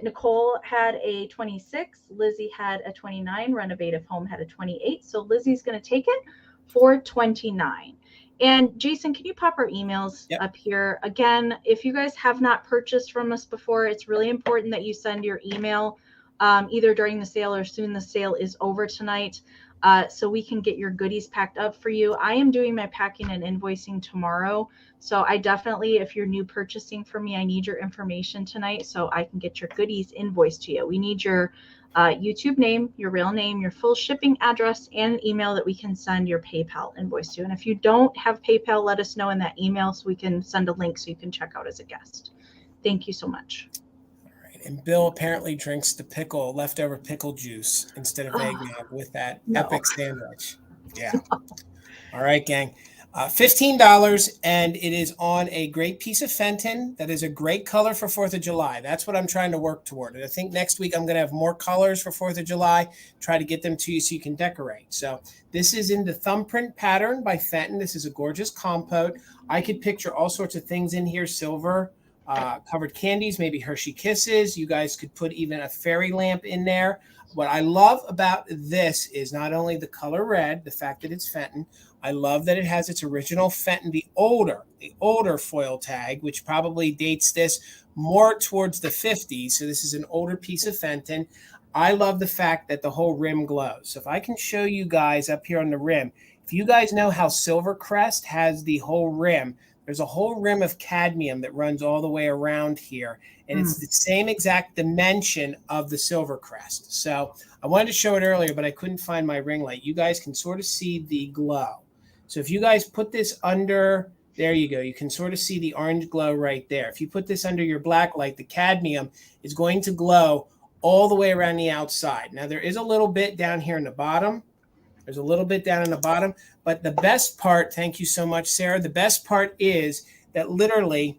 Nicole had a 26. Lizzie had a 29. Renovative Home had a 28. So Lizzie's going to take it for 29. And Jason, can you pop our emails up here? Again, if you guys have not purchased from us before, it's really important that you send your email either during the sale or soon the sale is over tonight, so we can get your goodies packed up for you. I am doing my packing and invoicing tomorrow. So I definitely, if you're new purchasing from me, I need your information tonight so I can get your goodies invoiced to you. We need your YouTube name, your real name, your full shipping address, and an email that we can send your PayPal invoice to. And if you don't have PayPal, let us know in that email so we can send a link so you can check out as a guest. Thank you so much. All right. And Bill apparently drinks the leftover pickle juice instead of eggnog with that epic sandwich. Yeah. All right, gang. $15, and it is on a great piece of Fenton that is a great color for 4th of July. That's what I'm trying to work toward. And I think next week I'm going to have more colors for 4th of July, try to get them to you so you can decorate. So this is in the thumbprint pattern by Fenton. This is a gorgeous compote. I could picture all sorts of things in here, silver, covered candies, maybe Hershey Kisses. You guys could put even a fairy lamp in there. What I love about this is not only the color red, the fact that it's Fenton. I love that it has its original Fenton, the older foil tag, which probably dates this more towards the 50s. So this is an older piece of Fenton. I love the fact that the whole rim glows. So if I can show you guys up here on the rim, if you guys know how Silvercrest has the whole rim, there's a whole rim of cadmium that runs all the way around here. And it's the same exact dimension of the Silvercrest. So I wanted to show it earlier, but I couldn't find my ring light. You guys can sort of see the glow. So if you guys put this under, there you go. You can sort of see the orange glow right there. If you put this under your black light, the cadmium is going to glow all the way around the outside. Now there is a little bit down here in the bottom. There's a little bit down in the bottom, but the best part, thank you so much, Sarah. The best part is that literally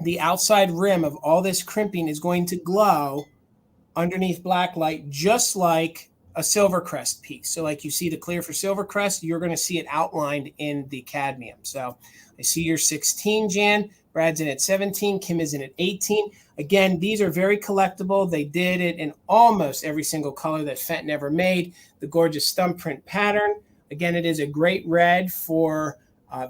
the outside rim of all this crimping is going to glow underneath black light, just like a Silvercrest piece. So like you see the clear for Silvercrest, you're going to see it outlined in the cadmium. So I see you're 16, Jan. Brad's in at 17. Kim is in at 18. Again, these are very collectible. They did it in almost every single color that Fenton ever made. The gorgeous thumbprint pattern. Again, it is a great red for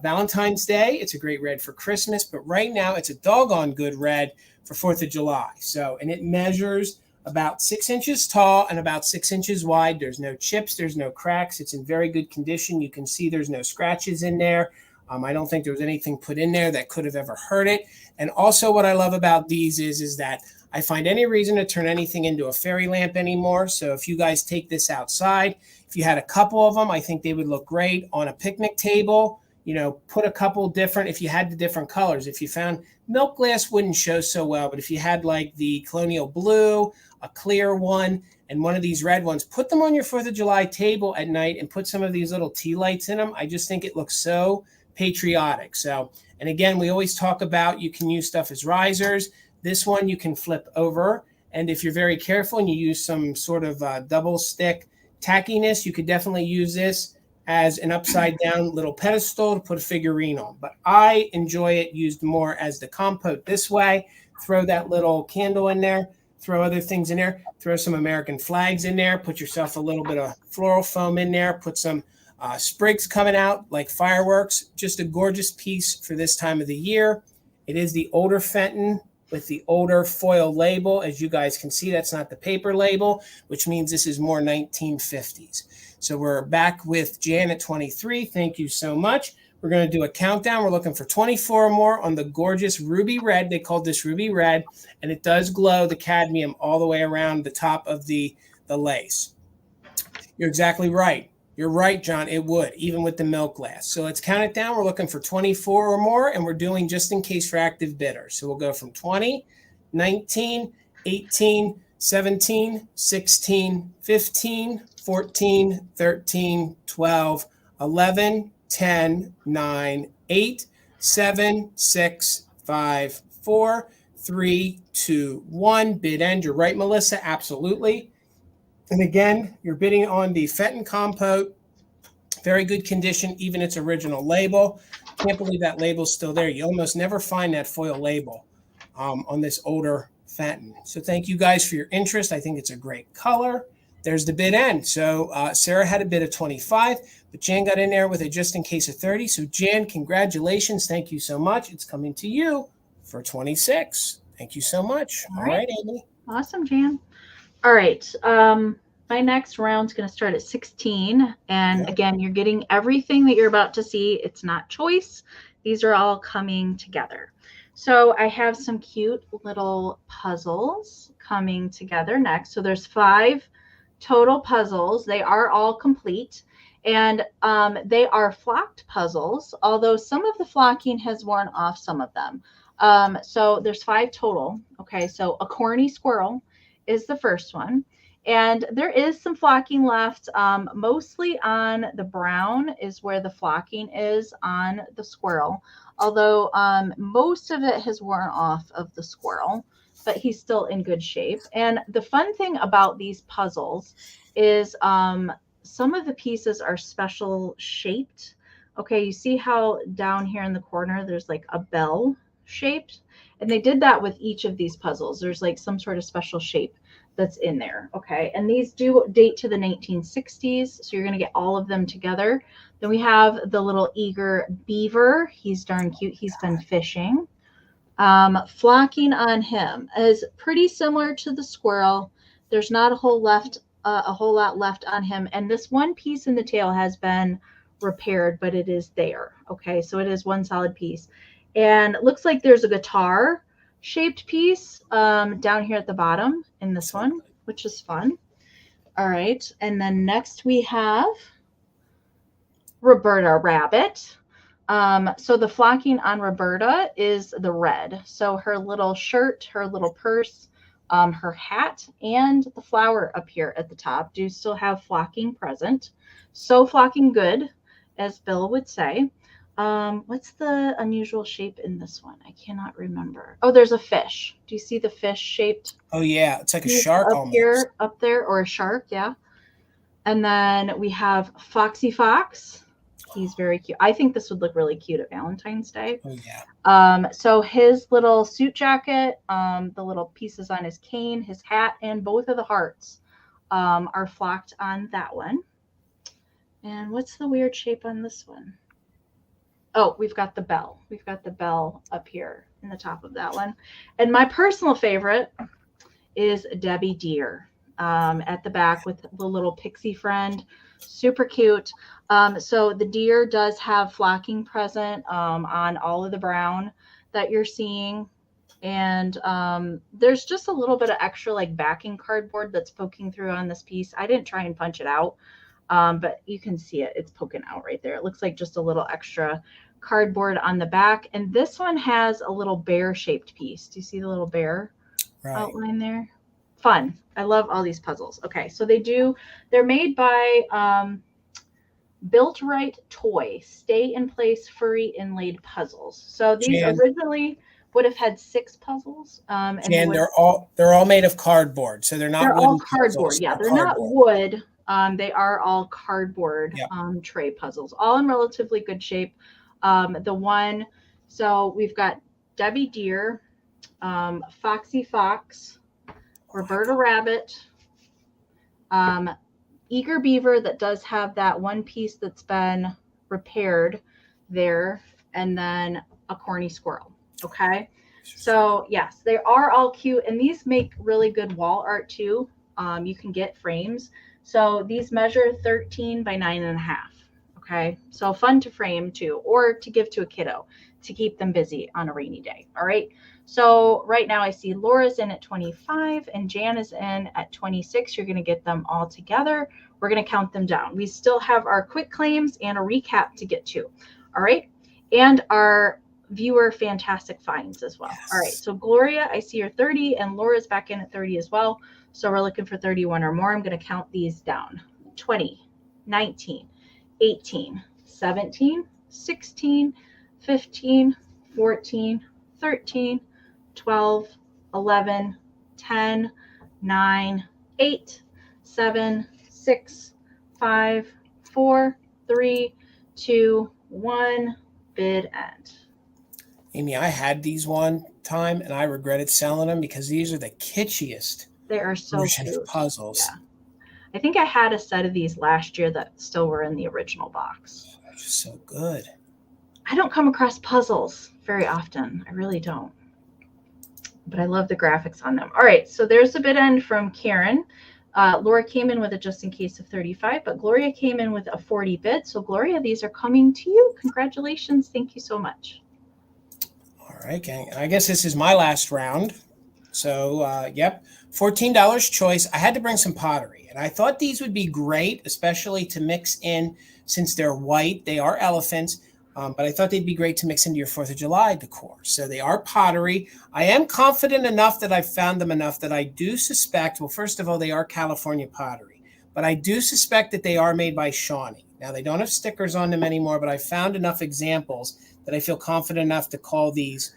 Valentine's Day. It's a great red for Christmas. But right now, it's a doggone good red for 4th of July. So, and it measures about 6 inches tall and about 6 inches wide. There's no chips. There's no cracks. It's in very good condition. You can see there's no scratches in there. I don't think there was anything put in there that could have ever hurt it. And also what I love about these is that I find any reason to turn anything into a fairy lamp anymore. So if you guys take this outside, if you had a couple of them, I think they would look great on a picnic table. You know, put a couple different, if you had the different colors. If you found milk glass wouldn't show so well, but if you had like the colonial blue, a clear one, and one of these red ones, put them on your 4th of July table at night and put some of these little tea lights in them. I just think it looks so patriotic. So, and again, we always talk about you can use stuff as risers. This one you can flip over. And if you're very careful and you use some sort of double stick tackiness, you could definitely use this as an upside down little pedestal to put a figurine on. But I enjoy it used more as the compote this way. Throw that little candle in there, throw other things in there, throw some American flags in there, put yourself a little bit of floral foam in there, put some sprigs coming out like fireworks. Just a gorgeous piece for this time of the year. It is the older Fenton with the older foil label. As you guys can see, that's not the paper label, which means this is more 1950s. So we're back with Jan at 23. Thank you so much. We're going to do a countdown. We're looking for 24 or more on the gorgeous ruby red. They called this ruby red, and it does glow the cadmium all the way around the top of the lace. You're exactly right. You're right, John. It would, even with the milk glass. So let's count it down. We're looking for 24 or more, and we're doing just in case for active bidders. So we'll go from 20, 19, 18, 17, 16, 15, 14, 13, 12, 11, 10, 9, 8, 7, 6, 5, 4, 3, 2, 1. Bid end. You're right, Melissa. Absolutely. And again, you're bidding on the Fenton compote. Very good condition, even its original label. Can't believe that label's still there. You almost never find that foil label on this older Fenton. So thank you guys for your interest. I think it's a great color. There's the bid end. So Sarah had a bid of 25, but Jan got in there with a just in case of 30. So Jan, congratulations. Thank you so much. It's coming to you for 26. Thank you so much. All right, Amie. Awesome, Jan. All right. My next round's going to start at 16. And again, you're getting everything that you're about to see. It's not choice. These are all coming together. So I have some cute little puzzles coming together next. So there's 5 total puzzles. They are all complete. And they are flocked puzzles, although some of the flocking has worn off some of them. So there's 5 total. Okay, so a corny squirrel is the first one. And there is some flocking left, mostly on the brown is where the flocking is on the squirrel. Although most of it has worn off of the squirrel, but he's still in good shape. And the fun thing about these puzzles is some of the pieces are special shaped. Okay, you see how down here in the corner there's like a bell shaped? And they did that with each of these puzzles. There's like some sort of special shape that's in there. Okay, and these do date to the 1960s, so you're going to get all of them together. Then we have the little eager beaver. He's darn cute. He's been fishing. Flocking on him is pretty similar to the squirrel. There's not a whole lot left on him, and this one piece in the tail has been repaired, but it is there. Okay, so it is one solid piece, and it looks like there's a guitar shaped piece down here at the bottom in this one, which is fun. All right, and then next we have Roberta Rabbit. So the flocking on Roberta is the red. So her little shirt, her little purse, her hat, and the flower up here at the top do still have flocking present. So flocking good, as Bill would say. What's the unusual shape in this one? I cannot remember. Oh, there's a fish. Do you see the fish shaped? Oh yeah, it's like a shark up almost. Here, up there, or a shark, yeah. And then we have Foxy Fox. He's very cute. I think this would look really cute at Valentine's Day. Oh yeah. So his little suit jacket, the little pieces on his cane, his hat, and both of the hearts are flocked on that one. And what's the weird shape on this one? Oh, we've got the bell. We've got the bell up here in the top of that one. And my personal favorite is Debbie Deer at the back with the little pixie friend. Super cute. So the deer does have flocking present on all of the brown that you're seeing. And there's just a little bit of extra like backing cardboard that's poking through on this piece. I didn't try and punch it out, but you can see it. It's poking out right there. It looks like just a little extra cardboard on the back. And this one has a little bear shaped piece. Do you see the little bear outline there? Fun. I love all these puzzles. Okay, so they're made by Built Right Toy, stay in place furry inlaid puzzles. So these originally would have had 6 puzzles. And they're all made of cardboard, so they're all cardboard. Yeah, they're not wood. They are all cardboard tray puzzles, all in relatively good shape. So we've got Debbie Deer, Foxy Fox, Roberta Rabbit, Eager Beaver that does have that one piece that's been repaired there, and then a corny squirrel. Okay, so yes, they are all cute, and these make really good wall art too. You can get frames. So these measure 13 by 9.5. Okay, so fun to frame too, or to give to a kiddo to keep them busy on a rainy day. All right, so right now I see Laura's in at 25 and Jan is in at 26. You're going to get them all together. We're going to count them down. We still have our quick claims and a recap to get to. All right, and our viewer fantastic finds as well. Yes. All right, so Gloria, I see you're 30 and Laura's back in at 30 as well. So we're looking for 31 or more. I'm going to count these down. 20, 19, 18, 17, 16, 15, 14, 13, 12, 11, 10, 9, 8, 7, 6, 5, 4, 3, 2, 1. Bid end. Amie, I had these one time and I regretted selling them because these are the kitschiest. They are so cute. Puzzles. Yeah. I think I had a set of these last year that still were in the original box. They're just so good. I don't come across puzzles very often. I really don't. But I love the graphics on them. All right, so there's a bid end from Karen. Laura came in with a just in case of 35, but Gloria came in with a 40 bid. So Gloria, these are coming to you. Congratulations. Thank you so much. All right, gang. I guess this is my last round. So, yep, $14 choice. I had to bring some pottery, and I thought these would be great, especially to mix in since they're white. They are elephants. But I thought they'd be great to mix into your 4th of July decor. So they are pottery. I am confident enough that I've found them enough that I do suspect, well, first of all, they are California pottery, but I do suspect that they are made by Shawnee. Now, they don't have stickers on them anymore, but I found enough examples that I feel confident enough to call these,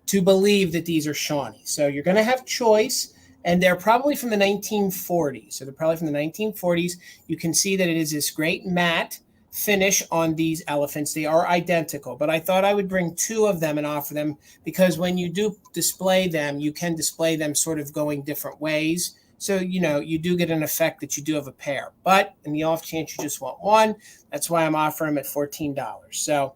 to believe that these are Shawnee. So you're going to have choice, and they're probably from the 1940s. So they're probably from the 1940s. You can see that it is this great matte finish on these elephants. They are identical, but I thought I would bring 2 of them and offer them because when you do display them, you can display them sort of going different ways. So, you do get an effect that you do have a pair, but in the off chance you just want one, that's why I'm offering them at $14. So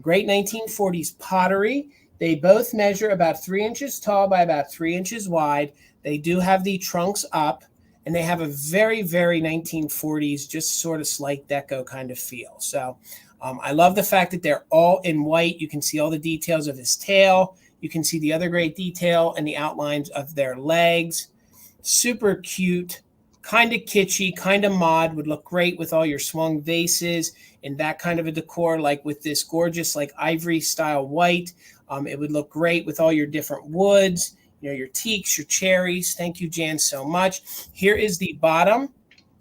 great 1940s pottery. They both measure about 3 inches tall by about 3 inches wide. They do have the trunks up, and they have a very, very 1940s, just sort of slight deco kind of feel. So I love the fact that they're all in white. You can see all the details of his tail. You can see the other great detail and the outlines of their legs. Super cute, kind of kitschy, kind of mod, would look great with all your swung vases and that kind of a decor, like with this gorgeous like ivory style white. It would look great with all your different woods, your teaks, your cherries. Thank you, Jan, so much. Here is the bottom.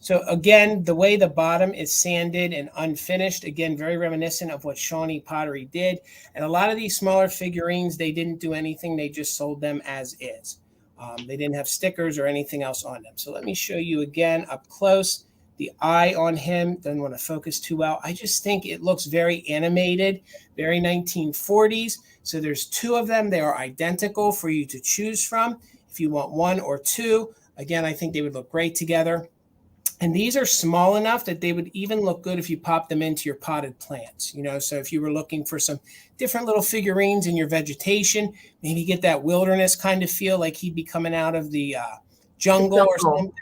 So again, the way the bottom is sanded and unfinished, again, very reminiscent of what Shawnee Pottery did. And a lot of these smaller figurines, they didn't do anything. They just sold them as is. They didn't have stickers or anything else on them. So let me show you again up close. The eye on him, doesn't want to focus too well. I just think it looks very animated, very 1940s. So there's 2 of them. They are identical for you to choose from. If you want 1 or 2, again, I think they would look great together. And these are small enough that they would even look good if you pop them into your potted plants. So if you were looking for some different little figurines in your vegetation, maybe get that wilderness kind of feel like he'd be coming out of the jungle or something.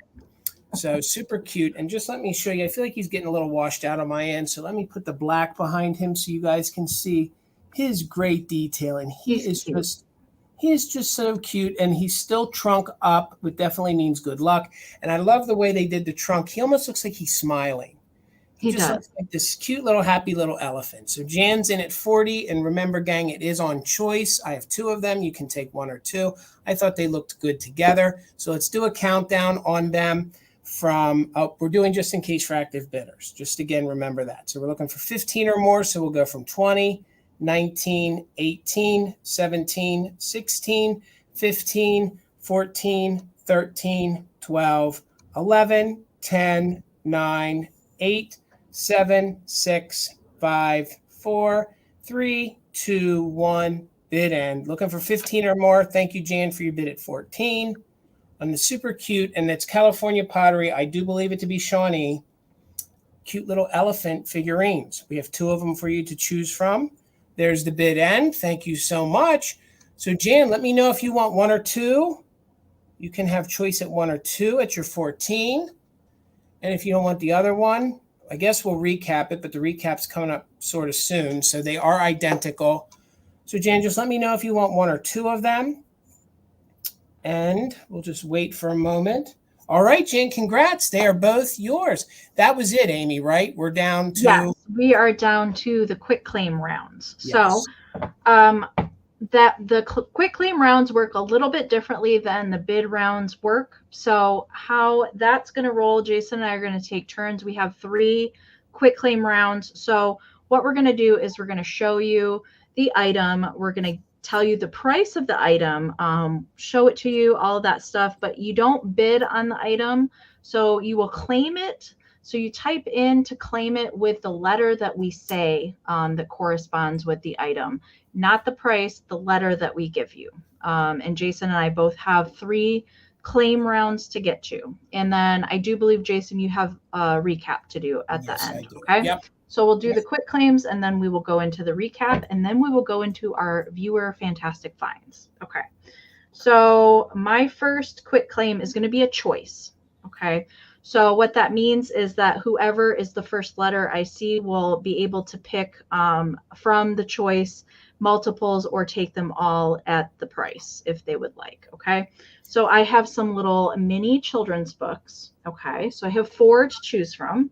So super cute. And just let me show you, I feel like he's getting a little washed out on my end. So let me put the black behind him so you guys can see his great detail. And he is just so cute, and he's still trunk up, which definitely means good luck. And I love the way they did the trunk. He almost looks like he's smiling. He just looks like this cute little happy little elephant. So Jan's in at 40, and remember, gang, it is on choice. I have 2 of them. You can take 1 or 2. I thought they looked good together. So let's do a countdown on them from, we're doing just in case for active bidders. Just again, remember that. So we're looking for 15 or more. So we'll go from 20, 19, 18, 17, 16, 15, 14, 13, 12, 11, 10, 9, 8, 7, 6, 5, 4, 3, 2, 1, bid end. Looking for 15 or more. Thank you, Jan, for your bid at 14. On the super cute, and it's California pottery. I do believe it to be Shawnee. Cute little elephant figurines. We have 2 of them for you to choose from. There's the bid end. Thank you so much. So Jan, let me know if you want 1 or 2. You can have choice at 1 or 2 at your 14. And if you don't want the other one, I guess we'll recap it, but the recap's coming up sort of soon. So they are identical. So Jan, just let me know if you want 1 or 2 of them. And we'll just wait for a moment. All right, Jan, congrats. They are both yours. That was it, Amie, right? We're down to... Yes, we are down to the quick claim rounds. Yes. So the quick claim rounds work a little bit differently than the bid rounds work. So how that's going to roll, Jason and I are going to take turns. We have 3 quick claim rounds. So what we're going to do is we're going to show you the item. We're going to tell you the price of the item, show it to you, all of that stuff, but you don't bid on the item. So you will claim it. So you type in to claim it with the letter that we say that corresponds with the item, not the price, the letter that we give you. And Jason and I both have 3 claim rounds to get to. And then I do believe, Jason, you have a recap to do at the end. Okay. Yep. So we'll do the quick claims, and then we will go into the recap, and then we will go into our viewer fantastic finds. Okay. So my first quick claim is going to be a choice. Okay. So what that means is that whoever is the first letter I see will be able to pick from the choice multiples or take them all at the price if they would like. Okay. So I have some little mini children's books. Okay. So I have 4 to choose from.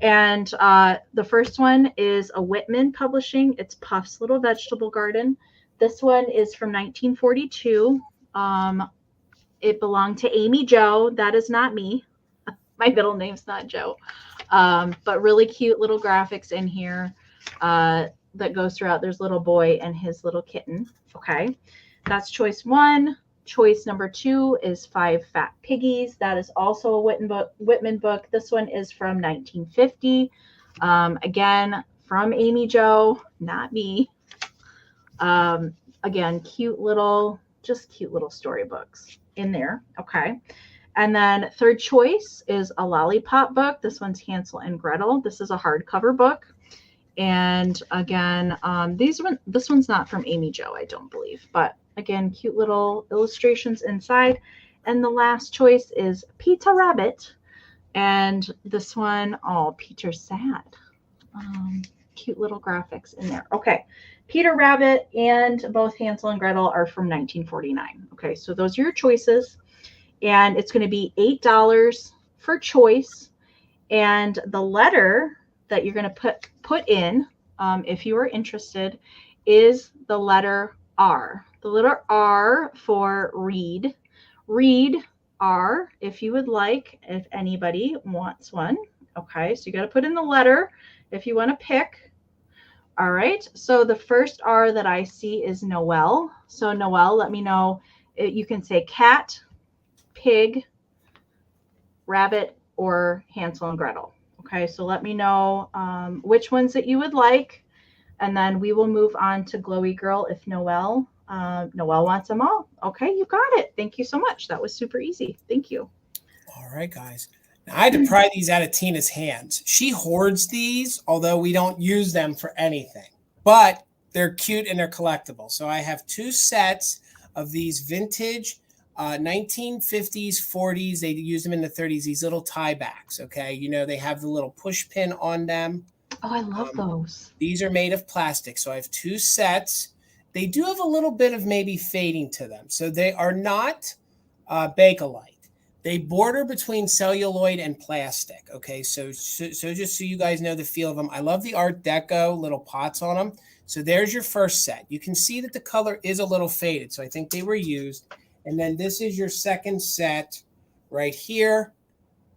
And the first one is a Whitman Publishing. It's Puff's Little Vegetable Garden. This one is from 1942. It belonged to Amie Jo. That is not me. My middle name's not Joe. But really cute little graphics in here that goes throughout. There's little boy and his little kitten. Okay. That's choice one. Choice number two is Five Fat Piggies. That is also a Whitman book. This one is from 1950. Again, from Amie Jo, not me. Again, cute little storybooks in there. Okay. And then third choice is a Lollipop book. This one's Hansel and Gretel. This is a hardcover book. And again, this one's not from Amie Jo, I don't believe. But again, cute little illustrations inside. And the last choice is Peter Rabbit. And this one, oh, Peter's sad. Cute little graphics in there. Okay. Peter Rabbit and both Hansel and Gretel are from 1949. Okay, so those are your choices. And it's going to be $8 for choice. And the letter that you're going to put in, if you are interested, is the letter R. The letter R for read. Read R if you would like, if anybody wants one. Okay, so you got to put in the letter if you want to pick. All right, so the first R that I see is Noel. So Noel, let me know. You can say cat, pig, rabbit, or Hansel and Gretel. Okay, so let me know which ones that you would like, and then we will move on to Glowy Girl if Noel wants them all. Okay, you got it. Thank you so much. That was super easy. Thank you. All right, guys. Now, I had to pry these out of Tina's hands. She hoards these, although we don't use them for anything. But they're cute and they're collectible. So I have two sets of these vintage 1950s, 40s. They use them in the 30s, these little tiebacks, okay? You know, they have the little push pin on them. Oh, I love those. These are made of plastic. So I have two sets. They do have a little bit of maybe fading to them. So they are not Bakelite. They border between celluloid and plastic, okay? So just so you guys know the feel of them. I love the Art Deco little pots on them. So there's your first set. You can see that the color is a little faded. So I think they were used. And then this is your second set right here.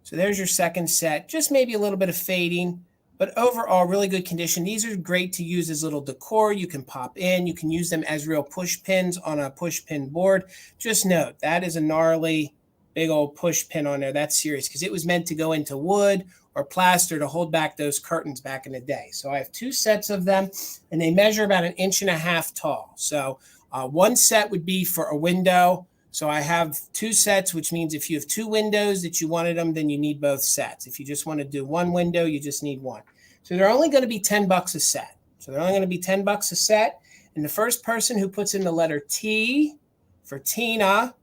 So there's your second set. Just maybe a little bit of fading, but overall really good condition. These are great to use as little decor. You can pop in. You can use them as real push pins on a push pin board. Just note, that is a gnarly big old push pin on there. That's serious because it was meant to go into wood or plaster to hold back those curtains back in the day. So I have two sets of them, and they measure about 1.5 inches tall. So one set would be for a window. So I have two sets, which means if you have two windows that you wanted them, then you need both sets. If you just want to do one window, you just need one. So they're only going to be $10 a set. So they're only going to be $10 a set. And the first person who puts in the letter T for Tina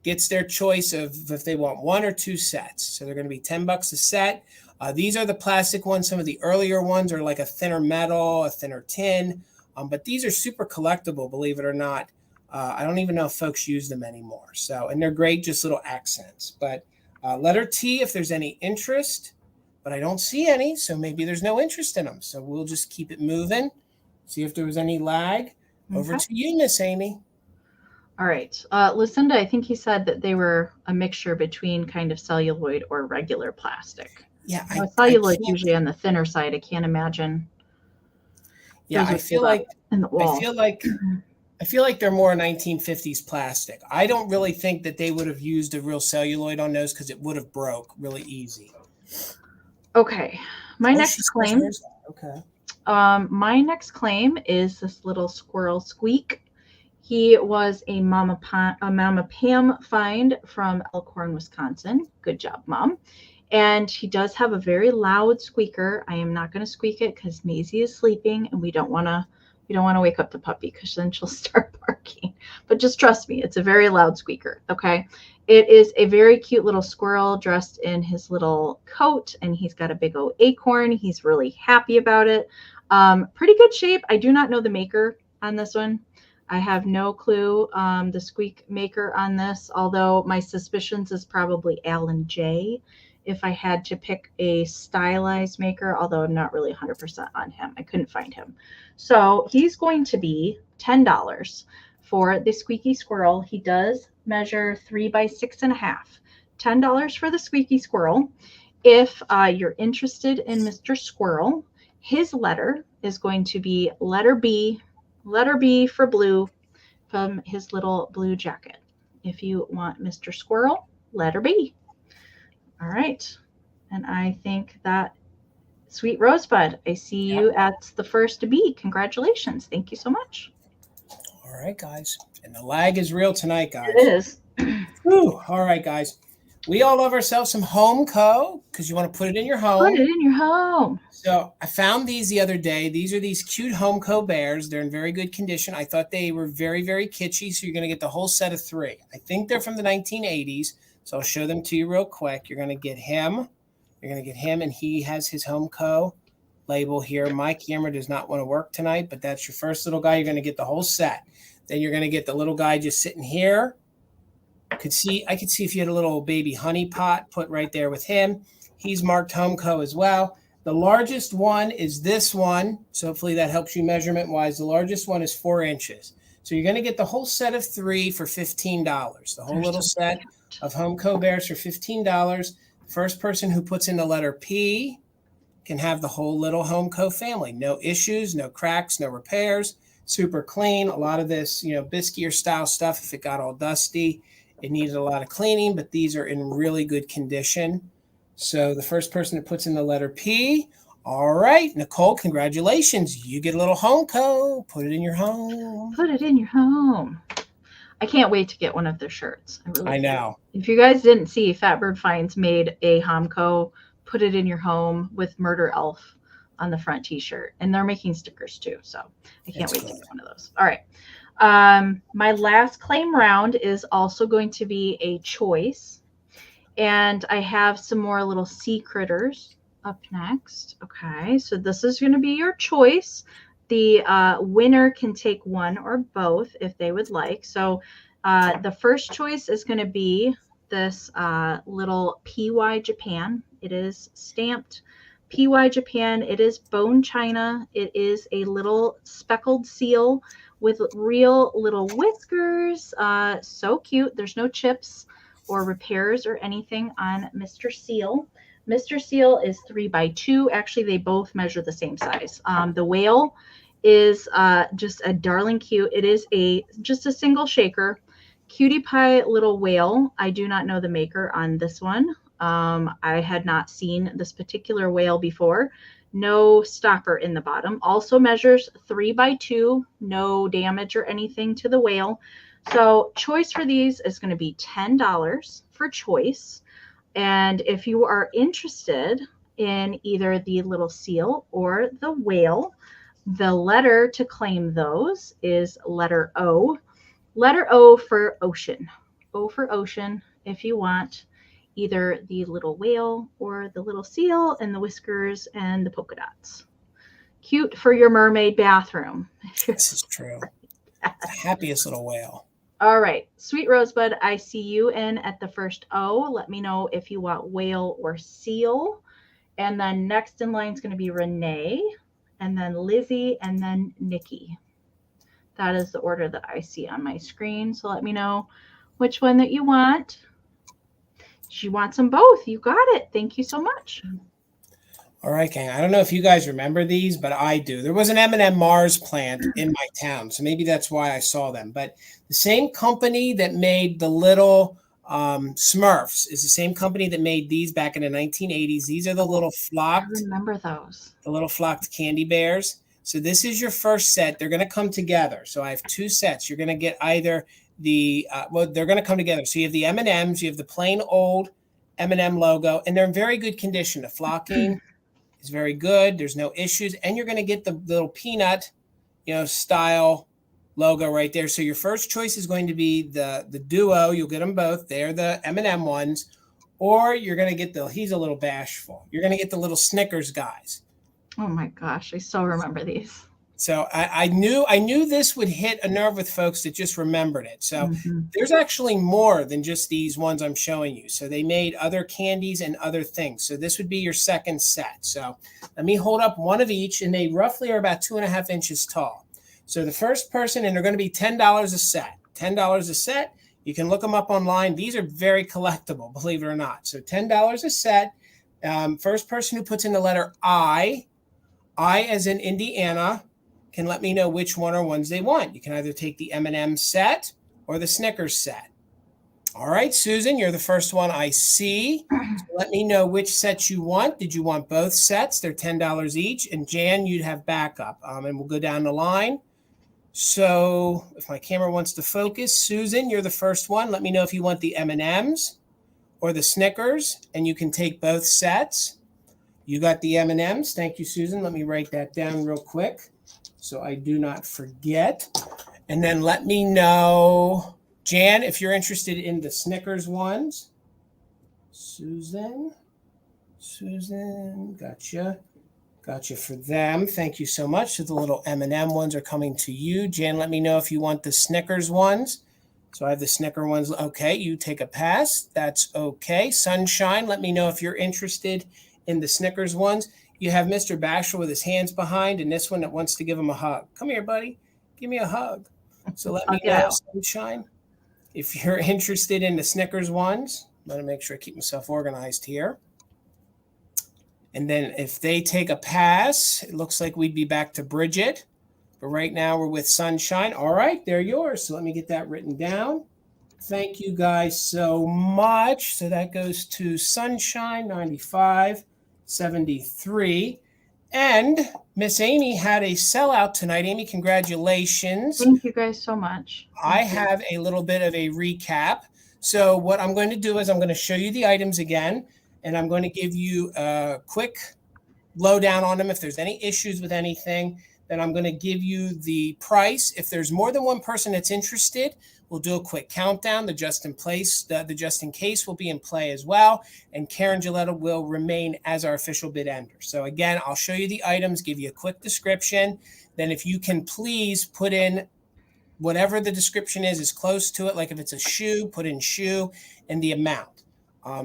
gets their choice of if they want one or two sets. So they're going to be $10 a set. These are the plastic ones. Some of the earlier ones are like a thinner metal, a thinner tin. But these are super collectible, believe it or not. I don't even know if folks use them anymore. So, and they're great, just little accents. But letter T if there's any interest, but I don't see any. So maybe there's no interest in them. So we'll just keep it moving. See if there was any lag. Okay. Over to you, Miss Amie. All right. Lucinda, I think he said that they were a mixture between kind of celluloid or regular plastic. Yeah. Celluloid usually on the thinner side. I can't imagine. Yeah, I feel like they're more 1950s plastic. I don't really think that they would have used a real celluloid on those because it would have broke really easy. Okay. My next claim. Okay. My next claim is this little squirrel Squeak. He was a Mama Pam find from Elkhorn, Wisconsin. Good job, Mom. And he does have a very loud squeaker. I am not going to squeak it because Maisie is sleeping, and we don't want to wake up the puppy because then she'll start barking. But just trust me, it's a very loud squeaker. Okay. It is a very cute little squirrel dressed in his little coat, and he's got a big old acorn. He's really happy about it. Pretty good shape. I do not know the maker on this one. I have no clue the squeak maker on this, although my suspicions is probably Alan J. if I had to pick a stylized maker, although I'm not really 100% on him. I couldn't find him. So he's going to be $10 for the Squeaky Squirrel. He does measure 3 by 6.5. $10 for the Squeaky Squirrel. If you're interested in Mr. Squirrel, his letter is going to be letter B for blue from his little blue jacket. If you want Mr. Squirrel, letter B. All right. And I think that, Sweet Rosebud, I see you at the first B. Congratulations. Thank you so much. All right, guys. And the lag is real tonight, guys. It is. Whew. All right, guys. We all love ourselves some Homeco because you want to put it in your home. Put it in your home. So I found these the other day. These are these cute Homeco bears. They're in very good condition. I thought they were very, very kitschy. So you're going to get the whole set of 3. I think they're from the 1980s. So I'll show them to you real quick. You're going to get him. You're going to get him, and he has his Homeco label here. My camera does not want to work tonight, but that's your first little guy. You're going to get the whole set. Then you're going to get the little guy just sitting here. I could see if you had a little baby honey pot put right there with him. He's marked Homeco as well. The largest one is this one. So hopefully that helps you measurement wise. The largest one is 4 inches. So you're going to get the whole set of 3 for $15. The whole little set of Homeco bears for $15. The first person who puts in the letter P can have the whole little Homeco family. No issues, no cracks, no repairs. Super clean. A lot of this, biscuit style stuff, if it got all dusty, it needed a lot of cleaning, but these are in really good condition. So the first person that puts in the letter P. All right, Nicole, congratulations. You get a little Homeco. Put it in your home. Put it in your home. I can't wait to get one of their shirts. I know. If you guys didn't see, Fatbird Finds made a Homeco, put it in your home with Murder Elf on the front t-shirt. And they're making stickers too. So I can't wait to get one of those. All right. My last claim round is also going to be a choice. And I have some more little sea critters up next. Okay, so this is going to be your choice. The winner can take one or both if they would like. So the first choice is going to be this little PY Japan. It is stamped PY Japan. It is bone china. It is a little speckled seal with real little whiskers. So cute. There's no chips or repairs or anything on Mr. Seal. Mr. Seal is 3 by 2. Actually, they both measure the same size. The whale is just a darling cute. It is just a single shaker. Cutie pie little whale. I do not know the maker on this one. I had not seen this particular whale before. No stopper in the bottom. Also measures 3 by 2. No damage or anything to the whale. So choice for these is going to be $10 for choice. And if you are interested in either the little seal or the whale, the letter to claim those is letter O. Letter O for ocean. O for ocean if you want either the little whale or the little seal and the whiskers and the polka dots. Cute for your mermaid bathroom. This is true. The happiest little whale. All right. Sweet Rosebud, I see you in at the first O. Let me know if you want whale or seal. And then next in line is going to be Renee, and then Lizzie, and then Nikki. That is the order that I see on my screen. So let me know which one that you want. She wants them both. You got it. Thank you so much. All right, gang. I don't know if you guys remember these, but I do. There was an M&M Mars plant in my town, so maybe that's why I saw them. But the same company that made the little Smurfs is the same company that made these back in the 1980s. These are the little flocked. I remember those. The little flocked candy bears. So this is your first set. They're going to come together. So I have 2 sets. You're going to get either the they're going to come together. So you have the M&Ms, you have the plain old M&M logo, and they're in very good condition. The flocking is very good. There's no issues, and you're going to get the little peanut, style logo right there. So your first choice is going to be the duo. You'll get them both. They're the M&M ones, or you're going to get he's a little bashful. You're going to get the little Snickers guys. Oh my gosh, I still remember these. So I knew this would hit a nerve with folks that just remembered it. So there's actually more than just these ones I'm showing you. So they made other candies and other things. So this would be your second set. So let me hold up one of each, and they roughly are about 2.5 inches tall. So the first person, and they're going to be $10 a set. $10 a set. You can look them up online. These are very collectible, believe it or not. So $10 a set. First person who puts in the letter I as in Indiana, can let me know which one or ones they want. You can either take the M&M set or the Snickers set. All right, Susan, you're the first one I see. So let me know which sets you want. Did you want both sets? They're $10 each. And Jan, you'd have backup. And we'll go down the line. So if my camera wants to focus, Susan, you're the first one. Let me know if you want the M&Ms or the Snickers, and you can take both sets. You got the M&Ms. Thank you, Susan. Let me write that down real quick so I do not forget. And then let me know, Jan, if you're interested in the Snickers ones. Susan, gotcha. Gotcha for them. Thank you so much. So the little M&M ones are coming to you. Jan, let me know if you want the Snickers ones. So I have the Snicker ones. Okay, you take a pass. That's okay. Sunshine, let me know if you're interested in the Snickers ones. You have Mr. Bashful with his hands behind, and this one that wants to give him a hug. Come here, buddy. Give me a hug. So let me know, Sunshine, if you're interested in the Snickers ones. I'm going to make sure I keep myself organized here. And then if they take a pass, it looks like we'd be back to Bridget. But right now we're with Sunshine. All right, they're yours. So let me get that written down. Thank you guys so much. So that goes to Sunshine 9573. And Miss Amie had a sellout tonight. Amie, congratulations. Thank you guys so much. I have a little bit of a recap. So what I'm going to do is I'm going to show you the items again, and I'm going to give you a quick lowdown on them. If there's any issues with anything, then I'm going to give you the price. If there's more than one person that's interested, we'll do a quick countdown. The just in case will be in play as well. And Karen Gilletta will remain as our official bid ender. So again, I'll show you the items, give you a quick description. Then if you can please put in whatever the description is close to it. Like if it's a shoe, put in shoe and the amount.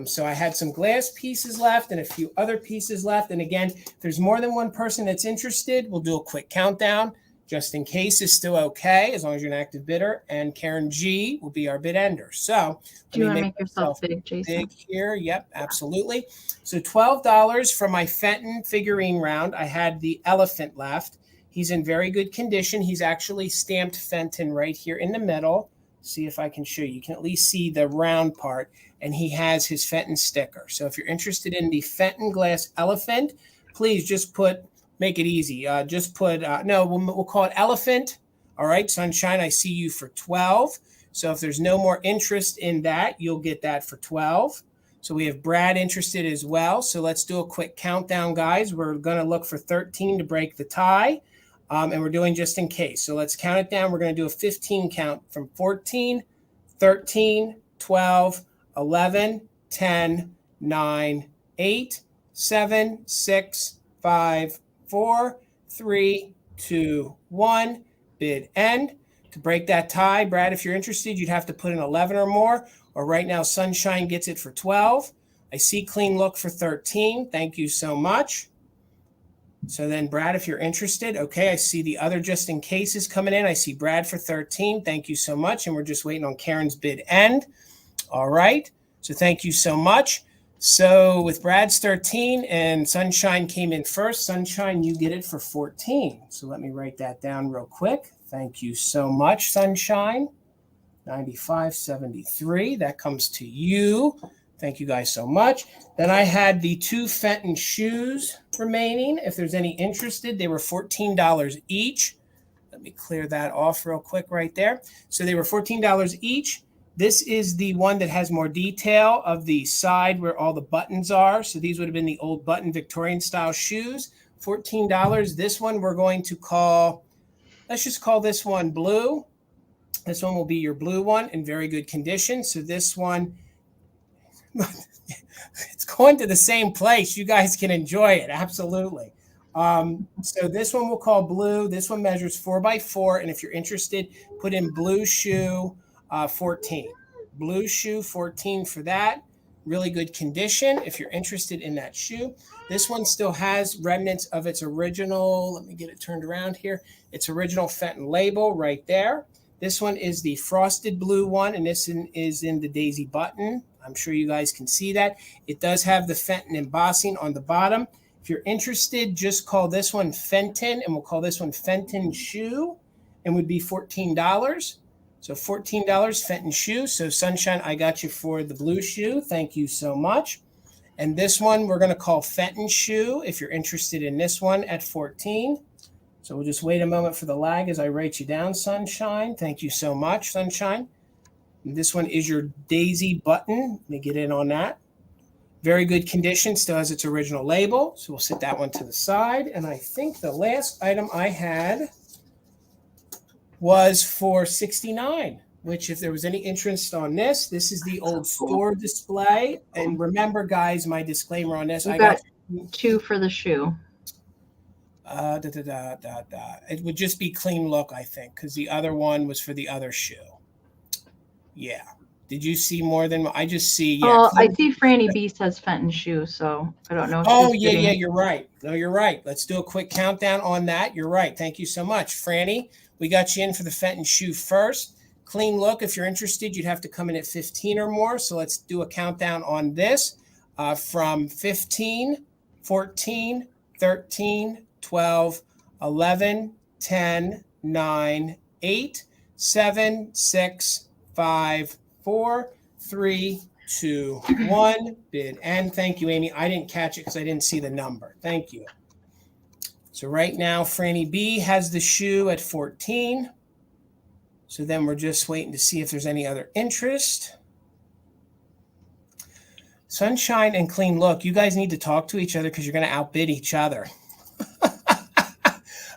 So I had some glass pieces left and a few other pieces left. And again, if there's more than one person that's interested, we'll do a quick countdown. Just in case is still okay, as long as you're an active bidder. And Karen G will be our bid ender. So do you want to make yourself big, Jason? Big here. Yep, absolutely. So $12 for my Fenton figurine round. I had the elephant left. He's in very good condition. He's actually stamped Fenton right here in the middle. See if I can show you. You can at least see the round part. And he has his Fenton sticker. So if you're interested in the Fenton glass elephant, please just make it easy. We'll call it elephant. All right, Sunshine, I see you for 12. So if there's no more interest in that, you'll get that for 12. So we have Brad interested as well. So let's do a quick countdown, guys. We're going to look for 13 to break the tie. And we're doing just in case. So let's count it down. We're going to do a 15 count from 14, 13, 12, 11, 10, 9, 8, 7, 6, 5, 4, 3, 2, 1. Bid end. To break that tie, Brad, if you're interested, you'd have to put in 11 or more. Or right now, Sunshine gets it for 12. I see clean look for 13. Thank you so much. So then, Brad, if you're interested, okay, I see the other just in cases coming in. I see Brad for 13. Thank you so much. And we're just waiting on Karen's bid end. All right. So thank you so much. So with Brad's 13 and Sunshine came in first, Sunshine, you get it for 14. So let me write that down real quick. Thank you so much, Sunshine. 9573. That comes to you. Thank you guys so much. Then I had the 2 Fenton shoes remaining. If there's any interested, they were $14 each. Let me clear that off real quick right there. So they were $14 each. This is the one that has more detail of the side where all the buttons are. So these would have been the old button Victorian style shoes. $14. This one we're going to call, let's just call this one blue. This one will be your blue one in very good condition. So this one, it's going to the same place. You guys can enjoy it. Absolutely. So this one we'll call blue. This one measures 4x4. And if you're interested, put in blue shoe 14. Blue shoe 14 for that. Really good condition if you're interested in that shoe. This one still has remnants of its original, let me get it turned around here, its original Fenton label right there. This one is the frosted blue one, and this is in the daisy button. I'm sure you guys can see that. It does have the Fenton embossing on the bottom. If you're interested, just call this one Fenton, and we'll call this one Fenton Shoe, and would be $14. So $14 Fenton shoe. So Sunshine, I got you for the blue shoe. Thank you so much. And this one we're going to call Fenton shoe if you're interested in this one at 14. So we'll just wait a moment for the lag as I write you down, Sunshine. Thank you so much, Sunshine. And this one is your daisy button. Let me get in on that. Very good condition, still has its original label. So we'll set that one to the side. And I think the last item I had was for $69, which if there was any interest on this is the old store display. And remember, guys, my disclaimer on this. I got 2 for the shoe. It would just be clean look, I think, because the other one was for the other shoe. Yeah. Did you see more than I just see? Yeah, oh, I see Franny B says Fenton shoe, so I don't know. Oh, yeah, you're right. No, you're right. Let's do a quick countdown on that. You're right. Thank you so much, Franny. We got you in for the Fenton shoe first. Clean look. If you're interested, you'd have to come in at 15 or more. So let's do a countdown on this from 15, 14, 13, 12, 11, 10, 9, 8, 7, 6, 5, 4, 3, 2, 1. Bid end. Thank you, Amy. I didn't catch it because I didn't see the number. Thank you. So right now, Franny B has the shoe at 14. So then we're just waiting to see if there's any other interest. Sunshine and Clean Look, you guys need to talk to each other because you're going to outbid each other.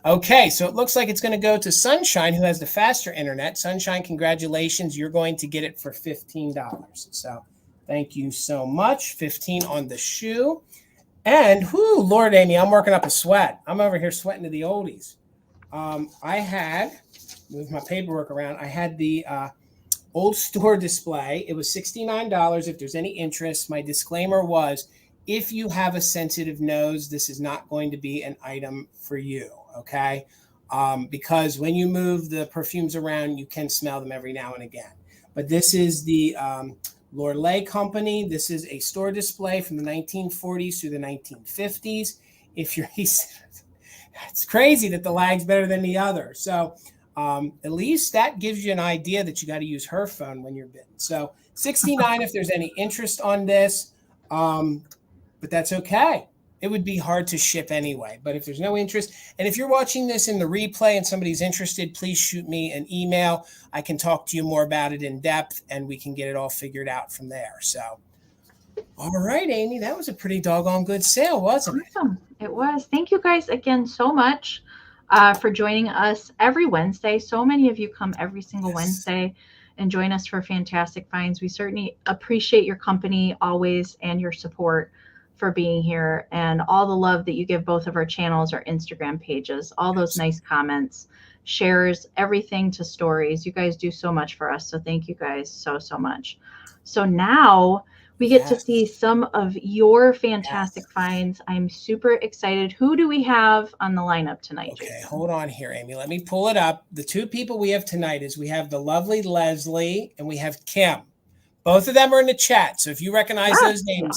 Okay, so it looks like it's going to go to Sunshine, who has the faster internet. Sunshine, congratulations. You're going to get it for $15. So thank you so much. 15 on the shoe. And, whoo, Lord, Amy, I'm working up a sweat. I'm over here sweating to the oldies. I had, move my paperwork around, I had the old store display. It was $69 if there's any interest. My disclaimer was, if you have a sensitive nose, this is not going to be an item for you, okay? Because when you move the perfumes around, you can smell them every now and again. But this is the Lorelei Company. This is a store display from the 1940s through the 1950s. If you're, it's crazy that the lag's better than the other. So at least that gives you an idea that you got to use her phone when you're bidding. So 69 if there's any interest on this. But that's okay. It would be hard to ship anyway. But if there's no interest, and if you're watching this in the replay and somebody's interested, please shoot me an email. I can talk to you more about it in depth, and we can get it all figured out from there. So, all right, Amy, that was a pretty doggone good sale, wasn't it? Awesome. It was. Thank you guys again so much for joining us every Wednesday. So many of you come every single Wednesday and join us for fantastic finds. We certainly appreciate your company always and your support for being here and all the love that you give both of our channels, our Instagram pages, all those nice comments, shares, everything to stories. You guys do so much for us. So thank you guys so much. So now we get to see some of your fantastic finds. I'm super excited. Who do we have on the lineup tonight, Okay, Jason? hold on here, Amy. Let me pull it up. The two people we have tonight is we have the lovely Leslie and we have Kim. Both of them are in the chat. So if you recognize those names,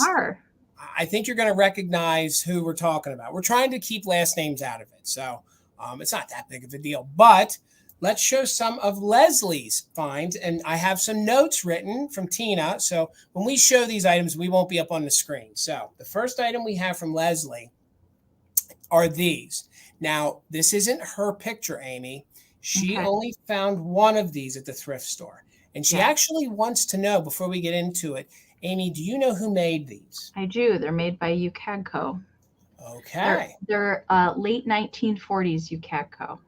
I think you're going to recognize who we're talking about. We're trying to keep last names out of it. So it's not that big of a deal. But let's show some of Leslie's finds. And I have some notes written from Tina. So when we show these items, we won't be up on the screen. So the first item we have from Leslie are these. Now, this isn't her picture, Amy. She only found one of these at the thrift store. And she actually wants to know, before we get into it, Amy, do you know who made these? I do. They're made by UCAGCO. Okay. They're late 1940s UCAGCO.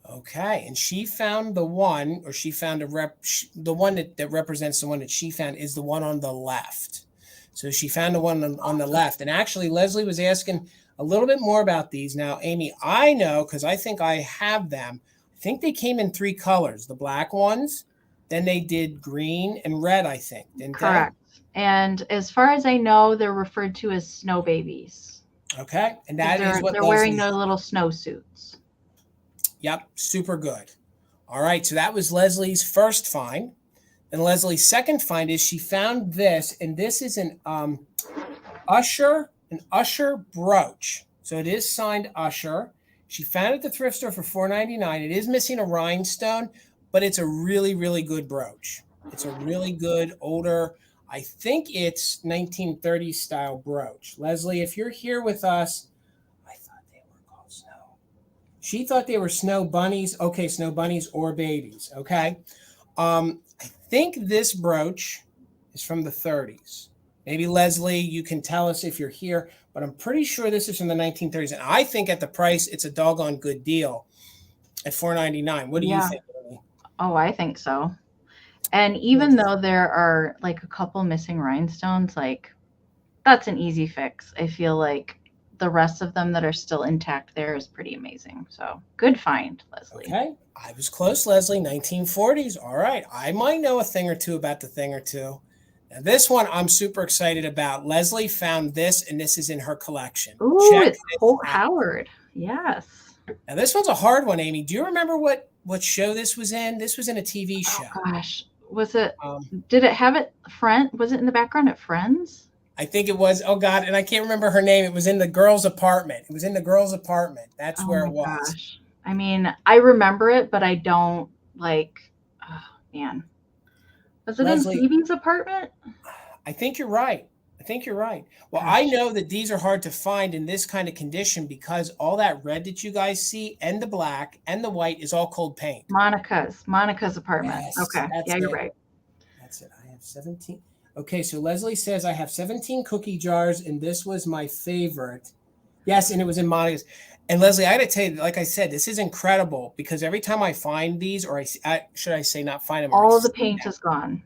Okay. And she found the one, or she found the one that represents the one that she found is the one on the left. So she found the one on the left. And actually, Leslie was asking a little bit more about these. Now, Amie, I know because I think I have them. I think they came in 3 colors, the black ones. Then they did green and red, I think, didn't Correct. And as far as I know, they're referred to as snow babies. they? Okay. And 'Cause that is what they're wearing Leslie. their little snowsuits. Yep, super good. All right, so that was Leslie's first find. And Leslie's second find is she found this, and this is an Usher brooch. So it is signed Usher. She found it at the thrift store for $4.99. It is missing a rhinestone, but it's a really, really good brooch. It's a really good older, I think it's 1930s style brooch. Leslie, if you're here with us, I thought they were called snow. She thought they were snow bunnies. Okay, snow bunnies or babies. Okay. I think this brooch is from the 30s. Maybe Leslie, you can tell us if you're here, but I'm pretty sure this is from the 1930s. And I think at the price, it's a doggone good deal at $4.99. What do you think, Leslie? Oh, I think so. And even though there are like a couple missing rhinestones, like that's an easy fix. I feel like the rest of them that are still intact there is pretty amazing. So good find, Leslie. Okay. I was close, Leslie. 1940s. All right. I might know a thing or two about the thing or two. Now, this one I'm super excited about. Leslie found this, and this is in her collection. Ooh, it's Holt Howard. Yes. Now, this one's a hard one, Amie. Do you remember what show this was in? This was in a TV show. Oh, gosh. Was it, did it have it, was it in the background at Friends? I think it was. Oh, God. And I can't remember her name. It was in the girl's apartment. It was in the girl's apartment. That's where it was. Gosh. I mean, I remember it, but I don't oh, man. Was it Leslie, in Phoebe's apartment? I think you're right. Well, I know that these are hard to find in this kind of condition because all that red that you guys see and the black and the white is all cold paint. Monica's apartment. Yes, okay. Yeah, you're right. That's it. I have 17. Okay, so Leslie says I have 17 cookie jars and this was my favorite. Yes, and it was in Monica's. And Leslie, I got to tell you, like I said, this is incredible because every time I find these, or should I say not find them? All of the paint is gone.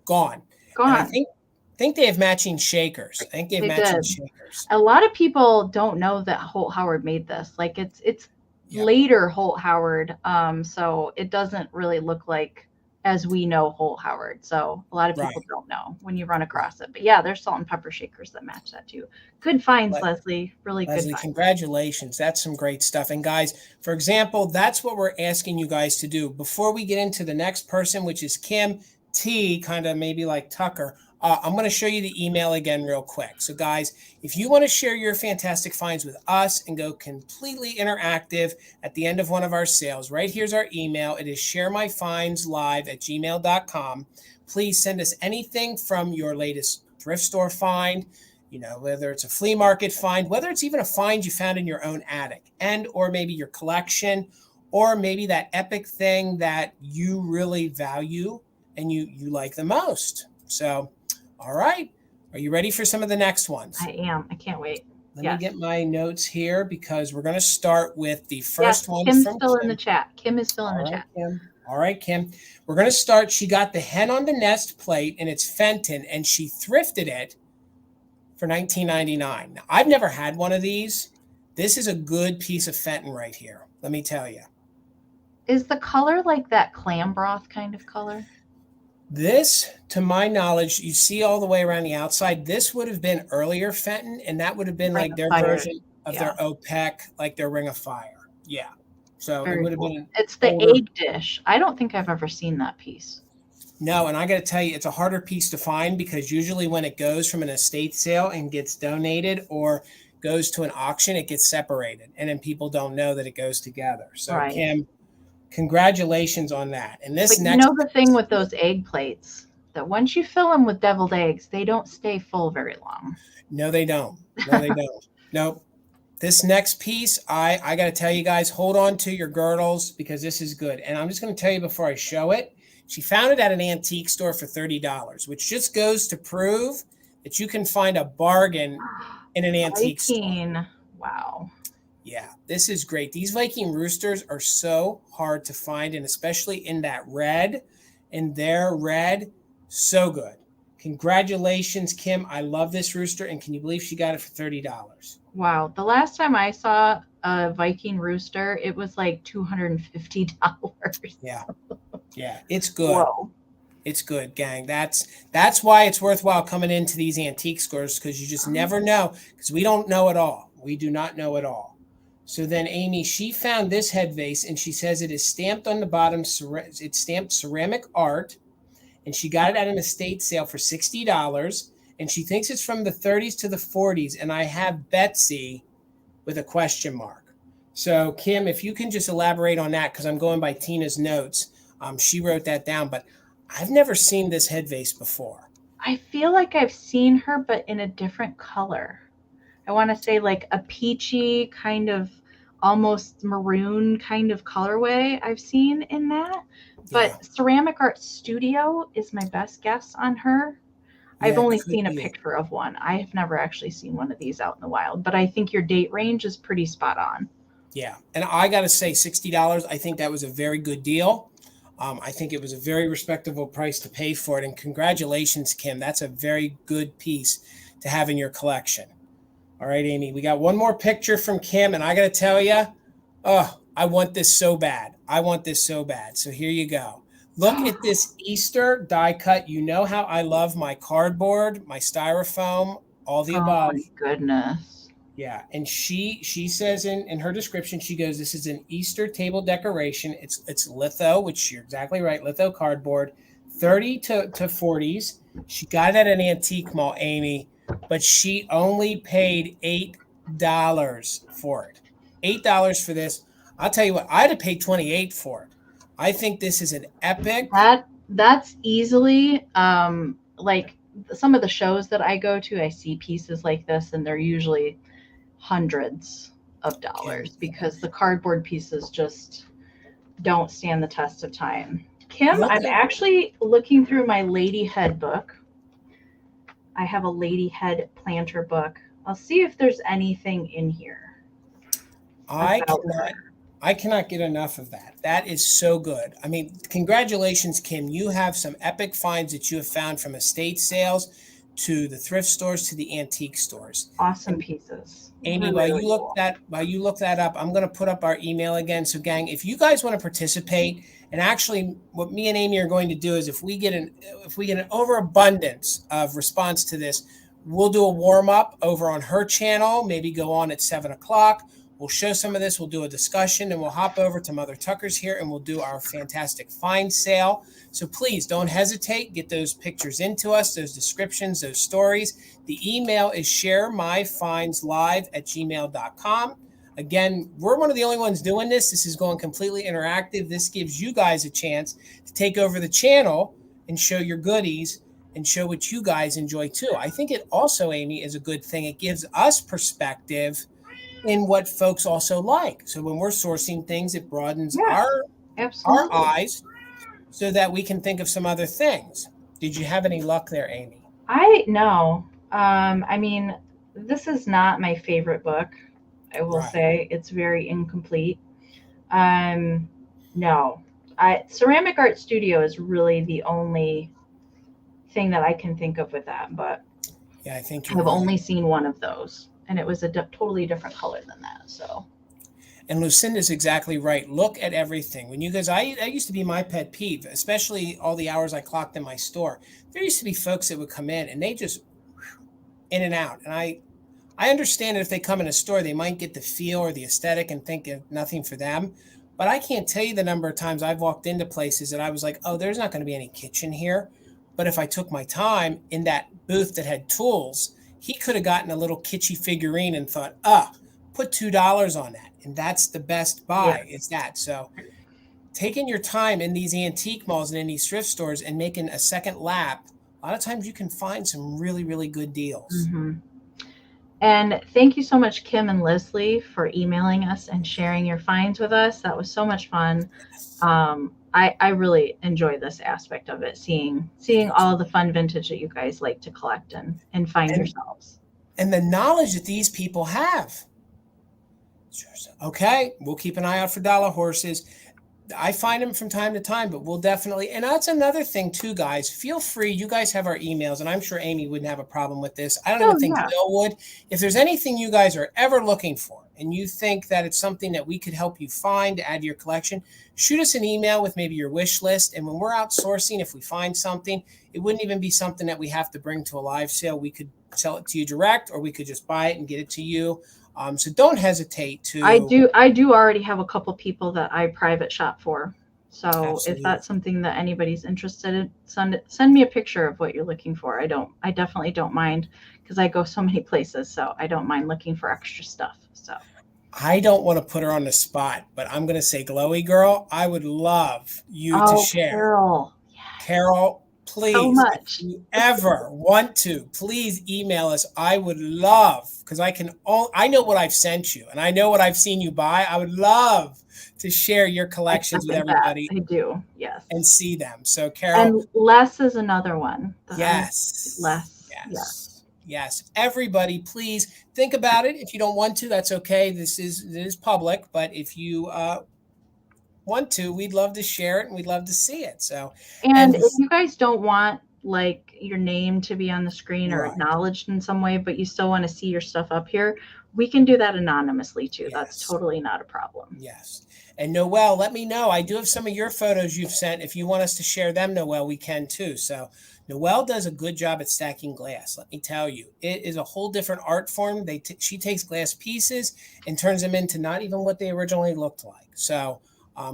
Gone. And I think they have matching shakers. Shakers. A lot of people don't know that Holt Howard made this. Like it's later Holt Howard. So it doesn't really look like as we know Holt Howard. So a lot of people don't know when you run across it. But yeah, there's salt and pepper shakers that match that too. Good finds, Leslie. Really good finds. Congratulations. That's some great stuff. And guys, for example, that's what we're asking you guys to do. Before we get into the next person, which is Kim T, kind of maybe like Tucker, I'm going to show you the email again real quick. So guys, if you want to share your fantastic finds with us and go completely interactive at the end of one of our sales, right here's our email. It is sharemyfindslive@gmail.com. Please send us anything from your latest thrift store find, whether it's a flea market find, whether it's even a find you found in your own attic and or maybe your collection, or maybe that epic thing that you really value and you like the most. So, all right. Are you ready for some of the next ones? I am. I can't wait. Let me get my notes here because we're going to start with the first one. Kim's still in the chat. Kim is still in the chat. All right, Kim. We're going to start. She got the hen on the nest plate and it's Fenton and she thrifted it for $19.99. Now, I've never had one of these. This is a good piece of Fenton right here. Let me tell you. Is the color like that clam broth kind of color? This, to my knowledge, you see all the way around the outside. This would have been earlier Fenton, and that would have been like their version of their OPEC, like their Ring of Fire. Yeah. So it would have been. It's the egg dish. I don't think I've ever seen that piece. No, and I got to tell you, it's a harder piece to find because usually when it goes from an estate sale and gets donated or goes to an auction, it gets separated, and then people don't know that it goes together. So Kim, congratulations on that. And this next, the thing with those egg plates, that once you fill them with deviled eggs, they don't stay full very long. No, they don't. Nope. This next piece, I got to tell you guys, hold on to your girdles because this is good. And I'm just going to tell you before I show it, she found it at an antique store for $30, which just goes to prove that you can find a bargain in an antique store. Wow. Yeah, this is great. These Viking roosters are so hard to find, and especially in that red, in their red, so good. Congratulations, Kim. I love this rooster, and can you believe she got it for $30? Wow. The last time I saw a Viking rooster, it was like $250. Yeah. Yeah. It's good. Whoa. It's good, gang. That's why it's worthwhile coming into these antique stores, because you just never know, because we don't know it all. We do not know it all. So then Amie, she found this head vase and she says it is stamped on the bottom. It's stamped ceramic art, and she got it at an estate sale for $60. And she thinks it's from the 30s to the 40s. And I have Betsy with a question mark. So Kim, if you can just elaborate on that, because I'm going by Tina's notes. She wrote that down, but I've never seen this head vase before. I feel like I've seen her, but in a different color. I want to say like a peachy kind of almost maroon kind of colorway I've seen in that. But Yeah. Ceramic Art Studio is my best guess on her. I've Yeah, it only could seen a be it. picture of one. I have never actually seen one of these out in the wild, but I think your date range is pretty spot on. Yeah. And I got to say, $60, I think that was a very good deal. I think it was a very respectable price to pay for it. And congratulations, Kim. That's a very good piece to have in your collection. All right, Amie, we got one more picture from Kim, and I got to tell you, oh, I want this so bad. I want this so bad. So here you go. Look at this Easter die cut. You know how I love my cardboard, my styrofoam, all the Oh above. my goodness. Yeah, and she says in her description, she goes, "This is an Easter table decoration. It's litho, which you're exactly right, litho cardboard, 30 to 40s. She got it at an antique mall, Amie, but she only paid $8 for it. $8 for this. I'll tell you what, I'd have paid 28 for it. I think this is an epic. That's easily like some of the shows that I go to, I see pieces like this and they're usually hundreds of Kim, dollars because the cardboard pieces just don't stand the test of time. Kim, look I'm at actually looking through my lady head book. I have a lady head planter book. I'll see if there's anything in here I about cannot her. I cannot get enough of that. That is so good. I mean, congratulations, Kim. You have some epic finds that you have found from estate sales to the thrift stores to the antique stores. Awesome And pieces. Amie, Really, really cool. while you look that up, I'm going to put up our email again. So, gang, if you guys want to participate, and actually, what me and Amie are going to do is, if we get an overabundance of response to this, we'll do a warm up over on her channel. Maybe go on at 7 o'clock. We'll show some of this. We'll do a discussion, and we'll hop over to Mother Tucker's here, and we'll do our fantastic find sale. So please don't hesitate. Get those pictures into us, those descriptions, those stories. The email is sharemyfindslive@gmail.com. Again, we're one of the only ones doing this. This is going completely interactive. This gives you guys a chance to take over the channel and show your goodies and show what you guys enjoy too. I think it also, Amie, is a good thing. It gives us perspective in what folks also like. So when we're sourcing things, it broadens Yes, our absolutely. eyes so that we can think of some other things. Did you have any luck there, Amie? I know. I mean, this is not my favorite book. I will Right. say it's very incomplete. Um, no, Ceramic Art Studio is really the only thing that I can think of with that, but Yeah, I think you're I've right. only seen one of those, and it was a totally different color than that. So, And Lucinda's exactly right. Look at everything. When you guys, that used to be my pet peeve, especially all the hours I clocked in my store. There used to be folks that would come in and they just in and out. And I understand that if they come in a store, they might get the feel or the aesthetic and think of nothing for them. But I can't tell you the number of times I've walked into places that I was like, oh, there's not going to be any kitchen here. But if I took my time in that booth that had tools, he could have gotten a little kitschy figurine and thought, put $2 on that. And that's the best buy, yes. is that. So taking your time in these antique malls and in these thrift stores and making a second lap, a lot of times you can find some really, really good deals. Hmm. And thank you so much, Kim and Leslie, for emailing us and sharing your finds with us. That was so much fun. I really enjoy this aspect of it, seeing all the fun vintage that you guys like to collect and find And yourselves. and the knowledge that these people have. Okay, we'll keep an eye out for dollar horses. I find them from time to time, but we'll definitely, and that's another thing too, guys. Feel free. You guys have our emails, and I'm sure Amie wouldn't have a problem with this. I don't even Oh think yeah. Bill would. If there's anything you guys are ever looking for and you think that it's something that we could help you find to add to your collection, shoot us an email with maybe your wish list. And when we're outsourcing, if we find something, it wouldn't even be something that we have to bring to a live sale. We could sell it to you direct, or we could just buy it and get it to you. So don't hesitate to. I do already have a couple people that I private shop for. So Absolutely. if that's something that anybody's interested in, send me a picture of what you're looking for. I definitely don't mind, because I go so many places, so I don't mind looking for extra stuff. So I don't want to put her on the spot, but I'm going to say, Glowy Girl, I would love you to share. Carol. Yes. Carol, please, So much. if you ever want to, please email us. I would love, because I know what I've sent you, and I know what I've seen you buy. I would love to share your collections with everybody. I do, yes. And see them. So, Carol. And Les is another one. Yes. Les. Yes. Yes. Everybody, please think about it. If you don't want to, that's okay. It is public, but if you want to, we'd love to share it and we'd love to see it. So, and if you guys don't want like your name to be on the screen or acknowledged in some way, but you still want to see your stuff up here, we can do that anonymously too. Yes. That's totally not a problem. Yes. And Noelle, let me know. I do have some of your photos you've sent. If you want us to share them, Noelle, we can too. So Noelle does a good job at stacking glass. Let me tell you, it is a whole different art form. She takes glass pieces and turns them into not even what they originally looked like. So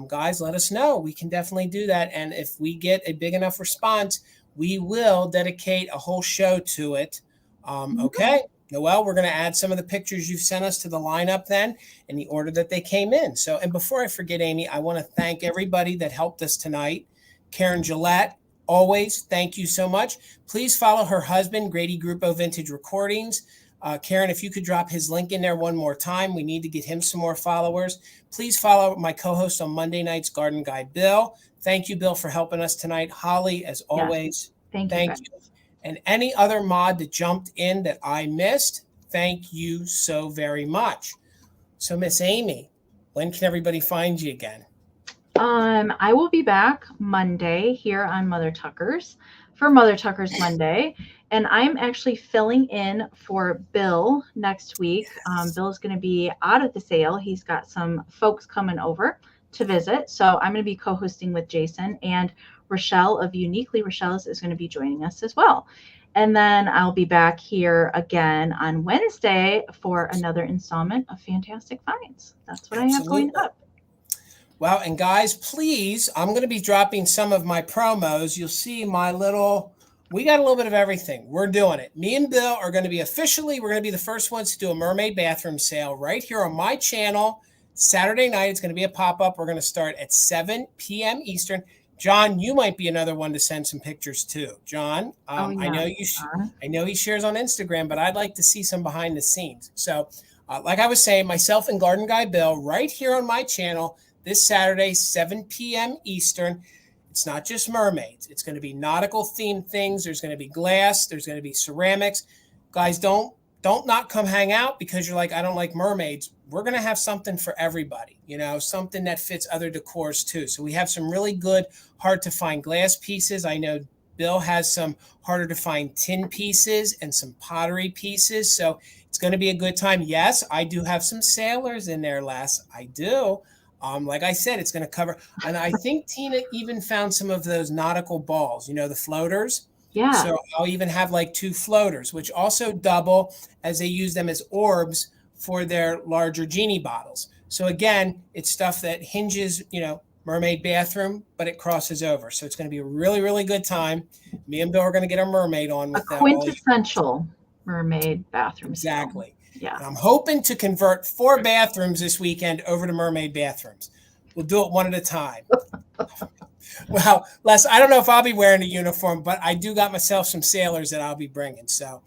guys, let us know. We can definitely do that. And if we get a big enough response, we will dedicate a whole show to it. Okay. Noelle, we're going to add some of the pictures you've sent us to the lineup then in the order that they came in. So, and before I forget, Amie, I want to thank everybody that helped us tonight. Karen Gillette, always, thank you so much. Please follow her husband, Grady Grupo Vintage Recordings. Karen, if you could drop his link in there one more time, we need to get him some more followers. Please follow my co-host on Monday nights, Garden Guy Bill. Thank you, Bill, for helping us tonight. Holly, as always, thank you. And any other mod that jumped in that I missed, thank you so very much. So, Miss Amie, when can everybody find you again? I will be back Monday here on Mother Tucker's for Mother Tucker's Monday. And I'm actually filling in for Bill next week. Yes. Bill's going to be out at the sale. He's got some folks coming over to visit. So I'm going to be co-hosting with Jason, and Rochelle of Uniquely Rochelle's is going to be joining us as well. And then I'll be back here again on Wednesday for another installment of Fantastic Finds. That's what I have going up. Well, and guys, please, I'm going to be dropping some of my promos. You'll see we got a little bit of everything. We're doing it. Me and Bill are going to be we're going to be the first ones to do a mermaid bathroom sale right here on my channel. Saturday night, it's going to be a pop-up. We're going to start at 7 p.m. Eastern. John, you might be another one to send some pictures too. John, I know he shares on Instagram, but I'd like to see some behind the scenes. So like I was saying, myself and Garden Guy Bill right here on my channel this Saturday, 7 p.m. Eastern. It's not just mermaids. It's going to be nautical themed things. There's going to be glass. There's going to be ceramics. Guys, don't not come hang out because you're like, I don't like mermaids. We're going to have something for everybody, something that fits other decors too. So we have some really good, hard to find glass pieces. I know Bill has some harder to find tin pieces and some pottery pieces. So it's going to be a good time. Yes, I do have some sailors in there, Les. I do. Like I said, it's going to cover. And I think Tina even found some of those nautical balls, the floaters. Yeah. So I'll even have like 2 floaters, which also double as they use them as orbs for their larger genie bottles. So again, it's stuff that hinges, mermaid bathroom, but it crosses over. So it's going to be a really, really good time. Me and Bill are going to get our mermaid on with a quintessential mermaid bathroom. Exactly. Yeah. And I'm hoping to convert 4 bathrooms this weekend over to mermaid bathrooms. We'll do it one at a time. Well, Les, I don't know if I'll be wearing a uniform, but I do got myself some sailors that I'll be bringing. So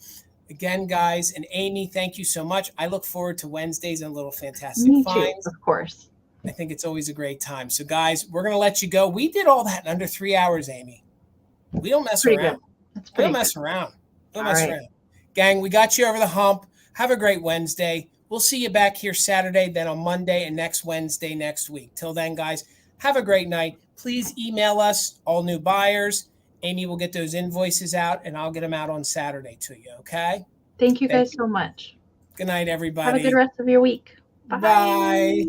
again, guys, and Amie, thank you so much. I look forward to Wednesdays and Little Fantastic Finds. Of course. I think it's always a great time. So guys, we're going to let you go. We did all that in under 3 hours, Amie. We don't mess around. We don't mess around. Gang, we got you over the hump. Have a great Wednesday. We'll see you back here Saturday, then on Monday, and next Wednesday next week. Till then, guys, Have a great night. Please email us, all new buyers. Amie will get those invoices out, and I'll get them out on Saturday to you, okay? Thank you guys so much. Good night, Have a everybody. good rest of your week. Bye.